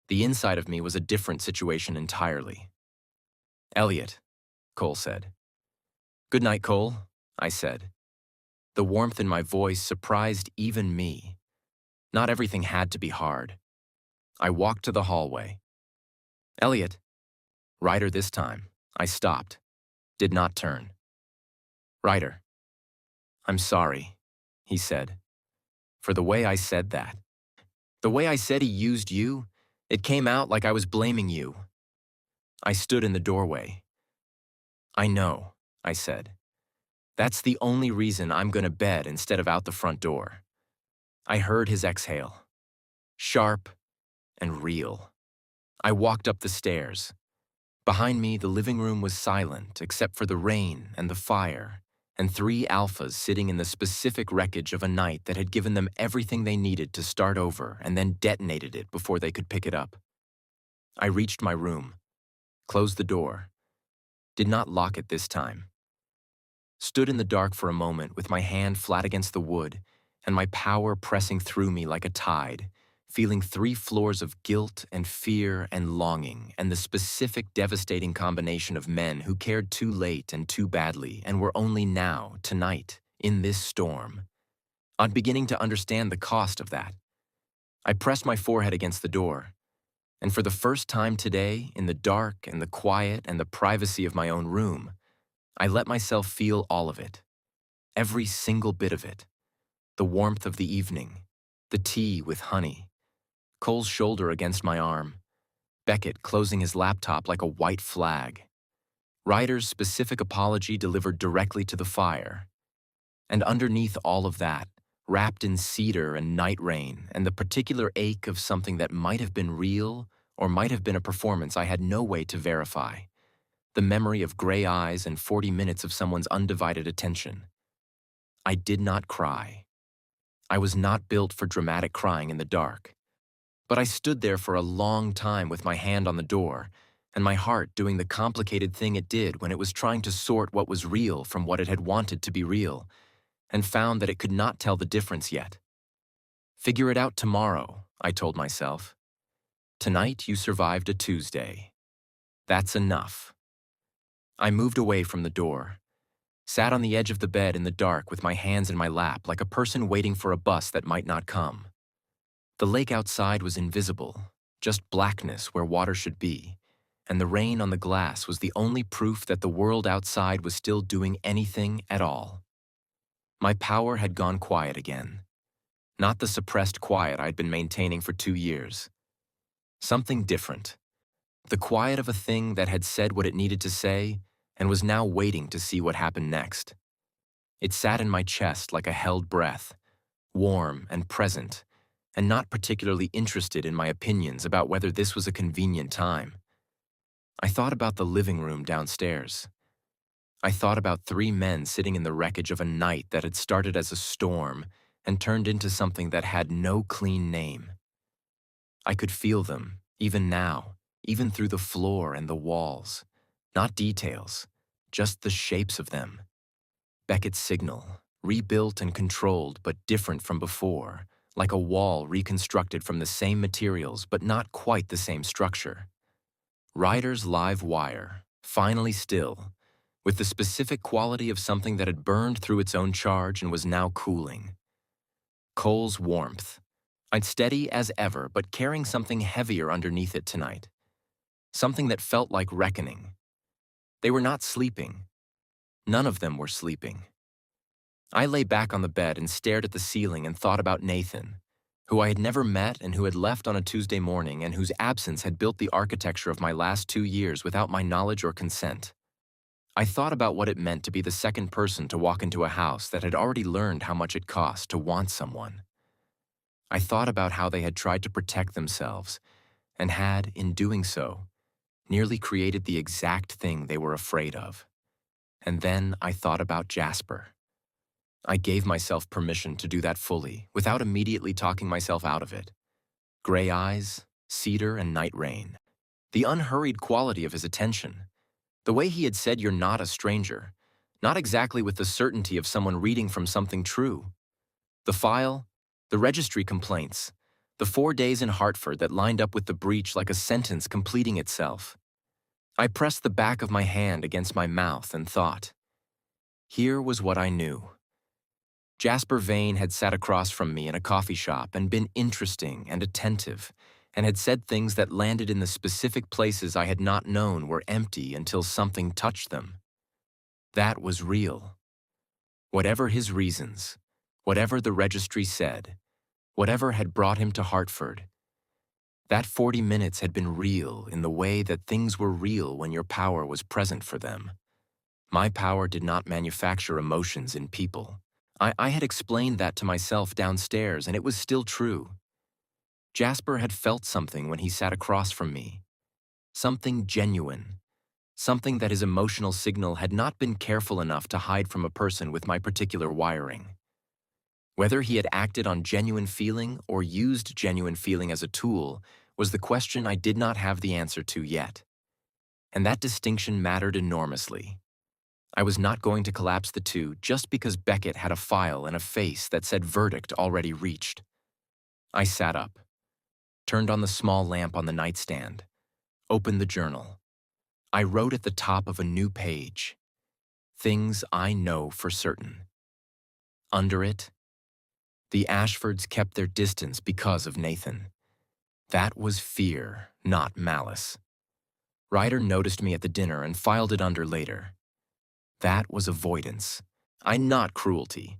The inside of me was a different situation entirely. "Elliot," Cole said. "Good night, Cole," I said. The warmth in my voice surprised even me. Not everything had to be hard. I walked to the hallway. "Elliot." Ryder this time. I stopped. Did not turn. "Ryder." "I'm sorry," he said. For the way I said that. The way I said he used you, it came out like I was blaming you. I stood in the doorway. "I know," I said. "That's the only reason I'm going to bed instead of out the front door." I heard his exhale. Sharp and real. I walked up the stairs. Behind me, the living room was silent except for the rain and the fire, and 3 alphas sitting in the specific wreckage of a night that had given them everything they needed to start over and then detonated it before they could pick it up. I reached my room, closed the door, did not lock it this time. Stood in the dark for a moment with my hand flat against the wood and my power pressing through me like a tide, feeling 3 floors of guilt and fear and longing and the specific devastating combination of men who cared too late and too badly and were only now, tonight, in this storm. I'm beginning to understand the cost of that. I pressed my forehead against the door, and for the first time today, in the dark and the quiet and the privacy of my own room, I let myself feel all of it. Every single bit of it. The warmth of the evening, the tea with honey, Cole's shoulder against my arm, Beckett closing his laptop like a white flag, Ryder's specific apology delivered directly to the fire. And underneath all of that, wrapped in cedar and night rain and the particular ache of something that might have been real or might have been a performance I had no way to verify, the memory of gray eyes and 40 minutes of someone's undivided attention. I did not cry. I was not built for dramatic crying in the dark. But I stood there for a long time with my hand on the door, and my heart doing the complicated thing it did when it was trying to sort what was real from what it had wanted to be real, and found that it could not tell the difference yet. "Figure it out tomorrow," I told myself. "Tonight you survived a Tuesday. That's enough." I moved away from the door, sat on the edge of the bed in the dark with my hands in my lap like a person waiting for a bus that might not come. The lake outside was invisible, just blackness where water should be, and the rain on the glass was the only proof that the world outside was still doing anything at all. My power had gone quiet again. Not the suppressed quiet I'd been maintaining for 2 years. Something different. The quiet of a thing that had said what it needed to say and was now waiting to see what happened next. It sat in my chest like a held breath, warm and present, and not particularly interested in my opinions about whether this was a convenient time. I thought about the living room downstairs. I thought about 3 men sitting in the wreckage of a night that had started as a storm and turned into something that had no clean name. I could feel them, even now, even through the floor and the walls. Not details, just the shapes of them. Beckett's signal, rebuilt and controlled but different from before, like a wall reconstructed from the same materials but not quite the same structure. Ryder's live wire, finally still, with the specific quality of something that had burned through its own charge and was now cooling. Cole's warmth, I'd steady as ever but carrying something heavier underneath it tonight. Something that felt like reckoning. They were not sleeping. None of them were sleeping. I lay back on the bed and stared at the ceiling and thought about Nathan, who I had never met and who had left on a Tuesday morning and whose absence had built the architecture of my last 2 years without my knowledge or consent. I thought about what it meant to be the second person to walk into a house that had already learned how much it cost to want someone. I thought about how they had tried to protect themselves and had, in doing so, nearly created the exact thing they were afraid of. And then I thought about Jasper. I gave myself permission to do that fully, without immediately talking myself out of it. Gray eyes, cedar, and night rain. The unhurried quality of his attention. The way he had said you're not a stranger. Not exactly with the certainty of someone reading from something true. The file, the registry complaints, the 4 days in Hartford that lined up with the breach like a sentence completing itself. I pressed the back of my hand against my mouth and thought. Here was what I knew. Jasper Vane had sat across from me in a coffee shop and been interesting and attentive, and had said things that landed in the specific places I had not known were empty until something touched them. That was real. Whatever his reasons, whatever the registry said, whatever had brought him to Hartford, that 40 minutes had been real in the way that things were real when your power was present for them. My power did not manufacture emotions in people. I had explained that to myself downstairs, and it was still true. Jasper had felt something when he sat across from me. Something genuine. Something that his emotional signal had not been careful enough to hide from a person with my particular wiring. Whether he had acted on genuine feeling or used genuine feeling as a tool was the question I did not have the answer to yet. And that distinction mattered enormously. I was not going to collapse the two just because Beckett had a file and a face that said verdict already reached. I sat up, turned on the small lamp on the nightstand, opened the journal. I wrote at the top of a new page, things I know for certain. Under it, the Ashfords kept their distance because of Nathan. That was fear, not malice. Ryder noticed me at the dinner and filed it under later. That was avoidance, not cruelty.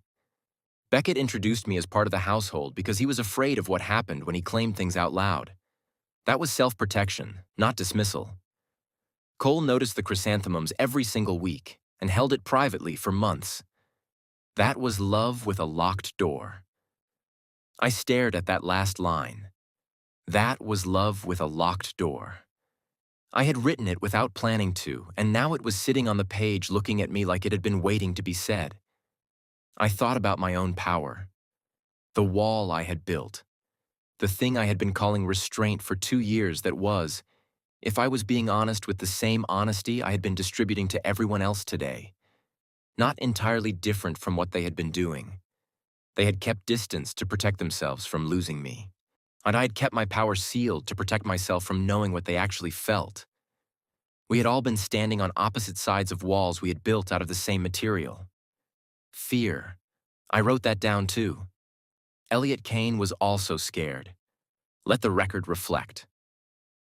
Beckett introduced me as part of the household because he was afraid of what happened when he claimed things out loud. That was self-protection, not dismissal. Cole noticed the chrysanthemums every single week and held it privately for months. That was love with a locked door. I stared at that last line. That was love with a locked door. I had written it without planning to, and now it was sitting on the page looking at me like it had been waiting to be said. I thought about my own power. The wall I had built. The thing I had been calling restraint for 2 years that was, if I was being honest with the same honesty I had been distributing to everyone else today. Not entirely different from what they had been doing. They had kept distance to protect themselves from losing me. And I had kept my power sealed to protect myself from knowing what they actually felt. We had all been standing on opposite sides of walls we had built out of the same material. Fear. I wrote that down too. Elliot Caine was also scared. Let the record reflect.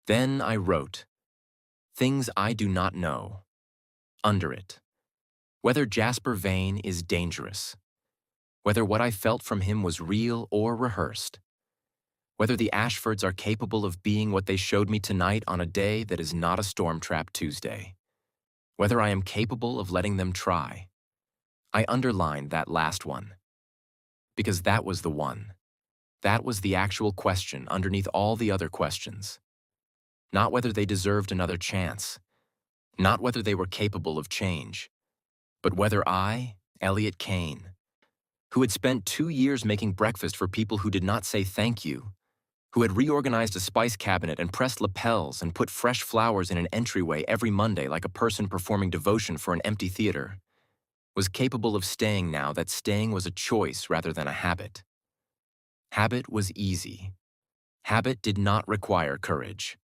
Then I wrote, things I do not know. Under it. Whether Jasper Vane is dangerous. Whether what I felt from him was real or rehearsed. Whether the Ashfords are capable of being what they showed me tonight on a day that is not a Storm Trap Tuesday. Whether I am capable of letting them try. I underlined that last one. Because that was the one. That was the actual question underneath all the other questions. Not whether they deserved another chance. Not whether they were capable of change. But whether I, Elliot Caine, who had spent 2 years making breakfast for people who did not say thank you, who had reorganized a spice cabinet and pressed lapels and put fresh flowers in an entryway every Monday like a person performing devotion for an empty theater, was capable of staying now that staying was a choice rather than a habit. Habit was easy. Habit did not require courage.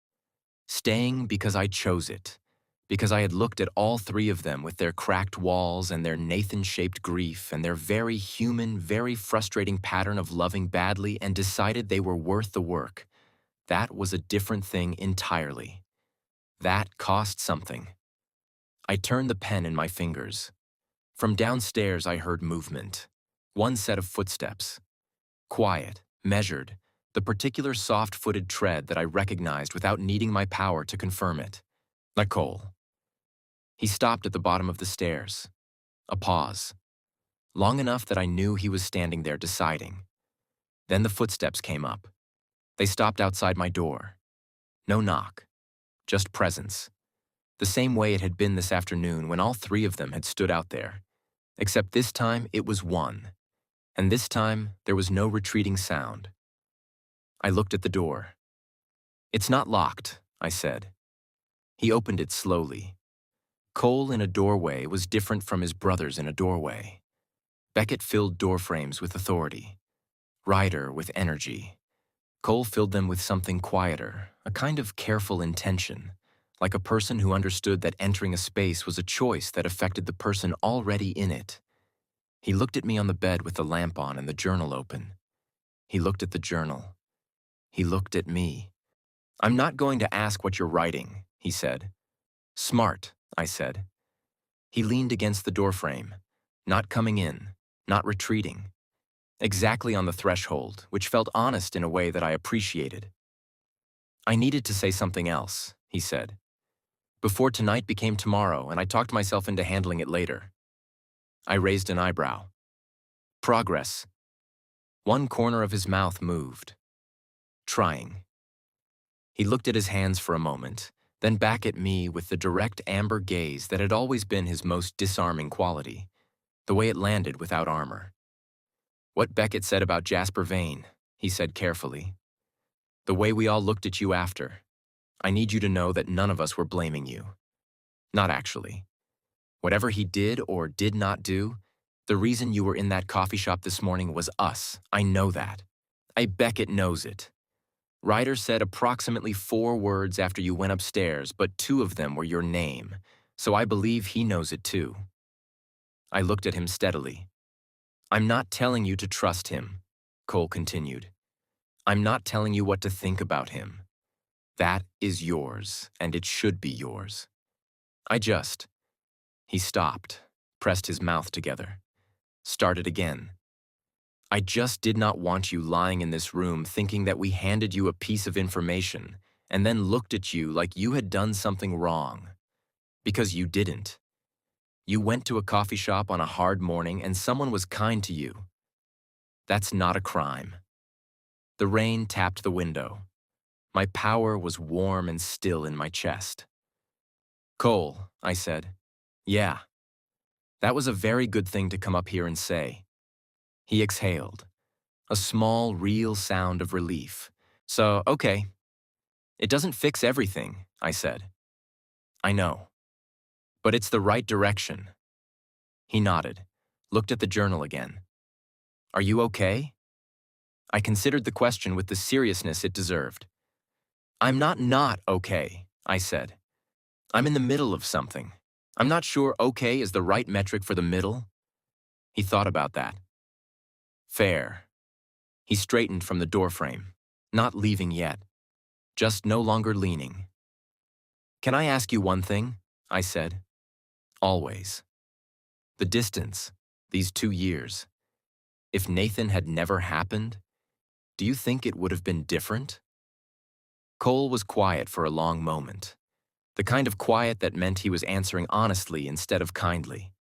Staying because I chose it, because I had looked at all 3 of them with their cracked walls and their Nathan-shaped grief and their very human, very frustrating pattern of loving badly and decided they were worth the work. That was a different thing entirely. That cost something. I turned the pen in my fingers. From downstairs I heard movement. One set of footsteps. Quiet, measured, the particular soft-footed tread that I recognized without needing my power to confirm it. Nicole. He stopped at the bottom of the stairs. A pause. Long enough that I knew he was standing there deciding. Then the footsteps came up. They stopped outside my door. No knock. Just presence. The same way it had been this afternoon when all 3 of them had stood out there. Except this time it was one. And this time there was no retreating sound. I looked at the door. "It's not locked," I said. He opened it slowly. Cole in a doorway was different from his brothers in a doorway. Beckett filled doorframes with authority. Ryder with energy. Cole filled them with something quieter, a kind of careful intention, like a person who understood that entering a space was a choice that affected the person already in it. He looked at me on the bed with the lamp on and the journal open. He looked at the journal. He looked at me. "I'm not going to ask what you're writing," he said. "Smart," I said. He leaned against the doorframe, not coming in, not retreating. Exactly on the threshold, which felt honest in a way that I appreciated. "I needed to say something else," he said. "Before tonight became tomorrow, and I talked myself into handling it later." I raised an eyebrow. "Progress." One corner of his mouth moved. "Trying." He looked at his hands for a moment, then back at me with the direct amber gaze that had always been his most disarming quality, the way it landed without armor. "What Beckett said about Jasper Vane," he said carefully. "The way we all looked at you after. I need you to know that none of us were blaming you. Not actually. Whatever he did or did not do, the reason you were in that coffee shop this morning was us. I know that. Beckett knows it. Ryder said approximately 4 words after you went upstairs, but 2 of them were your name, so I believe he knows it too." I looked at him steadily. "I'm not telling you to trust him," Cole continued. "I'm not telling you what to think about him. That is yours, and it should be yours. He stopped, pressed his mouth together, started again. "I just did not want you lying in this room thinking that we handed you a piece of information and then looked at you like you had done something wrong. Because you didn't. You went to a coffee shop on a hard morning and someone was kind to you. That's not a crime." The rain tapped the window. My power was warm and still in my chest. "Cole," I said. "Yeah. That was a very good thing to come up here and say." He exhaled, a small, real sound of relief. "So, okay. It doesn't fix everything," I said. "I know. But it's the right direction." He nodded, looked at the journal again. "Are you okay?" I considered the question with the seriousness it deserved. "I'm not okay," I said. "I'm in the middle of something. I'm not sure okay is the right metric for the middle." He thought about that. "Fair." He straightened from the doorframe, not leaving yet, just no longer leaning. "Can I ask you one thing?" I said. "Always. The distance, these 2 years. If Nathan had never happened, do you think it would have been different?" Cole was quiet for a long moment, the kind of quiet that meant he was answering honestly instead of kindly.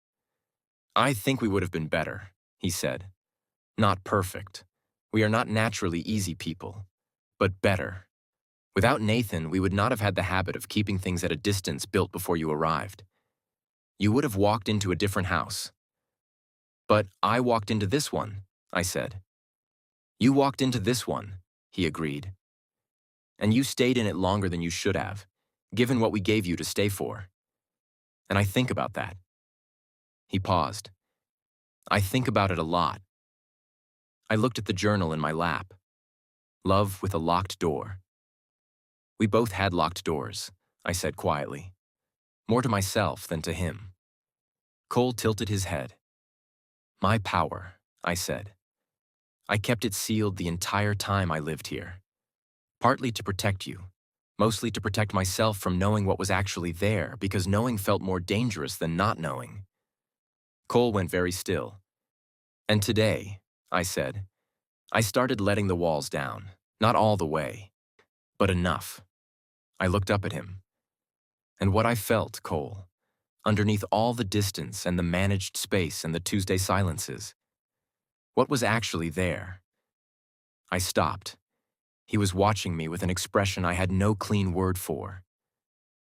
"I think we would have been better," he said. "Not perfect. We are not naturally easy people, but better. Without Nathan, we would not have had the habit of keeping things at a distance built before you arrived. You would have walked into a different house." "But I walked into this one," I said. "You walked into this one," he agreed. "And you stayed in it longer than you should have, given what we gave you to stay for. And I think about that." He paused. "I think about it a lot." I looked at the journal in my lap. Love with a locked door. "We both had locked doors," I said quietly. More to myself than to him. Cole tilted his head. "My power," I said. "I kept it sealed the entire time I lived here. Partly to protect you, mostly to protect myself from knowing what was actually there, because knowing felt more dangerous than not knowing." Cole went very still. "And today," I said, "I started letting the walls down, not all the way, but enough." I looked up at him. And what I felt, Cole, underneath all the distance and the managed space and the Tuesday silences, what was actually there? I stopped. He was watching me with an expression I had no clean word for.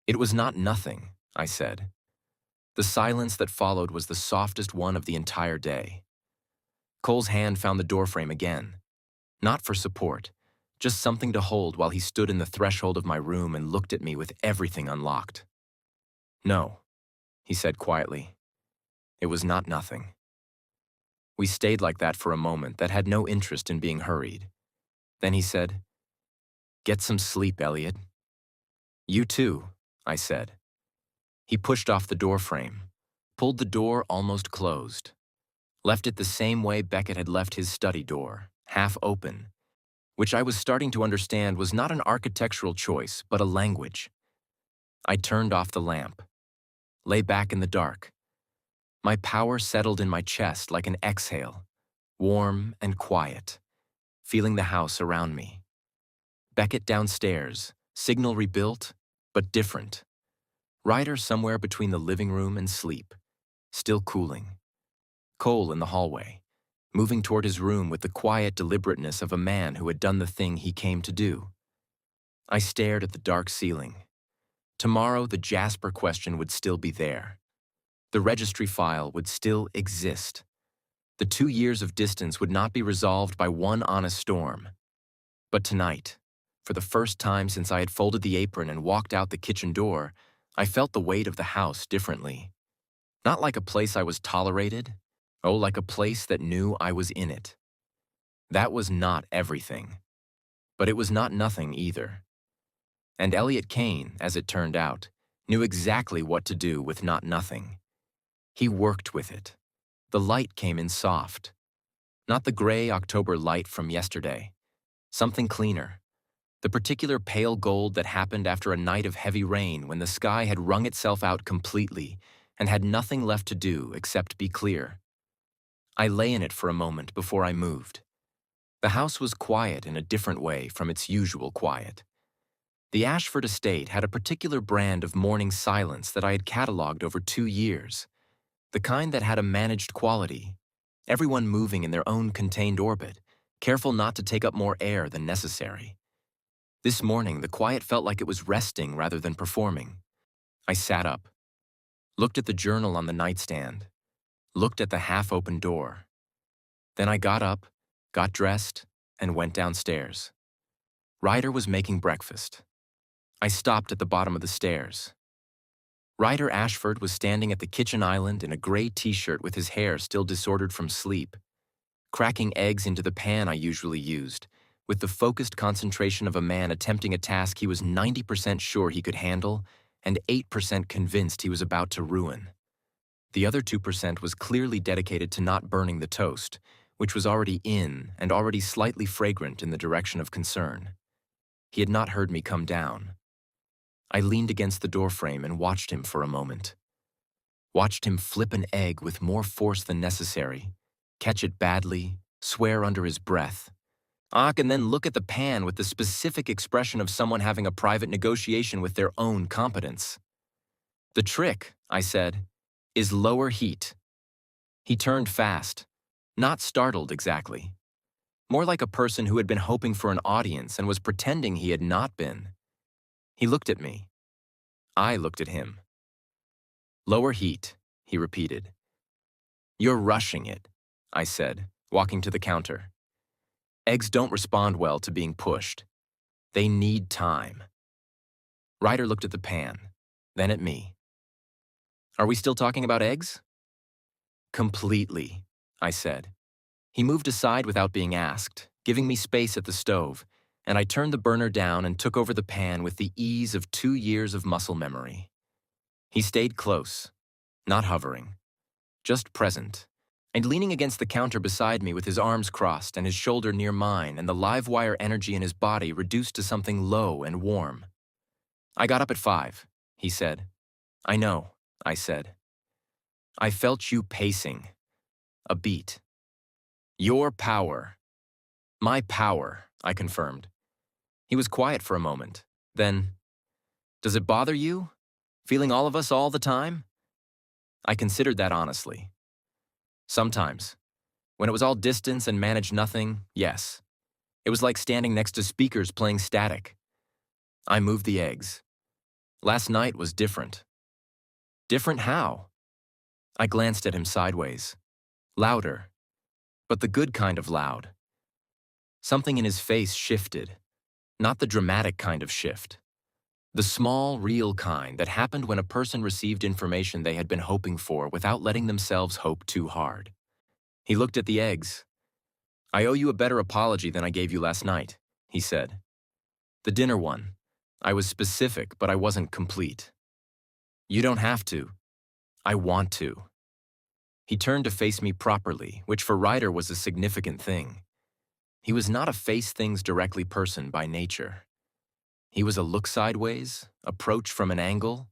"It was not nothing," I said. The silence that followed was the softest one of the entire day. Cole's hand found the doorframe again, not for support, just something to hold while he stood in the threshold of my room and looked at me with everything unlocked. "No," he said quietly. "It was not nothing." We stayed like that for a moment that had no interest in being hurried. Then he said, "Get some sleep, Elliot." "You too," I said. He pushed off the doorframe, pulled the door almost closed, left it the same way Beckett had left his study door, half open, which I was starting to understand was not an architectural choice, but a language. I turned off the lamp, lay back in the dark. My power settled in my chest like an exhale, warm and quiet, feeling the house around me. Beckett downstairs, signal rebuilt, but different. Ryder somewhere between the living room and sleep, still cooling. Cole in the hallway, moving toward his room with the quiet deliberateness of a man who had done the thing he came to do. I stared at the dark ceiling. Tomorrow, the Jasper question would still be there. The registry file would still exist. The 2 years of distance would not be resolved by one honest storm. But tonight, for the first time since I had folded the apron and walked out the kitchen door, I felt the weight of the house differently. Not like a place I was tolerated, oh, like a place that knew I was in it. That was not everything. But it was not nothing either. And Elliot Caine, as it turned out, knew exactly what to do with not nothing. He worked with it. The light came in soft. Not the gray October light from yesterday. Something cleaner. The particular pale gold that happened after a night of heavy rain when the sky had wrung itself out completely and had nothing left to do except be clear. I lay in it for a moment before I moved. The house was quiet in a different way from its usual quiet. The Ashford estate had a particular brand of morning silence that I had cataloged over 2 years, the kind that had a managed quality, everyone moving in their own contained orbit, careful not to take up more air than necessary. This morning, the quiet felt like it was resting rather than performing. I sat up, looked at the journal on the nightstand, looked at the half-open door. Then I got up, got dressed, and went downstairs. Ryder was making breakfast. I stopped at the bottom of the stairs. Ryder Ashford was standing at the kitchen island in a gray t-shirt with his hair still disordered from sleep, cracking eggs into the pan I usually used, with the focused concentration of a man attempting a task he was 90% sure he could handle and 8% convinced he was about to ruin. The other 2% was clearly dedicated to not burning the toast, which was already in and already slightly fragrant in the direction of concern. He had not heard me come down. I leaned against the doorframe and watched him for a moment. Watched him flip an egg with more force than necessary, catch it badly, swear under his breath, and then look at the pan with the specific expression of someone having a private negotiation with their own competence. "The trick," I said, "is lower heat." He turned fast, not startled exactly. More like a person who had been hoping for an audience and was pretending he had not been. He looked at me. I looked at him. "Lower heat," he repeated. "You're rushing it," I said, walking to the counter. "Eggs don't respond well to being pushed. They need time." Ryder looked at the pan, then at me. "Are we still talking about eggs?" "Completely," I said. He moved aside without being asked, giving me space at the stove, and I turned the burner down and took over the pan with the ease of 2 years of muscle memory. He stayed close, not hovering, just present, and leaning against the counter beside me with his arms crossed and his shoulder near mine and the live wire energy in his body reduced to something low and warm. "I got up at 5, he said. "I know," I said. "I felt you pacing. A beat." "Your power." "My power," I confirmed. He was quiet for a moment. Then, "Does it bother you? Feeling all of us all the time?" I considered that honestly. Sometimes. When it was all distance and managed nothing, yes. It was like standing next to speakers playing static. I moved the eggs. Last night was different. Different how? I glanced at him sideways. Louder. But the good kind of loud. Something in his face shifted, Not the dramatic kind of shift. The small, real kind that happened when a person received information they had been hoping for without letting themselves hope too hard. He looked at the eggs. "I owe you a better apology than I gave you last night," he said. "The dinner one. I was specific, but I wasn't complete." "You don't have to. I want to." He turned to face me properly, which for Ryder was a significant thing. He was not a face things directly person by nature. He was a look sideways, approach from an angle,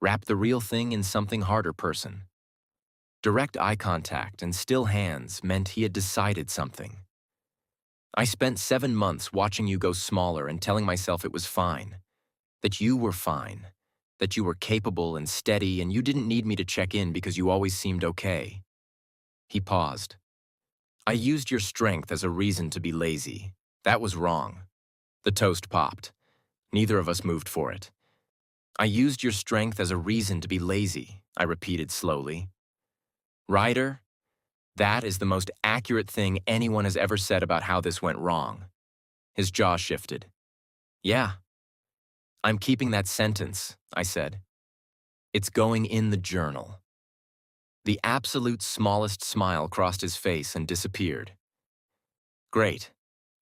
wrap the real thing in something harder person. Direct eye contact and still hands meant he had decided something. "I spent 7 months watching you go smaller and telling myself it was fine, that you were fine, that you were capable and steady and you didn't need me to check in because you always seemed okay." He paused. "I used your strength as a reason to be lazy. That was wrong." The toast popped. Neither of us moved for it. "I used your strength as a reason to be lazy," I repeated slowly. "Ryder, that is the most accurate thing anyone has ever said about how this went wrong." His jaw shifted. "Yeah. I'm keeping that sentence," I said. "It's going in the journal." The absolute smallest smile crossed his face and disappeared. "Great."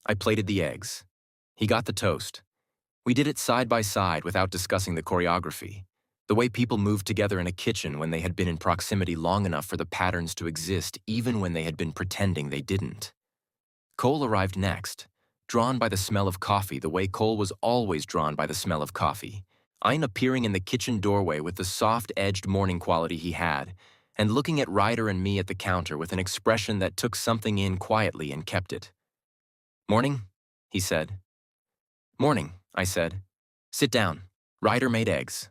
I plated the eggs. He got the toast. We did it side by side without discussing the choreography, the way people moved together in a kitchen when they had been in proximity long enough for the patterns to exist even when they had been pretending they didn't. Cole arrived next, drawn by the smell of coffee the way Cole was always drawn by the smell of coffee. Ein appearing in the kitchen doorway with the soft-edged morning quality he had, and looking at Ryder and me at the counter with an expression that took something in quietly and kept it. "Morning," he said. "Morning," I said. "Sit down. Ryder made eggs."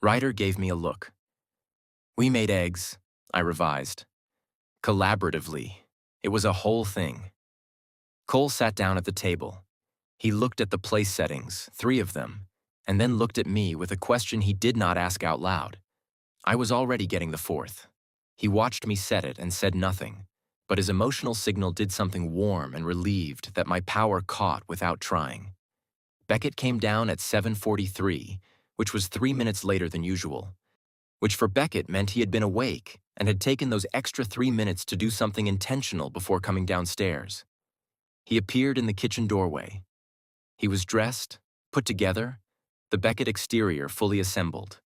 Ryder gave me a look. "We made eggs," I revised. "Collaboratively. It was a whole thing." Cole sat down at the table. He looked at the place settings, 3 of them, and then looked at me with a question he did not ask out loud. I was already getting the 4th. He watched me set it and said nothing, but his emotional signal did something warm and relieved that my power caught without trying. Beckett came down at 7:43, which was 3 minutes later than usual, which for Beckett meant he had been awake and had taken those extra 3 minutes to do something intentional before coming downstairs. He appeared in the kitchen doorway. He was dressed, put together, the Beckett exterior fully assembled.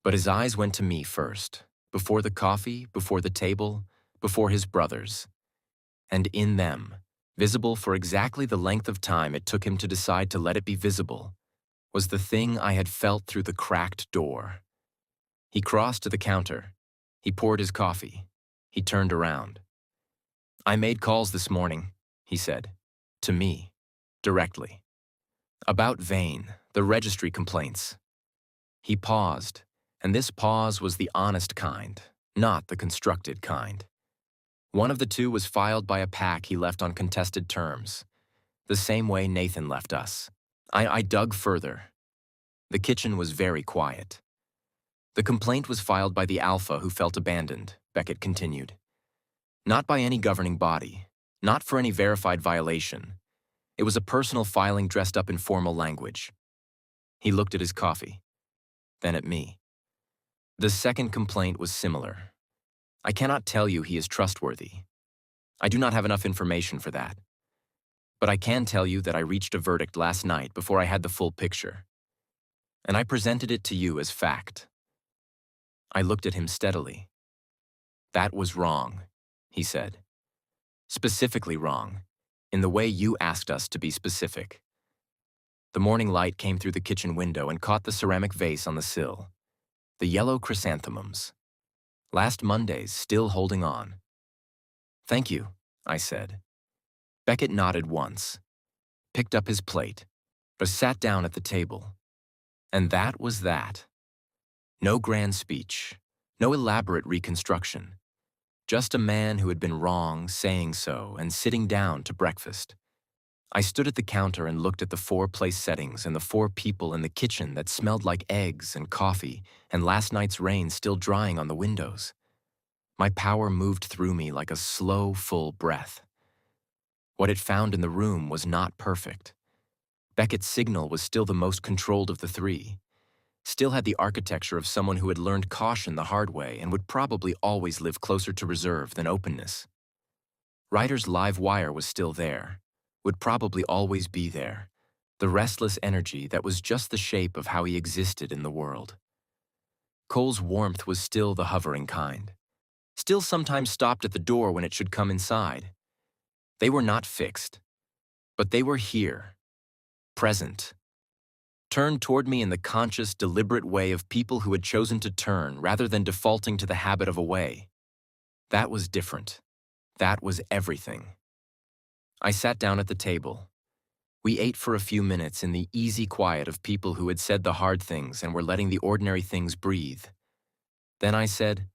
But his eyes went to me first, before the coffee, before the table, before his brothers. And in them, visible for exactly the length of time it took him to decide to let it be visible, was the thing I had felt through the cracked door. He crossed to the counter. He poured his coffee. He turned around. "I made calls this morning," he said. To me, directly. "About Vane, the registry complaints." He paused, and this pause was the honest kind, not the constructed kind. One of the 2 was filed by a pack he left on contested terms, the same way Nathan left us. I dug further. The kitchen was very quiet. "The complaint was filed by the alpha who felt abandoned," Beckett continued. "Not by any governing body, not for any verified violation. It was a personal filing dressed up in formal language." He looked at his coffee, then at me. "The second complaint was similar. I cannot tell you he is trustworthy. I do not have enough information for that. But I can tell you that I reached a verdict last night before I had the full picture. And I presented it to you as fact." I looked at him steadily. "That was wrong," he said. "Specifically wrong, in the way you asked us to be specific." The morning light came through the kitchen window and caught the ceramic vase on the sill. The yellow chrysanthemums. Last Monday's still holding on. "Thank you," I said. Beckett nodded once, picked up his plate, but sat down at the table. And that was that. No grand speech, no elaborate reconstruction. Just a man who had been wrong saying so and sitting down to breakfast. I stood at the counter and looked at the 4 place settings and the 4 people in the kitchen that smelled like eggs and coffee and last night's rain still drying on the windows. My power moved through me like a slow, full breath. What it found in the room was not perfect. Beckett's signal was still the most controlled of the three, still had the architecture of someone who had learned caution the hard way and would probably always live closer to reserve than openness. Ryder's live wire was still there, would probably always be there, the restless energy that was just the shape of how he existed in the world. Cole's warmth was still the hovering kind, still sometimes stopped at the door when it should come inside. They were not fixed, but they were here, present, turned toward me in the conscious, deliberate way of people who had chosen to turn rather than defaulting to the habit of away. That was different. That was everything. I sat down at the table. We ate for a few minutes in the easy quiet of people who had said the hard things and were letting the ordinary things breathe. Then I said,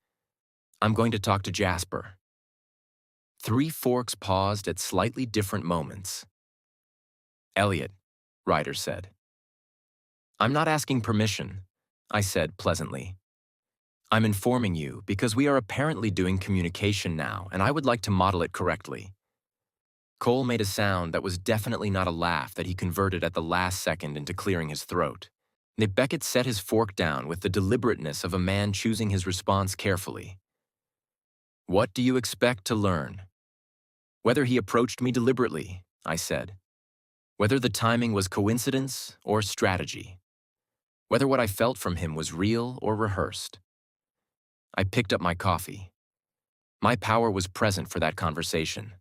"I'm going to talk to Jasper." Three forks paused at slightly different moments. "Elliot," Ryder said. "I'm not asking permission," I said pleasantly. "I'm informing you because we are apparently doing communication now, and I would like to model it correctly." Cole made a sound that was definitely not a laugh that he converted at the last second into clearing his throat. Beckett set his fork down with the deliberateness of a man choosing his response carefully. "What do you expect to learn?" "Whether he approached me deliberately," I said. "Whether the timing was coincidence or strategy. Whether what I felt from him was real or rehearsed." I picked up my coffee. My power was present for that conversation.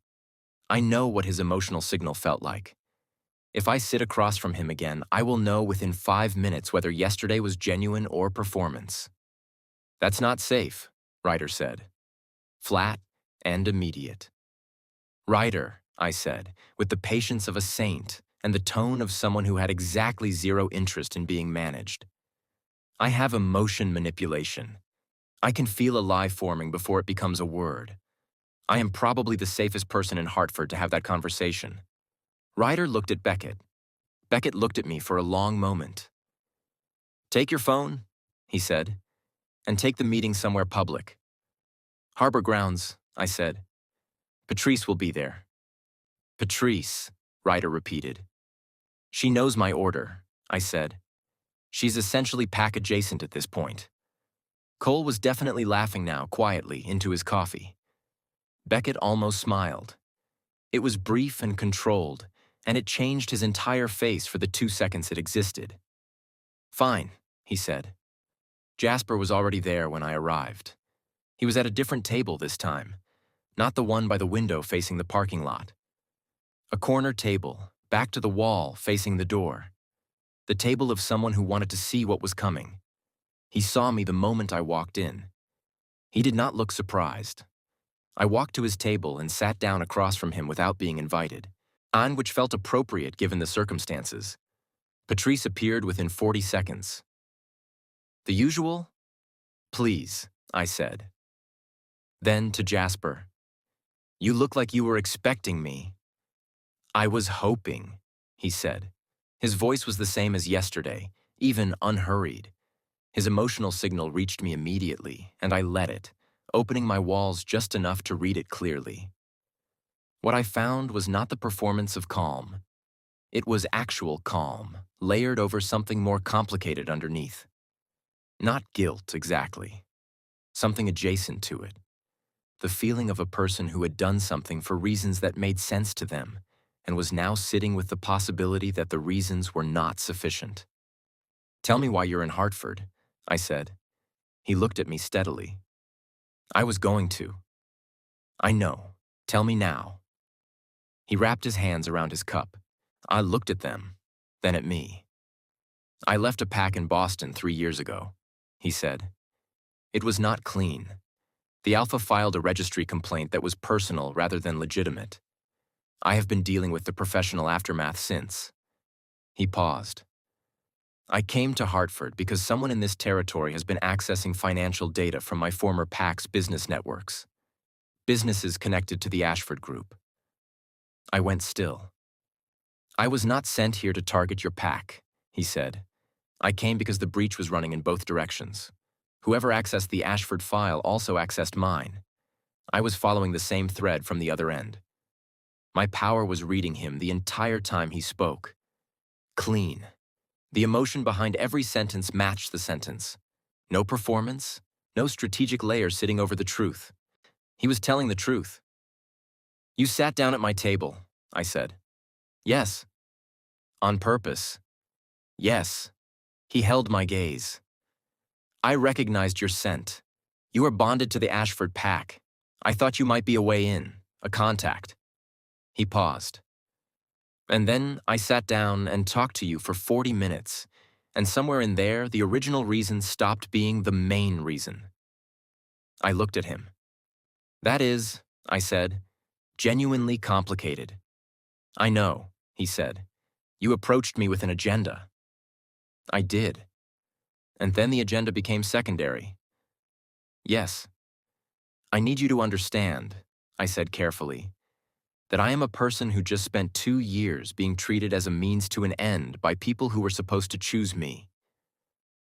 I know what his emotional signal felt like. If I sit across from him again, I will know within 5 minutes whether yesterday was genuine or performance. "That's not safe," Ryder said. Flat and immediate. "Ryder," I said, with the patience of a saint and the tone of someone who had exactly zero interest in being managed. "I have emotion manipulation. I can feel a lie forming before it becomes a word. I am probably the safest person in Hartford to have that conversation." Ryder looked at Beckett. Beckett looked at me for a long moment. "Take your phone," he said, "and take the meeting somewhere public." "Harbor grounds," I said. "Patrice will be there." "Patrice," Ryder repeated. "She knows my order," I said. "She's essentially pack adjacent at this point." Cole was definitely laughing now, quietly, into his coffee. Beckett almost smiled. It was brief and controlled, and it changed his entire face for the 2 seconds it existed. "Fine," he said. Jasper was already there when I arrived. He was at a different table this time, not the one by the window facing the parking lot. A corner table, back to the wall, facing the door. The table of someone who wanted to see what was coming. He saw me the moment I walked in. He did not look surprised. I walked to his table and sat down across from him without being invited, on which felt appropriate given the circumstances. Patrice appeared within 40 seconds. "The usual?" "Please," I said. Then to Jasper, "You look like you were expecting me." "I was hoping," he said. His voice was the same as yesterday, even unhurried. His emotional signal reached me immediately, and I let it, opening my walls just enough to read it clearly. What I found was not the performance of calm. It was actual calm, layered over something more complicated underneath. Not guilt, exactly. Something adjacent to it. The feeling of a person who had done something for reasons that made sense to them, and was now sitting with the possibility that the reasons were not sufficient. "Tell me why you're in Hartford," I said. He looked at me steadily. "I was going to." "I know. Tell me now." He wrapped his hands around his cup. I looked at them, then at me. "I left a pack in Boston 3 years ago," he said. "It was not clean. The Alpha filed a registry complaint that was personal rather than legitimate. I have been dealing with the professional aftermath since." He paused. "I came to Hartford because someone in this territory has been accessing financial data from my former PAC's business networks. Businesses connected to the Ashford Group." I went still. "I was not sent here to target your PAC," he said. "I came because the breach was running in both directions. Whoever accessed the Ashford file also accessed mine. I was following the same thread from the other end. My power was reading him the entire time he spoke. Clean. The emotion behind every sentence matched the sentence. No performance, no strategic layer sitting over the truth. He was telling the truth. You sat down at my table, I said. Yes. On purpose. Yes. He held my gaze. I recognized your scent. You are bonded to the Ashford pack. I thought you might be a way in, a contact. He paused. And then I sat down and talked to you for 40 minutes, and somewhere in there, the original reason stopped being the main reason. I looked at him. That is, I said, genuinely complicated. I know, he said. You approached me with an agenda. I did. And then the agenda became secondary. Yes. I need you to understand, I said carefully, that I am a person who just spent 2 years being treated as a means to an end by people who were supposed to choose me.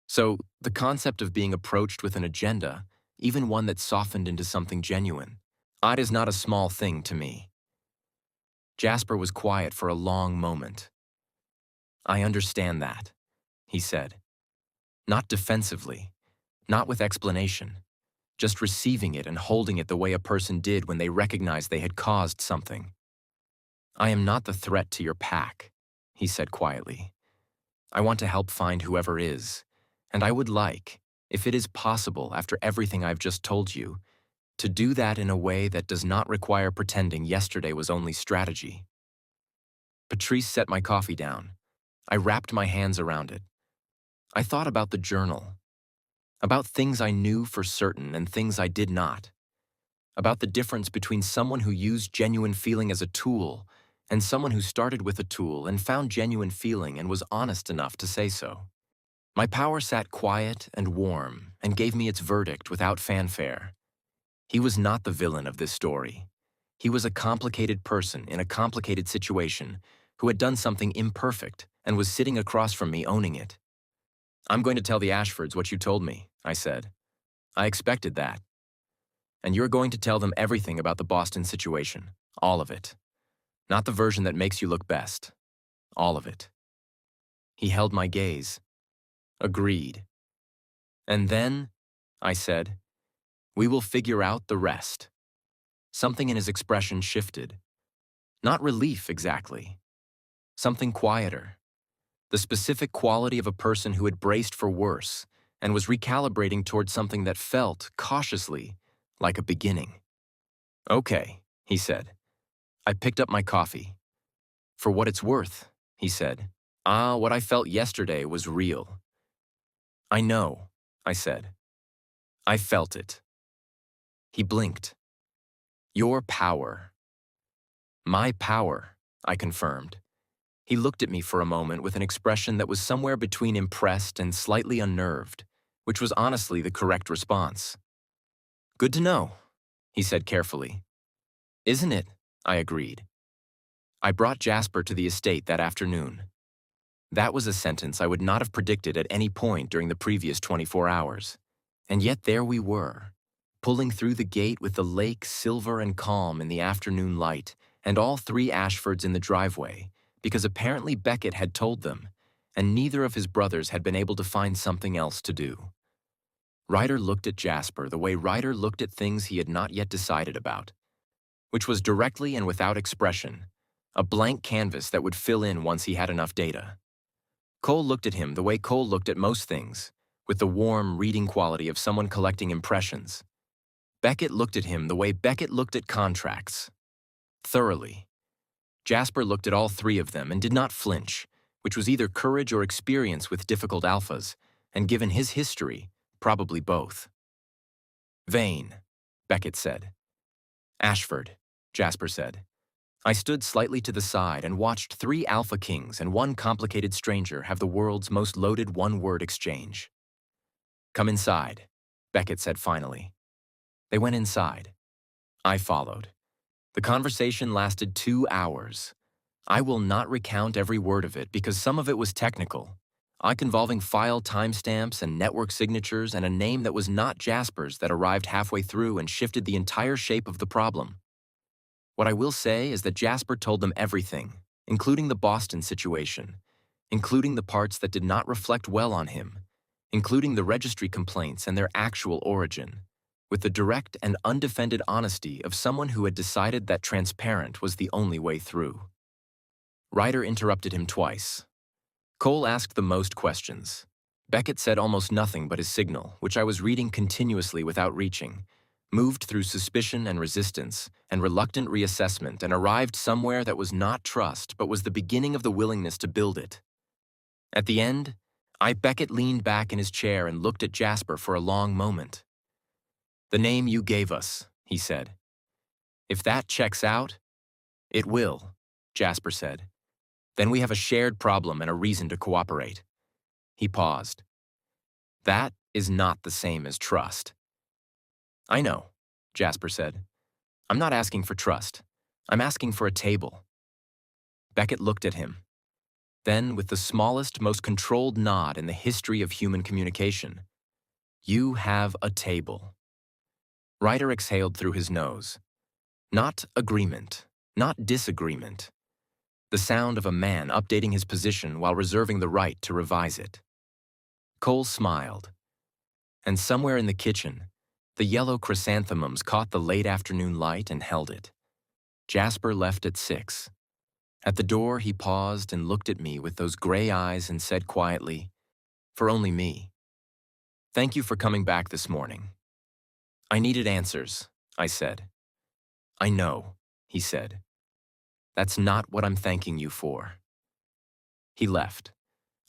So, the concept of being approached with an agenda, even one that softened into something genuine, it is not a small thing to me. Jasper was quiet for a long moment. I understand that, he said. Not defensively, not with explanation, just receiving it and holding it the way a person did when they recognized they had caused something. I am not the threat to your pack, he said quietly. I want to help find whoever is, and I would like, if it is possible after everything I've just told you, to do that in a way that does not require pretending yesterday was only strategy. Patrice set my coffee down. I wrapped my hands around it. I thought about the journal, about things I knew for certain and things I did not, about the difference between someone who used genuine feeling as a tool and someone who started with a tool and found genuine feeling and was honest enough to say so. My power sat quiet and warm and gave me its verdict without fanfare. He was not the villain of this story. He was a complicated person in a complicated situation who had done something imperfect and was sitting across from me owning it. I'm going to tell the Ashfords what you told me, I said. I expected that. And you're going to tell them everything about the Boston situation, all of it. Not the version that makes you look best, all of it. He held my gaze. Agreed. And then, I said, we will figure out the rest. Something in his expression shifted. Not relief exactly. Something quieter. The specific quality of a person who had braced for worse and was recalibrating towards something that felt, cautiously, like a beginning. Okay, he said. I picked up my coffee. For what it's worth, he said. What I felt yesterday was real. I know, I said. I felt it. He blinked. Your power. My power, I confirmed. He looked at me for a moment with an expression that was somewhere between impressed and slightly unnerved, which was honestly the correct response. Good to know, he said carefully. Isn't it? I agreed. I brought Jasper to the estate that afternoon. That was a sentence I would not have predicted at any point during the previous 24 hours. And yet there we were, pulling through the gate with the lake silver and calm in the afternoon light, and all 3 Ashfords in the driveway, because apparently Beckett had told them, and neither of his brothers had been able to find something else to do. Ryder looked at Jasper the way Ryder looked at things he had not yet decided about, which was directly and without expression, a blank canvas that would fill in once he had enough data. Cole looked at him the way Cole looked at most things, with the warm reading quality of someone collecting impressions. Beckett looked at him the way Beckett looked at contracts. Thoroughly. Jasper looked at all 3 of them and did not flinch, which was either courage or experience with difficult alphas, and given his history, probably both. Vane, Beckett said. Ashford, Jasper said. I stood slightly to the side and watched 3 alpha kings and 1 complicated stranger have the world's most loaded one-word exchange. Come inside, Beckett said finally. They went inside. I followed. The conversation lasted 2 hours. I will not recount every word of it because some of it was technical, involving file timestamps and network signatures and a name that was not Jasper's that arrived halfway through and shifted the entire shape of the problem. What I will say is that Jasper told them everything, including the Boston situation, including the parts that did not reflect well on him, including the registry complaints and their actual origin, with the direct and undefended honesty of someone who had decided that transparent was the only way through. Ryder interrupted him twice. Cole asked the most questions. Beckett said almost nothing but his signal, which I was reading continuously without reaching, moved through suspicion and resistance and reluctant reassessment and arrived somewhere that was not trust but was the beginning of the willingness to build it. At the end, Beckett leaned back in his chair and looked at Jasper for a long moment. "The name you gave us," he said. "If that checks out," "It will," Jasper said. "Then we have a shared problem and a reason to cooperate." He paused. "That is not the same as trust." "I know," Jasper said. "I'm not asking for trust. I'm asking for a table." Beckett looked at him. Then, with the smallest, most controlled nod in the history of human communication, "You have a table." Ryder exhaled through his nose. Not agreement, not disagreement. The sound of a man updating his position while reserving the right to revise it. Cole smiled. And somewhere in the kitchen, the yellow chrysanthemums caught the late afternoon light and held it. Jasper left at 6. At the door, he paused and looked at me with those gray eyes and said quietly, "For only me. Thank you for coming back this morning." "I needed answers," I said. "I know," he said. "That's not what I'm thanking you for." He left.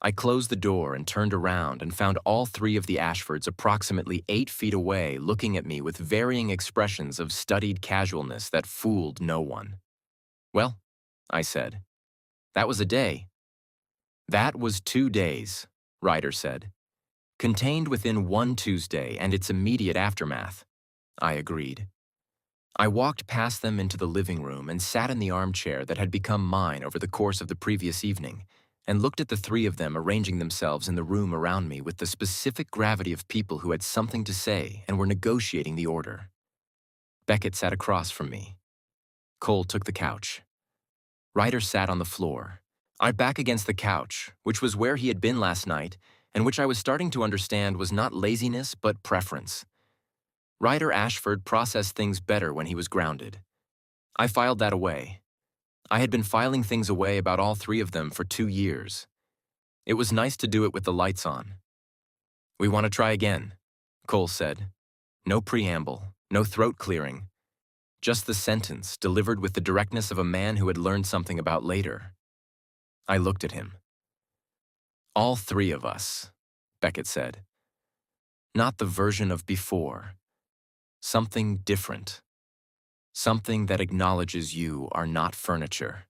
I closed the door and turned around and found all 3 of the Ashfords approximately 8 feet away looking at me with varying expressions of studied casualness that fooled no one. "Well," I said, "that was a day." "That was 2 days," Ryder said. "Contained within one Tuesday and its immediate aftermath," I agreed. I walked past them into the living room and sat in the armchair that had become mine over the course of the previous evening, and looked at the 3 of them arranging themselves in the room around me with the specific gravity of people who had something to say and were negotiating the order. Beckett sat across from me. Cole took the couch. Ryder sat on the floor. I back against the couch, which was where he had been last night, and which I was starting to understand was not laziness but preference. Ryder Ashford processed things better when he was grounded. I filed that away. I had been filing things away about all 3 of them for 2 years. It was nice to do it with the lights on. "We want to try again," Cole said. No preamble, no throat clearing. Just the sentence delivered with the directness of a man who had learned something about later. I looked at him. "All 3 of us," Beckett said. "Not the version of before. Something different. Something that acknowledges you are not furniture,"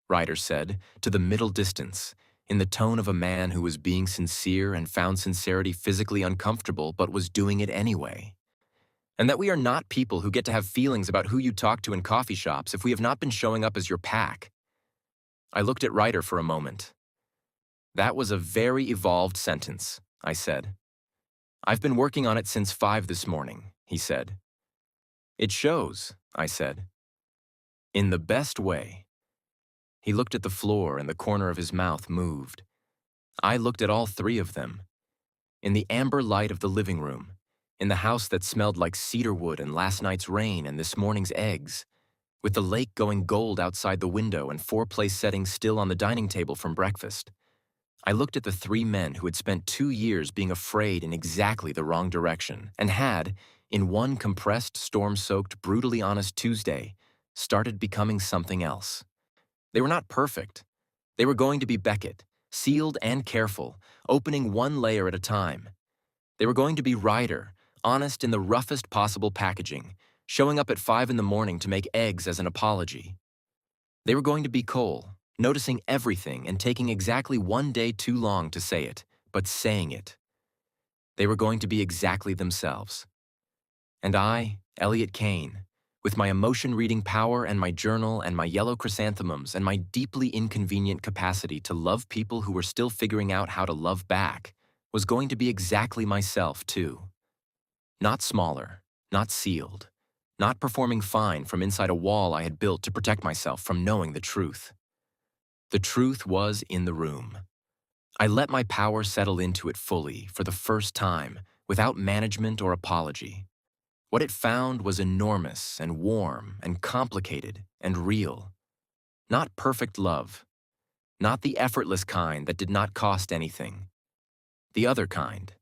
Ryder said, to the middle distance, in the tone of a man who was being sincere and found sincerity physically uncomfortable but was doing it anyway. "And that we are not people who get to have feelings about who you talk to in coffee shops if we have not been showing up as your pack." I looked at Ryder for a moment. "That was a very evolved sentence," I said. "I've been working on it since 5 this morning," he said. "It shows," I said. "In the best way." He looked at the floor and the corner of his mouth moved. I looked at all 3 of them. In the amber light of the living room, in the house that smelled like cedar wood and last night's rain and this morning's eggs, with the lake going gold outside the window and 4-place settings still on the dining table from breakfast, I looked at the 3 men who had spent 2 years being afraid in exactly the wrong direction and had, in one compressed, storm-soaked, brutally honest Tuesday, started becoming something else. They were not perfect. They were going to be Beckett, sealed and careful, opening one layer at a time. They were going to be Ryder, honest in the roughest possible packaging, showing up at 5 in the morning to make eggs as an apology. They were going to be Cole, noticing everything and taking exactly 1 day too long to say it, but saying it. They were going to be exactly themselves. And I, Elliot Caine, with my emotion-reading power and my journal and my yellow chrysanthemums and my deeply inconvenient capacity to love people who were still figuring out how to love back, was going to be exactly myself, too. Not smaller, not sealed, not performing fine from inside a wall I had built to protect myself from knowing the truth. The truth was in the room. I let my power settle into it fully for the first time, without management or apology. What it found was enormous and warm and complicated and real. Not perfect love. Not the effortless kind that did not cost anything. The other kind.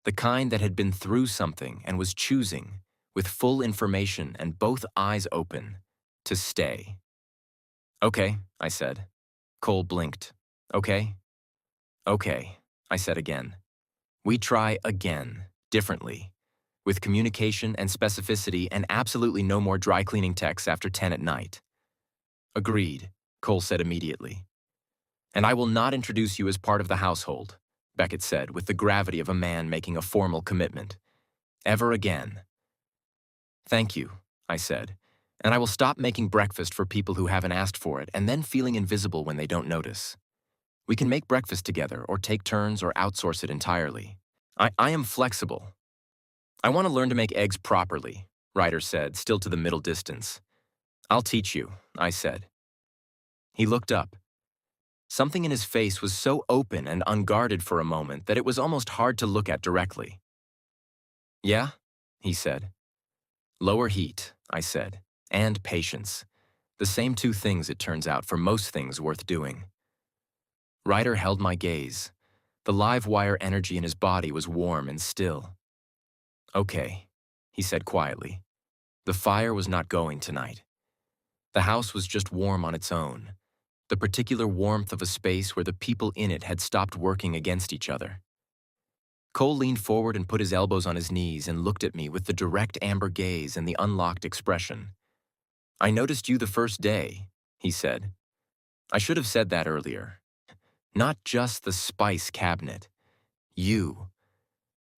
The kind that had been through something and was choosing, with full information and both eyes open, to stay. Okay, I said. Cole blinked. Okay? Okay, I said again. We try again, differently, with communication and specificity and absolutely no more dry cleaning texts after 10 at night. Agreed, Cole said immediately. And I will not introduce you as part of the household, Beckett said with the gravity of a man making a formal commitment. Ever again. Thank you, I said, and I will stop making breakfast for people who haven't asked for it and then feeling invisible when they don't notice. We can make breakfast together or take turns or outsource it entirely. I am flexible. I want to learn to make eggs properly, Ryder said, still to the middle distance. I'll teach you, I said. He looked up. Something in his face was so open and unguarded for a moment that it was almost hard to look at directly. Yeah, he said. Lower heat, I said, and patience. The same two things, it turns out, for most things worth doing. Ryder held my gaze. The live wire energy in his body was warm and still. Okay, he said quietly. The fire was not going tonight. The house was just warm on its own. The particular warmth of a space where the people in it had stopped working against each other. Cole leaned forward and put his elbows on his knees and looked at me with the direct amber gaze and the unlocked expression. I noticed you the first day, he said. I should have said that earlier. Not just the spice cabinet. You.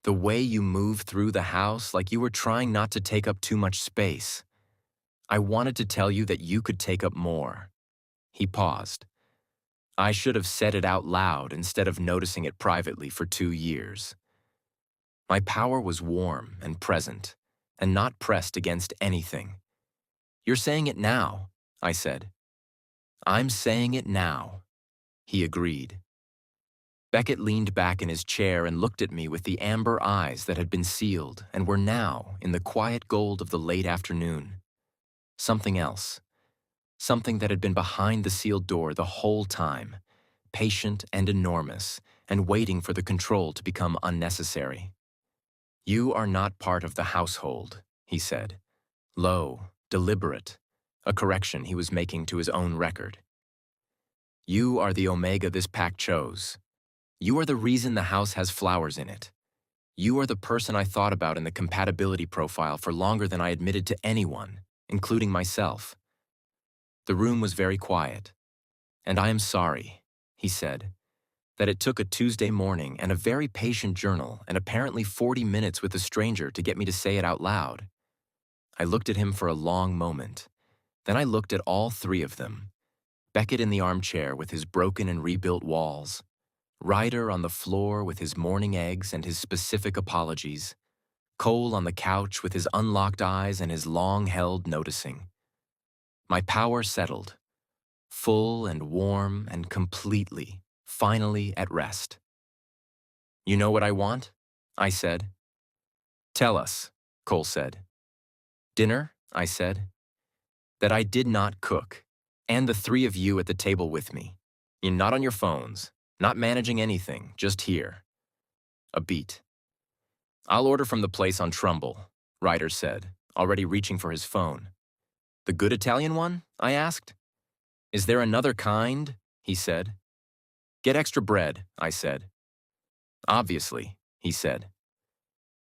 The way you moved through the house like you were trying not to take up too much space. I wanted to tell you that you could take up more. He paused. I should have said it out loud instead of noticing it privately for 2 years. My power was warm and present, and not pressed against anything. You're saying it now, I said. I'm saying it now, he agreed. Beckett leaned back in his chair and looked at me with the amber eyes that had been sealed and were now in the quiet gold of the late afternoon. Something else. Something that had been behind the sealed door the whole time, patient and enormous, and waiting for the control to become unnecessary. You are not part of the household, he said. Low, deliberate, a correction he was making to his own record. You are the Omega this pack chose. You are the reason the house has flowers in it. You are the person I thought about in the compatibility profile for longer than I admitted to anyone, including myself. The room was very quiet. And I am sorry, he said, that it took a Tuesday morning and a very patient journal and apparently 40 minutes with a stranger to get me to say it out loud. I looked at him for a long moment. Then I looked at all three of them. Beckett in the armchair with his broken and rebuilt walls. Ryder on the floor with his morning eggs and his specific apologies. Cole on the couch with his unlocked eyes and his long-held noticing. My power settled, full and warm and completely, finally at rest. You know what I want? I said. Tell us, Cole said. Dinner, I said. That I did not cook, and the three of you at the table with me. You're not on your phones, not managing anything, just here. A beat. I'll order from the place on Trumbull, Ryder said, already reaching for his phone. The good Italian one? I asked. Is there another kind? He said. Get extra bread, I said. Obviously, he said.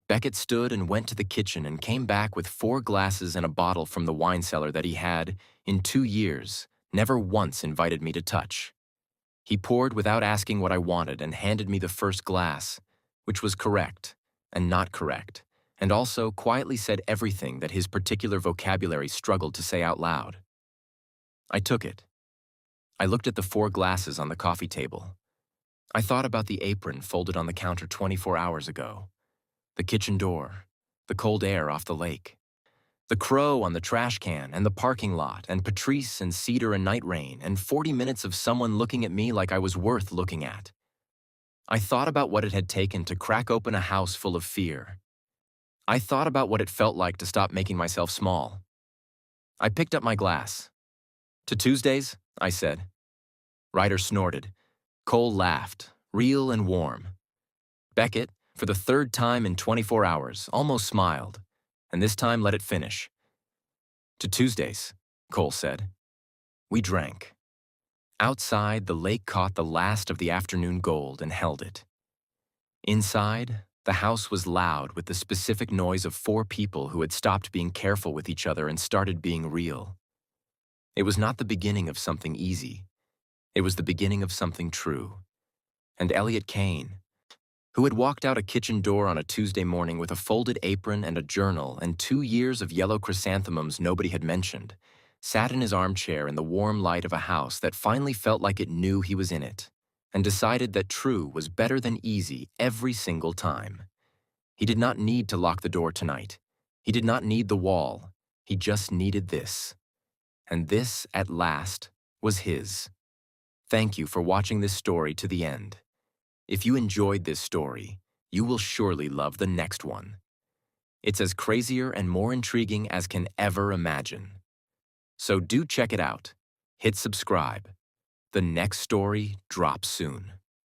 Beckett stood and went to the kitchen and came back with 4 glasses and a bottle from the wine cellar that he had, in 2 years, never once invited me to touch. He poured without asking what I wanted and handed me the first glass, which was correct and not correct, and also quietly said everything that his particular vocabulary struggled to say out loud. I took it. I looked at the 4 glasses on the coffee table. I thought about the apron folded on the counter 24 hours ago, the kitchen door, the cold air off the lake, the crow on the trash can and the parking lot, and Patrice and Cedar and Night Rain, and 40 minutes of someone looking at me like I was worth looking at. I thought about what it had taken to crack open a house full of fear. I thought about what it felt like to stop making myself small. I picked up my glass. "To Tuesdays," I said. Ryder snorted. Cole laughed, real and warm. Beckett, for the third time in 24 hours, almost smiled, and this time let it finish. "To Tuesdays," Cole said. We drank. Outside, the lake caught the last of the afternoon gold and held it. Inside, the house was loud with the specific noise of 4 people who had stopped being careful with each other and started being real. It was not the beginning of something easy. It was the beginning of something true. And Elliot Caine, who had walked out a kitchen door on a Tuesday morning with a folded apron and a journal and 2 years of yellow chrysanthemums nobody had mentioned, sat in his armchair in the warm light of a house that finally felt like it knew he was in it, and decided that true was better than easy every single time. He did not need to lock the door tonight. He did not need the wall. He just needed this. And this, at last, was his. Thank you for watching this story to the end. If you enjoyed this story, you will surely love the next one. It's as crazier and more intriguing as can ever imagine. So do check it out. Hit subscribe. The next story drops soon.